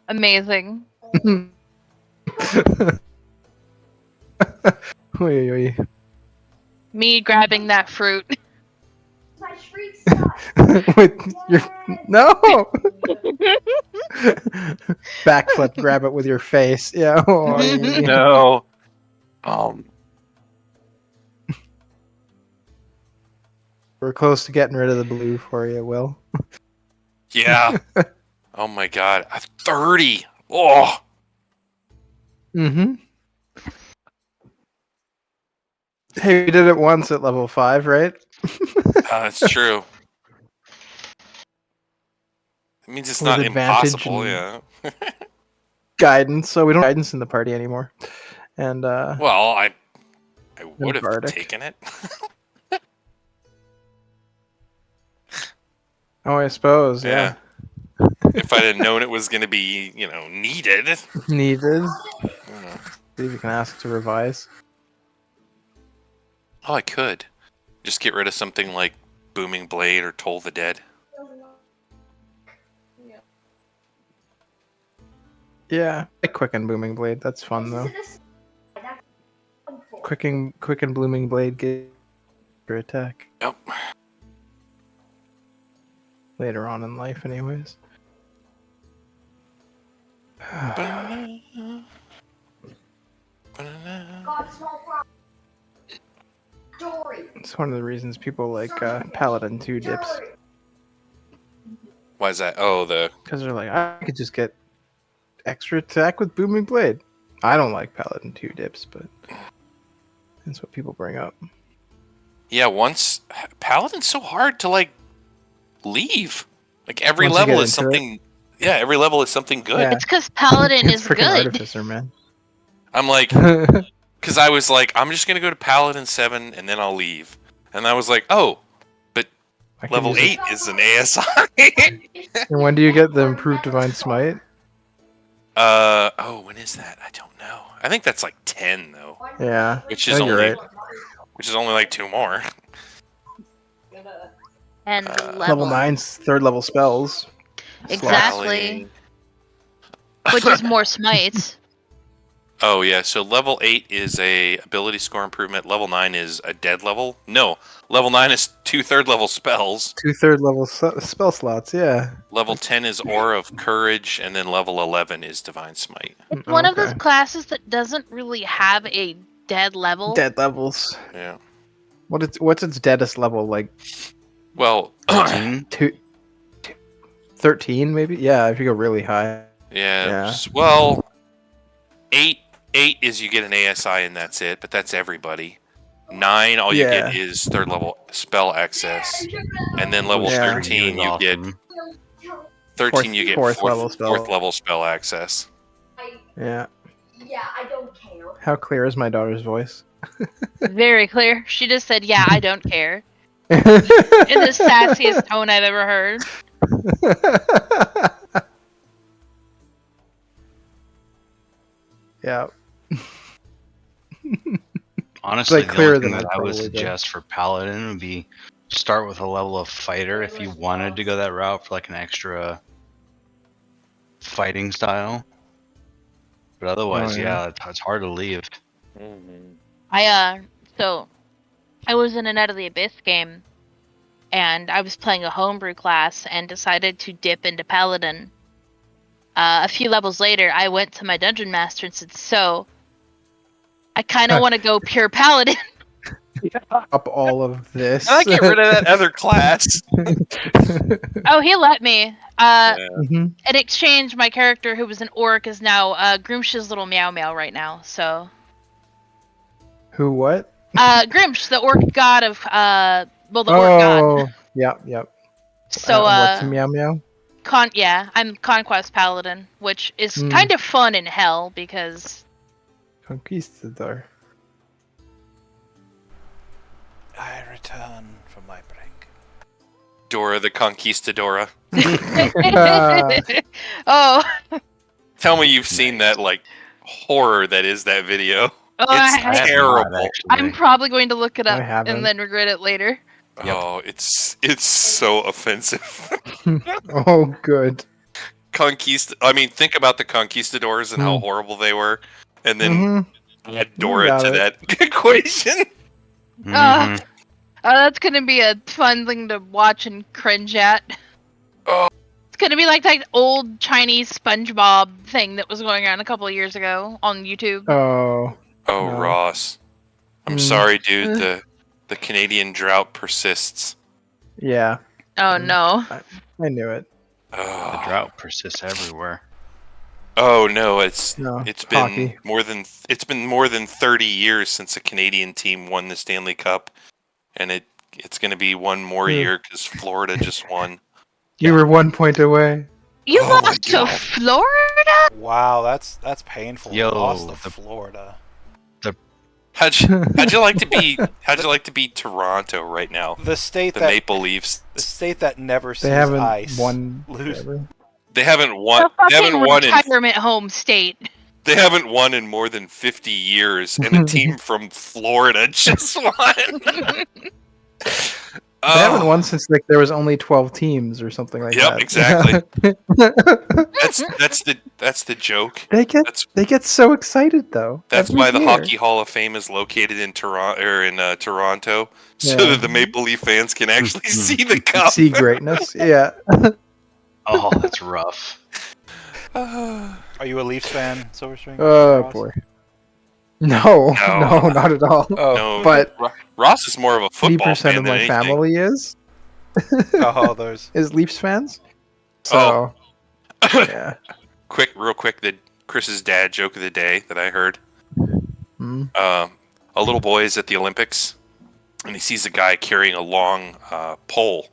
Amazing. Oy, oy, oy. Me grabbing that fruit. My shriek sucks. With your no backflip, grab it with your face. Yeah. Oh, yeah. No. We're close to getting rid of the blue for you, Will. Yeah. Oh my God. 30. Oh. Mm-hmm. Hey, we did it once at level 5, right? That's true. It means it's With not advantage impossible, and- yeah. Guidance, so we don't have guidance in the party anymore. And Well, I would have Bardic. taken it. oh, I suppose, yeah. If I'd have known it was going to be, needed. Needed. Yeah. See if you can ask to revise. Oh, I could. Just get rid of something like Booming Blade or Toll the Dead. Yeah, I quicken booming blade. That's fun though. Quicken blooming blade get your attack Yep. later on in life, anyways. God, small problem. Dory. It's one of the reasons people like Paladin 2 dips. Why is that? Oh, Because they're like, I could just get extra attack with booming blade. I don't like Paladin 2 dips, but that's what people bring up. yeah. Once Paladin's so hard to leave. Like every Once you level get is into something. Yeah, every level is something good. Yeah. It's because Paladin It's is freaking good. Artificer, man. I'm like, because I was like, I'm just gonna go to Paladin 7 and then I'll leave. And I was like, oh, but I can level use it. 8 is an ASI. And when do you get the improved Divine Smite? When is that? I don't know. I think that's like 10 though, Yeah. which I is think only you're right. which is only like 2 more. And Level 9's third level spells. Exactly. Which is more smites. Oh yeah, so level 8 is a ability score improvement. Level 9 is a dead level. No, level 9 is 2 third level spells. 2 third level spell slots, yeah. Level 10 is Aura of Courage, and then level 11 is Divine Smite. It's one of those Okay. classes that doesn't really have a dead level. Dead levels. Yeah. What's its deadest level? Like Well, 13? 13 maybe? Yeah, if you go really high. yeah. Yeah. Well, 8 is you get an ASI and that's it, but that's everybody. 9, all you Yeah. get is third level spell access, and then level Yeah. 13 you get Awesome. 13 you get Fourth level spell. fourth level spell access. Yeah. Yeah, I don't care. How clear is my daughter's voice? Very clear. She just said, "Yeah, I don't care," in the sassiest tone I've ever heard. Yeah. Honestly, like the clearer only thing than that I'd I would probably be. suggest for Paladin would be start with a level of fighter if you wanted to go that route for like an extra fighting style. But otherwise, Oh, yeah. yeah, it's hard to leave. So I was in a Net of the Abyss game, and I was playing a homebrew class and decided to dip into Paladin. A few levels later, I went to my dungeon master and said, "So, I kind of want to go pure Paladin." Up all of this. Can I get rid of that other class? Oh, he let me. Yeah. Mhm. In exchange, my character, who was an orc, is now Grimsh's little meow meow right now. So, Who? What? Grimsh, the orc god of the orc god. Oh, yep. So, What's a meow meow? I'm Conquest Paladin, which is Hmm. kind of fun in hell because Conquistador. I return from my break. Dora the Conquistadora. oh, Tell me you've seen that like horror that is that video. oh, It's I have not, terrible. actually. I'm probably going to look it I up haven't. and then regret it later. Yep. Oh, it's so offensive. Oh, good. I mean, think about the conquistadors and how Hmm. horrible they were, and then Mhm. add Dora got to it. that equation. Mhm. That's gonna be a fun thing to watch and cringe at. Oh. It's gonna be like that old Chinese SpongeBob thing that was going on a couple of years ago on YouTube. Oh. Oh, No. Ross, I'm Mm. sorry, dude. The Canadian drought persists. Yeah, Oh no. I knew it. The Oh, drought persists everywhere. oh no, it's No, been hockey. more than 30 years since a Canadian team won the Stanley Cup, and it's going to be one more Yeah. year because Florida just won. You were 1 point away. You Oh my lost to God. Florida? Wow, that's painful. Yo, Lost to the- Florida. How'd you like to be Toronto right now? The state The that Maple Leafs. never sees They haven't ice won lose. ever. They haven't won. The They haven't fucking won in. retirement home state. They haven't won in more than 50 years, and a team from Florida just won. They haven't won since like there was only 12 teams or something like Yep, that. exactly. That's the joke. They get so excited though. That's every why the year. Hockey Hall of Fame is located in Toronto, so Yeah. that the Maple Leaf fans can actually see the cup. See greatness. Yeah. Oh, that's rough. Are you a Leafs fan, Silverstring? Oh Ross? boy. No, No. no, not at all. Oh, No, But Ross is more of a football 80% fan of than my anything. family is there's Leafs fans. Oh. So yeah. Real quick, Chris's dad joke of the day that I heard. Hmm. A little boy is at the Olympics, and he sees a guy carrying a long pole.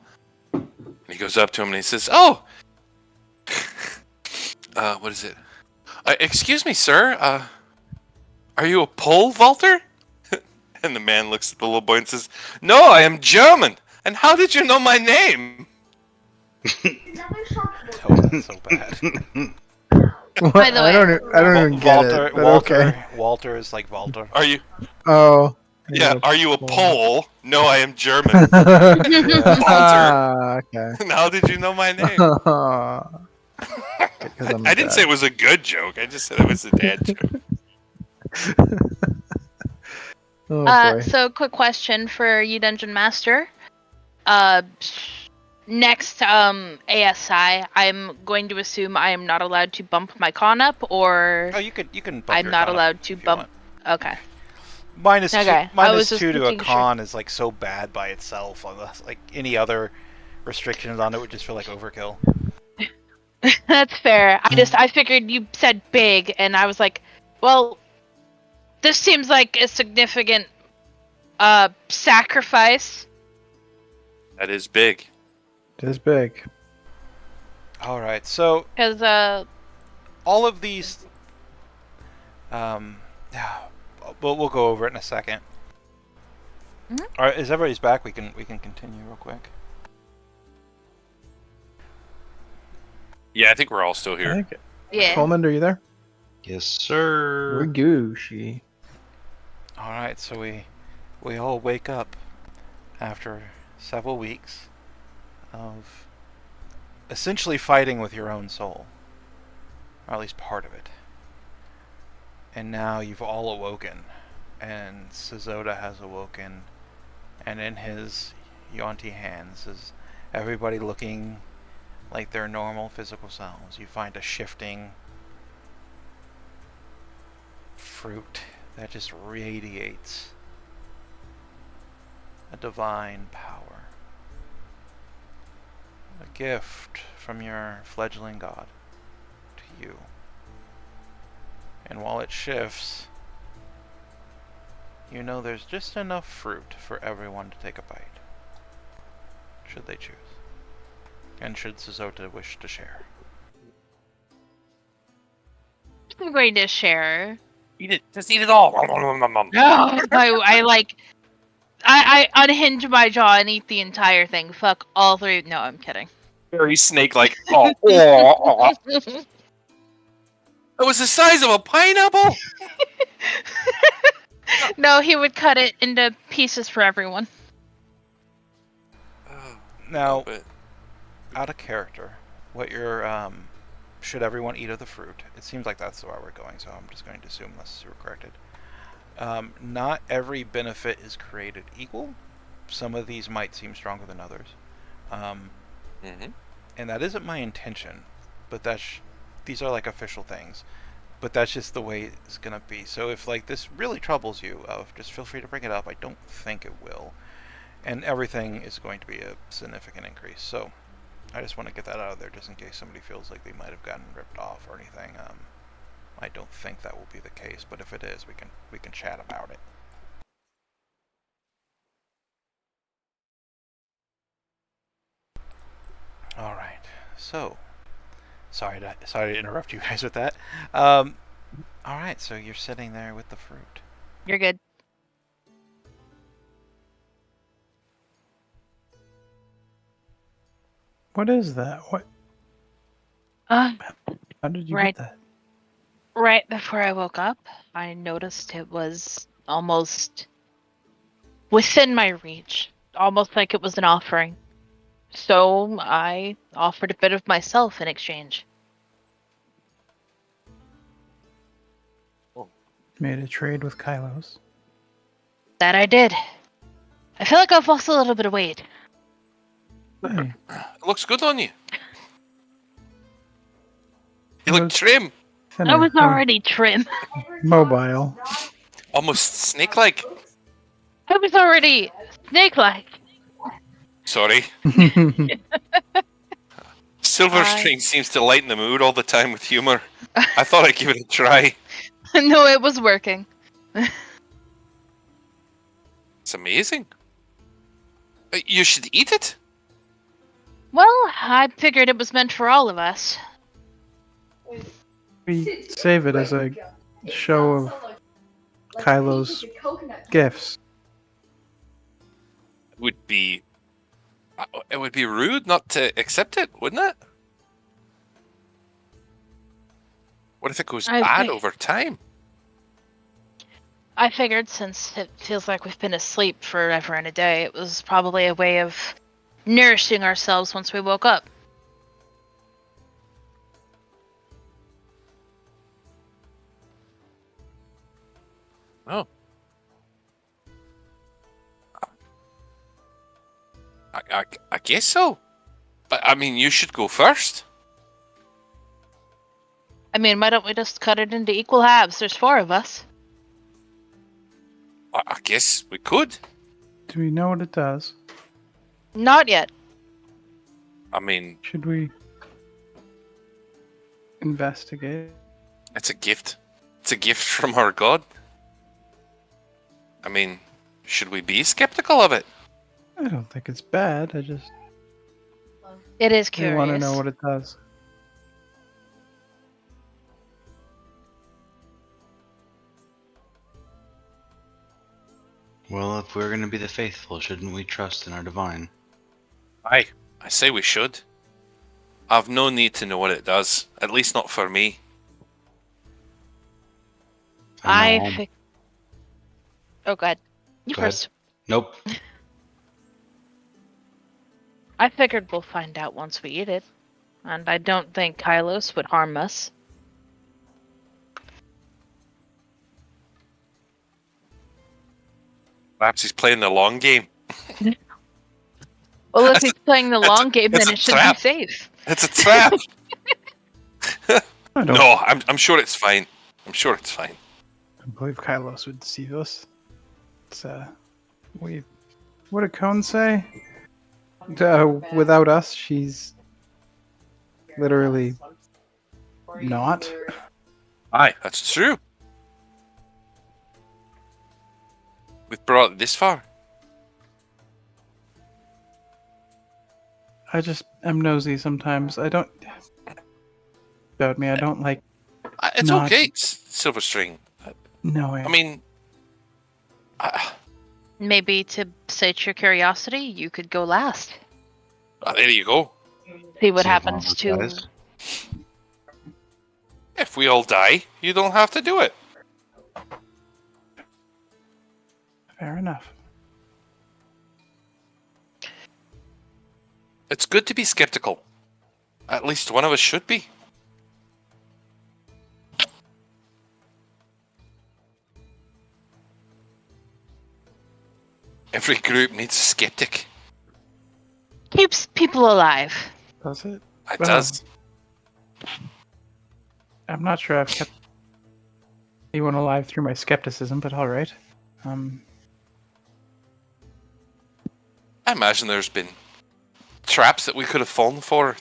And he goes up to him and he says, "Oh, what is it? Excuse me, sir. Are you a pole vaulter?" And the man looks at the little boy and says, "No, I am German. And how did you know my name?" Another shock. oh, that's so bad. What? By the I way- don't even get Walter, it. But Walter, okay. Walter is like Walter. Are you? Oh. Yeah. Are you a pole? No, I am German. Ah, okay. And how did you know my name? Because I'm I didn't bad. say it was a good joke. I just said it was a dad joke. Oh boy. So quick question for you, Dungeon Master. Next ASI, I'm going to assume I am not allowed to bump my con up, or Oh, you can bump I'm your not con up allowed to if you bump. want. Okay. Minus Okay, two, I was just two to a making sure. con is like so bad by itself. Unless like any other restrictions on it would just feel like overkill. That's fair. I figured you said big, and I was like, well, this seems like a significant sacrifice. That is big. It is big. All right, so Because all of these, we'll go over it in a second. Mhm. All right, is everybody's back? We can continue real quick. Yeah, I think we're all still here. yeah. Coleman, are you there? Yes, sir. We're Gooshy. All right, so we all wake up after several weeks of essentially fighting with your own soul. or at least part of it. And now you've all awoken, and Sizota has awoken, and in his Yuanti hands is everybody looking like their normal physical selves. You find a shifting fruit that just radiates a divine power. A gift from your fledgling god to you. And while it shifts, you know there's just enough fruit for everyone to take a bite, should they choose. And should Sizota wish to share. I'm going to share. Eat it. Just eat it all. No, I unhinge my jaw and eat the entire thing. Fuck all three. No, I'm kidding. Very snake-like. It was the size of a pineapple. No, he would cut it into pieces for everyone. Now, out of character, what your should everyone eat of the fruit? It seems like that's where we're going, so I'm just going to assume unless you're corrected. Not every benefit is created equal. Some of these might seem stronger than others. And that isn't my intention, but these are like official things. But that's just the way it's going to be. So if like this really troubles you, just feel free to bring it up. I don't think it will. And everything is going to be a significant increase. So I just want to get that out of there just in case somebody feels like they might have gotten ripped off or anything. I don't think that will be the case, but if it is, we can chat about it. All right. So, sorry to interrupt you guys with that. All right. So you're sitting there with the fruit. You're good. What is that? What? Uh, How did you right. get that? Right before I woke up, I noticed it was almost within my reach, almost like it was an offering. So I offered a bit of myself in exchange. Made a trade with Kylos. That I did. I feel like I've lost a little bit of weight. Hey, It looks good on you. You Well, look trim. thinner, I was already trim. mobile. Almost snake-like. I was already snake-like. Sorry. Silver String seems to lighten the mood all the time with humor. I thought I'd give it a try. No, it was working. It's amazing. You should eat it. Well, I figured it was meant for all of us. We save it as a show of Kylo's gifts. It would be rude not to accept it, wouldn't it? What if it goes bad over time? I figured since it feels like we've been asleep forever and a day, it was probably a way of nourishing ourselves once we woke up. Oh. I guess so. But I mean, you should go first. I mean, why don't we just cut it into equal halves? There's 4 of us. I guess we could. Do we know what it does? Not yet. I mean, Should we investigate? it's a gift. It's a gift from our god. I mean, should we be skeptical of it? I don't think it's bad. I just It is curious. want to know what it does. Well, if we're going to be the faithful, shouldn't we trust in our divine? I say we should. I've no need to know what it does. At least not for me. Oh, God. You Go ahead. first. Nope. I figured we'll find out once we eat it. And I don't think Kylos would harm us. Perhaps he's playing the long game. Well, if he's playing the long game, it's then a it should be trap. safe. It's a trap. I don't No, I'm sure it's fine. I'm sure it's fine. believe Kylos would deceive us. It's, what did Cone say? Without us, she's literally not. Aye, that's true. We've brought it this far. I'm nosy sometimes. I don't. About me, I don't like It's Not- okay, Silverstring. knowing. I mean, Maybe to sate your curiosity, you could go last. there you go. See what See if happens one to. of us dies. If we all die, you don't have to do it. Fair enough. It's good to be skeptical. At least one of us should be. Every group needs a skeptic. Keeps people alive. Does it? It Well, does. I'm not sure I've kept anyone alive through my skepticism, but all right. I imagine there's been traps that we could have fallen for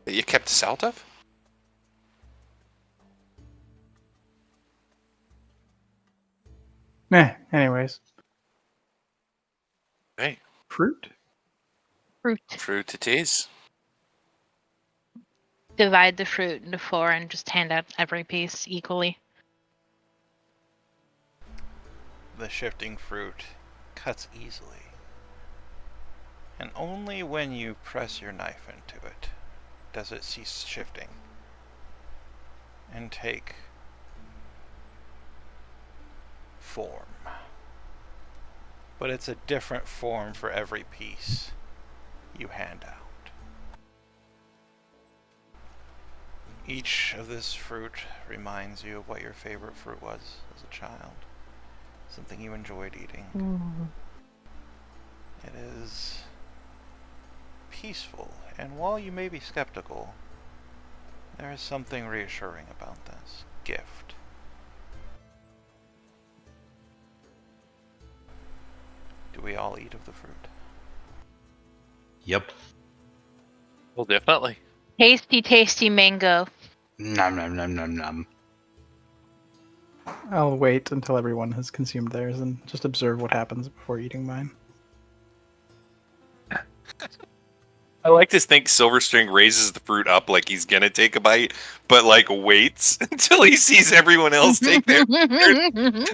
that you kept us out of. Anyways, Right. fruit. Fruit it is. Divide the fruit into 4 and just hand out every piece equally. The shifting fruit cuts easily. And only when you press your knife into it does it cease shifting and take form. But it's a different form for every piece you hand out. Each of this fruit reminds you of what your favorite fruit was as a child. Something you enjoyed eating. It is peaceful, and while you may be skeptical, there is something reassuring about this gift. Do we all eat of the fruit? Yep. Well, definitely. Tasty, tasty mango. Nom nom nom nom nom. I'll wait until everyone has consumed theirs and just observe what happens before eating mine. I like to think Silverstring raises the fruit up like he's gonna take a bite, but like waits until he sees everyone else take their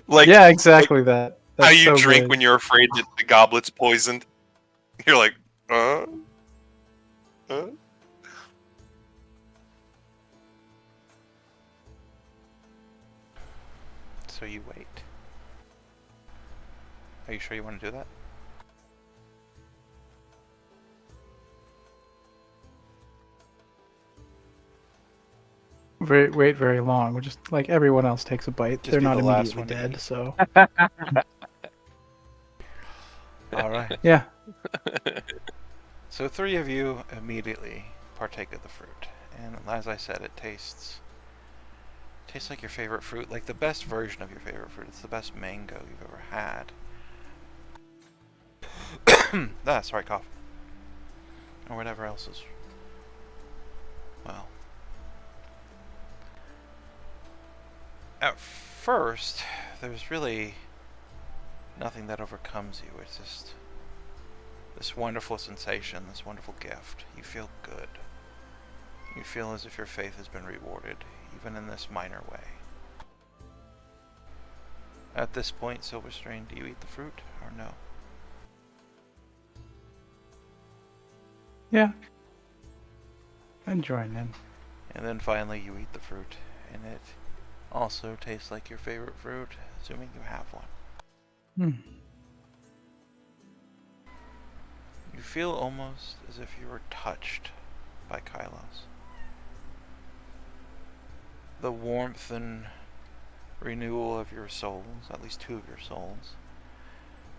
like Yeah, exactly that. how That's you so drink good. when you're afraid that the goblet's poisoned. You're like, huh? So you wait. Are you sure you want to do that? Wait very long. We're just like everyone else takes a bite. Just They're be not the last immediately one to dead, eat. so Alright. yeah. So 3 of you immediately partake of the fruit. And as I said, it tastes like your favorite fruit, like the best version of your favorite fruit. It's the best mango you've ever had. Sorry, cough. Or whatever else is, well. At first, there's really nothing that overcomes you. It's just this wonderful sensation, this wonderful gift. You feel good. You feel as if your faith has been rewarded, even in this minor way. At this point, Silverstring, do you eat the fruit or no? Yeah. I'm joining in. And then finally you eat the fruit, and it also tastes like your favorite fruit, assuming you have one. You feel almost as if you were touched by Kylos. The warmth and renewal of your souls, at least 2 of your souls,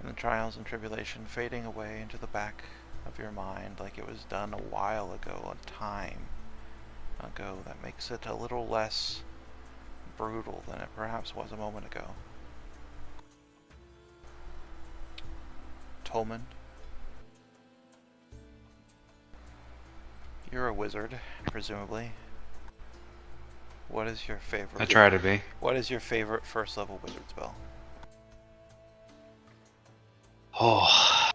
and the trials and tribulation fading away into the back of your mind like it was done a while ago, a time ago, that makes it a little less brutal than it perhaps was a moment ago. Tolman, you're a wizard, presumably. What is your favorite? I try to be. What is your favorite first level wizard spell? Oh,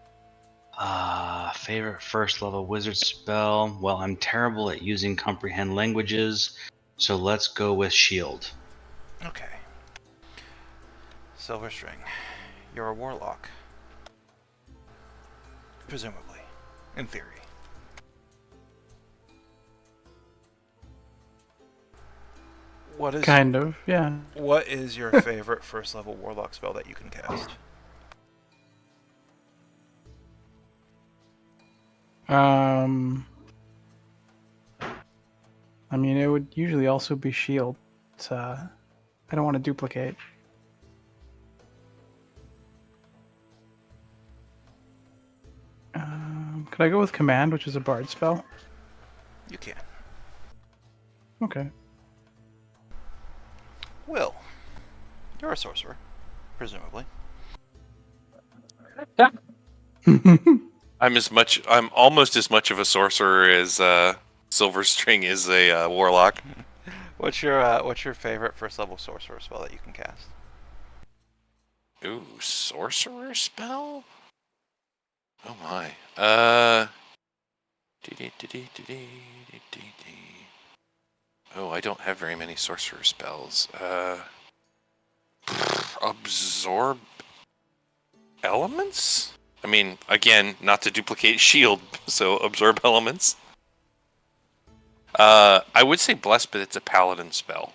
favorite first level wizard spell. Well, I'm terrible at using comprehend languages, so let's go with shield. Okay. Silver String, you're a warlock. Presumably. In theory. What is Kind of, yeah. What is your favorite first level warlock spell that you can cast? I mean, it would usually also be shield. It's, I don't want to duplicate. Could I go with command, which is a bard spell? You can. Okay. Will, you're a sorcerer, presumably. I'm almost as much of a sorcerer as Silver String is a warlock. What's your favorite first level sorcerer spell that you can cast? Ooh, sorcerer spell? Oh my. Oh, I don't have very many sorcerer spells. Absorb elements? I mean, again, not to duplicate shield, so absorb elements. I would say bless, but it's a paladin spell.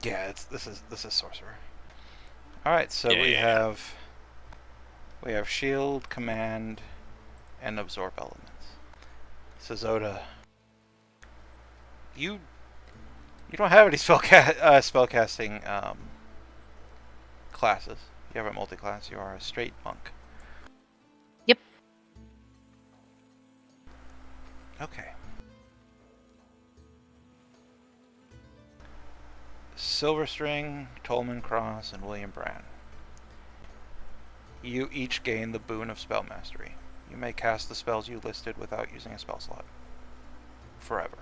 Yeah, this is sorcerer. All right, so Yeah, we yeah. have shield, command, and absorb elements. So Zoda, you don't have any spellcasting classes. You have a multi-class. You are a straight monk. Yep. Okay. Silverstring, Tolman Cross, and William Brand. You each gain the boon of spell mastery. You may cast the spells you listed without using a spell slot. Forever.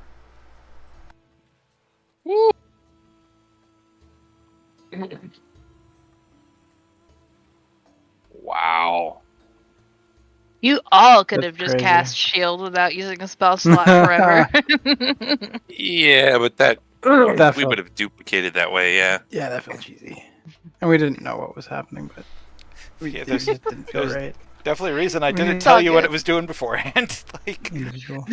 Wow. You all could That's have just crazy. cast shield without using a spell slot forever. Yeah, but That we felt, would have duplicated that way, yeah. yeah, that felt cheesy. And we didn't know what was happening, but Yeah, it there's just didn't feel there's- right. definitely a reason I didn't It's tell all you what good. it was doing beforehand. Like, Individual.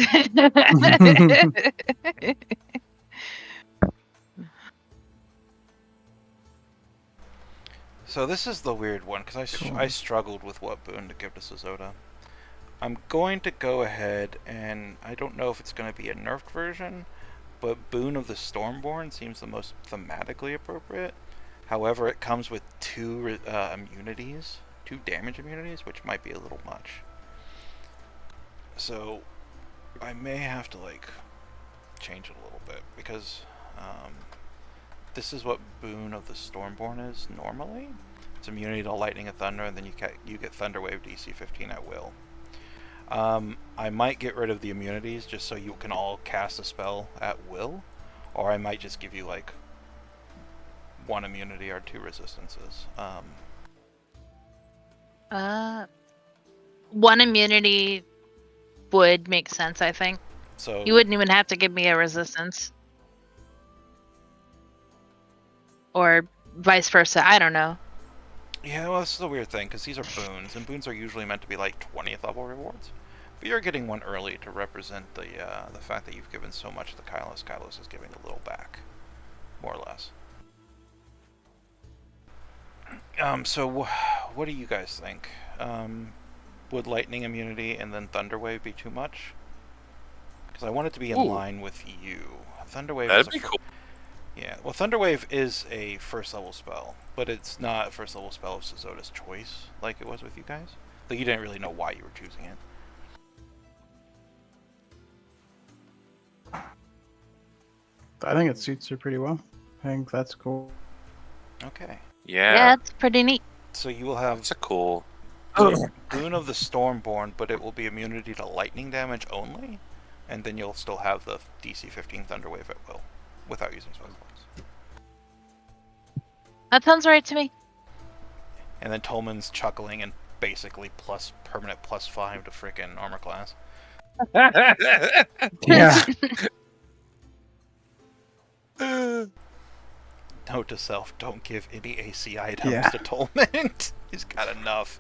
so this is the weird one because Cool. I struggled with what boon to give to Sazota. I'm going to go ahead and I don't know if it's going to be a nerfed version, but Boon of the Stormborn seems the most thematically appropriate. However, it comes with two immunities, 2 damage immunities, which might be a little much. So I may have to like change it a little bit because this is what Boon of the Stormborn is normally. It's immunity to lightning and thunder, and then you get Thunder Wave DC 15 at will. I might get rid of the immunities just so you can all cast a spell at will, or I might just give you like 1 immunity or 2 resistances. 1 immunity would make sense, I think. So You wouldn't even have to give me a resistance. Or vice versa. I don't know. yeah, well, this is a weird thing because these are boons, and boons are usually meant to be like 20th level rewards. But you're getting one early to represent the fact that you've given so much to Kylos. Kylos is giving a little back, more or less. So what do you guys think? Would lightning immunity and then thunder wave be too much? Because I want it to be in Ooh. line with you. Thunder wave That'd is be cool. Yeah, well, Thunderwave is a first level spell, but it's not a first level spell of Sozota's choice, like it was with you guys. Like, you didn't really know why you were choosing it. I think it suits her pretty well. I think that's cool. Okay. Yeah, it's pretty neat. So you will have it's a cool. Boon of the Stormborn, but it will be immunity to lightning damage only, and then you'll still have the DC 15 Thunderwave at will, without using spell slots. That sounds right to me. And then Tolman's chuckling and basically permanent +5 to frickin' armor class. Yeah. Note to self: don't give any AC items Yeah. to Tolman. He's got enough.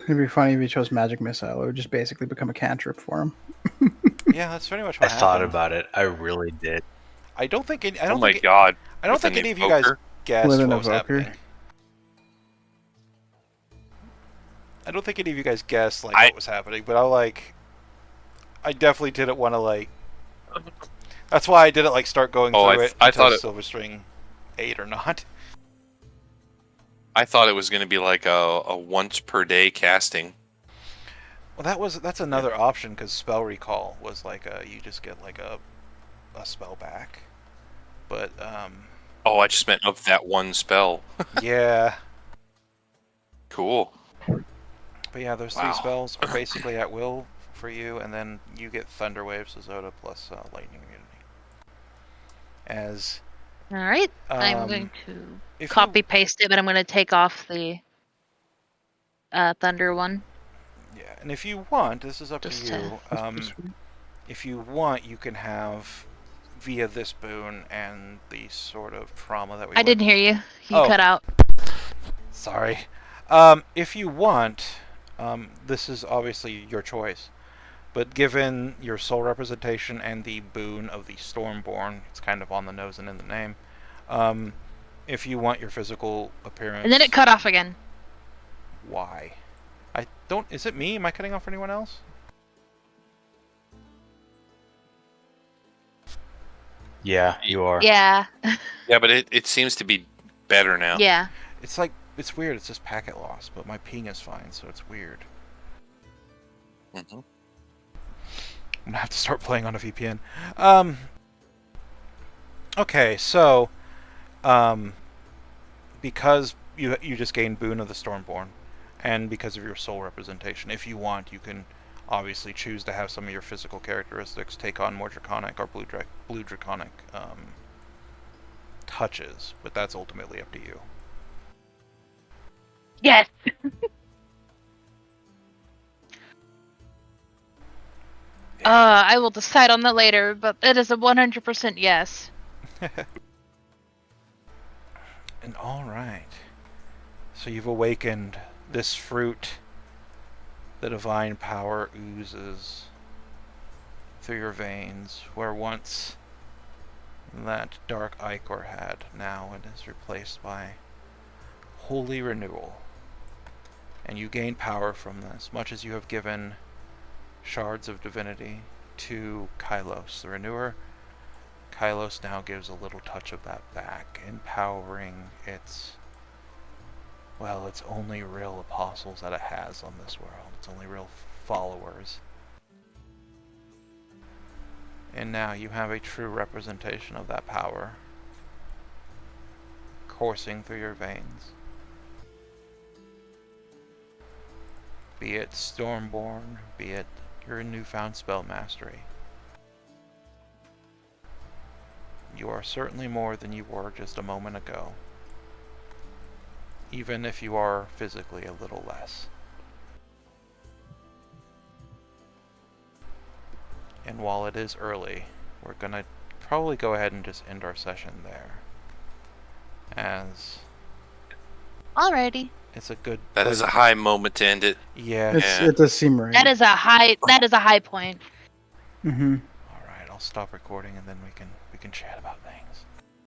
It'd be funny if he chose Magic Missile. It would just basically become a cantrip for him. Yeah, that's pretty much I what thought happened. about it. I really did. I don't think. I Oh don't my think. god. I don't With think an any of you guys Evoker? guessed With an what was Evoker. happening. I don't think any of you guys guessed like I- what was happening, but I definitely didn't want to like. That's why I didn't like start going Oh, through it I until thought it- Silverstring 8 or not. I thought it was going to be like a once per day casting. Well, that's another option because spell recall was like you just get like a spell back, but Oh, I just meant of that one spell. yeah. Cool. But yeah, those three Wow. spells are basically at will for you, and then you get Thunderwave, Sozota, plus lightning immunity. As All right, I'm um, going to if you- copy paste it, but I'm going to take off the Thunder one. yeah, and if you want, this is up Just to you. If you want, you can have via this boon and the sort of trauma that we. I didn't hear you. You Oh. cut out. Sorry. If you want, this is obviously your choice. But given your soul representation and the boon of the Stormborn, it's kind of on the nose and in the name. If you want your physical appearance, And then it cut off again. Why? I don't. Is it me? Am I cutting off for anyone else? Yeah, you are. Yeah. Yeah, but it seems to be better now. Yeah. It's like it's weird. It's just packet loss, but my ping is fine, so it's weird. hmm I'm gonna have to start playing on a VPN. Okay, so because you just gained Boon of the Stormborn, and because of your soul representation, if you want, you can obviously choose to have some of your physical characteristics take on more draconic or blue draconic touches, but that's ultimately up to you. Yes. I will decide on that later, but it is a 100% yes. And all right, so you've awakened this fruit. The divine power oozes through your veins, where once that dark ichor had. Now it is replaced by holy renewal. And you gain power from this, much as you have given shards of divinity to Kylos, the renewer. Kylos now gives a little touch of that back, empowering its only real apostles that it has on this world. Its only real followers. And now you have a true representation of that power coursing through your veins. Be it Stormborn, be it your newfound spell mastery. You are certainly more than you were just a moment ago. Even if you are physically a little less. And while it is early, we're gonna probably go ahead and just end our session there. As Alrighty. it's a good That is a place- high moment to end it. Yeah. Yeah. It does seem right. That is a high point. Mm-hmm. Alright, I'll stop recording and then we can chat about things.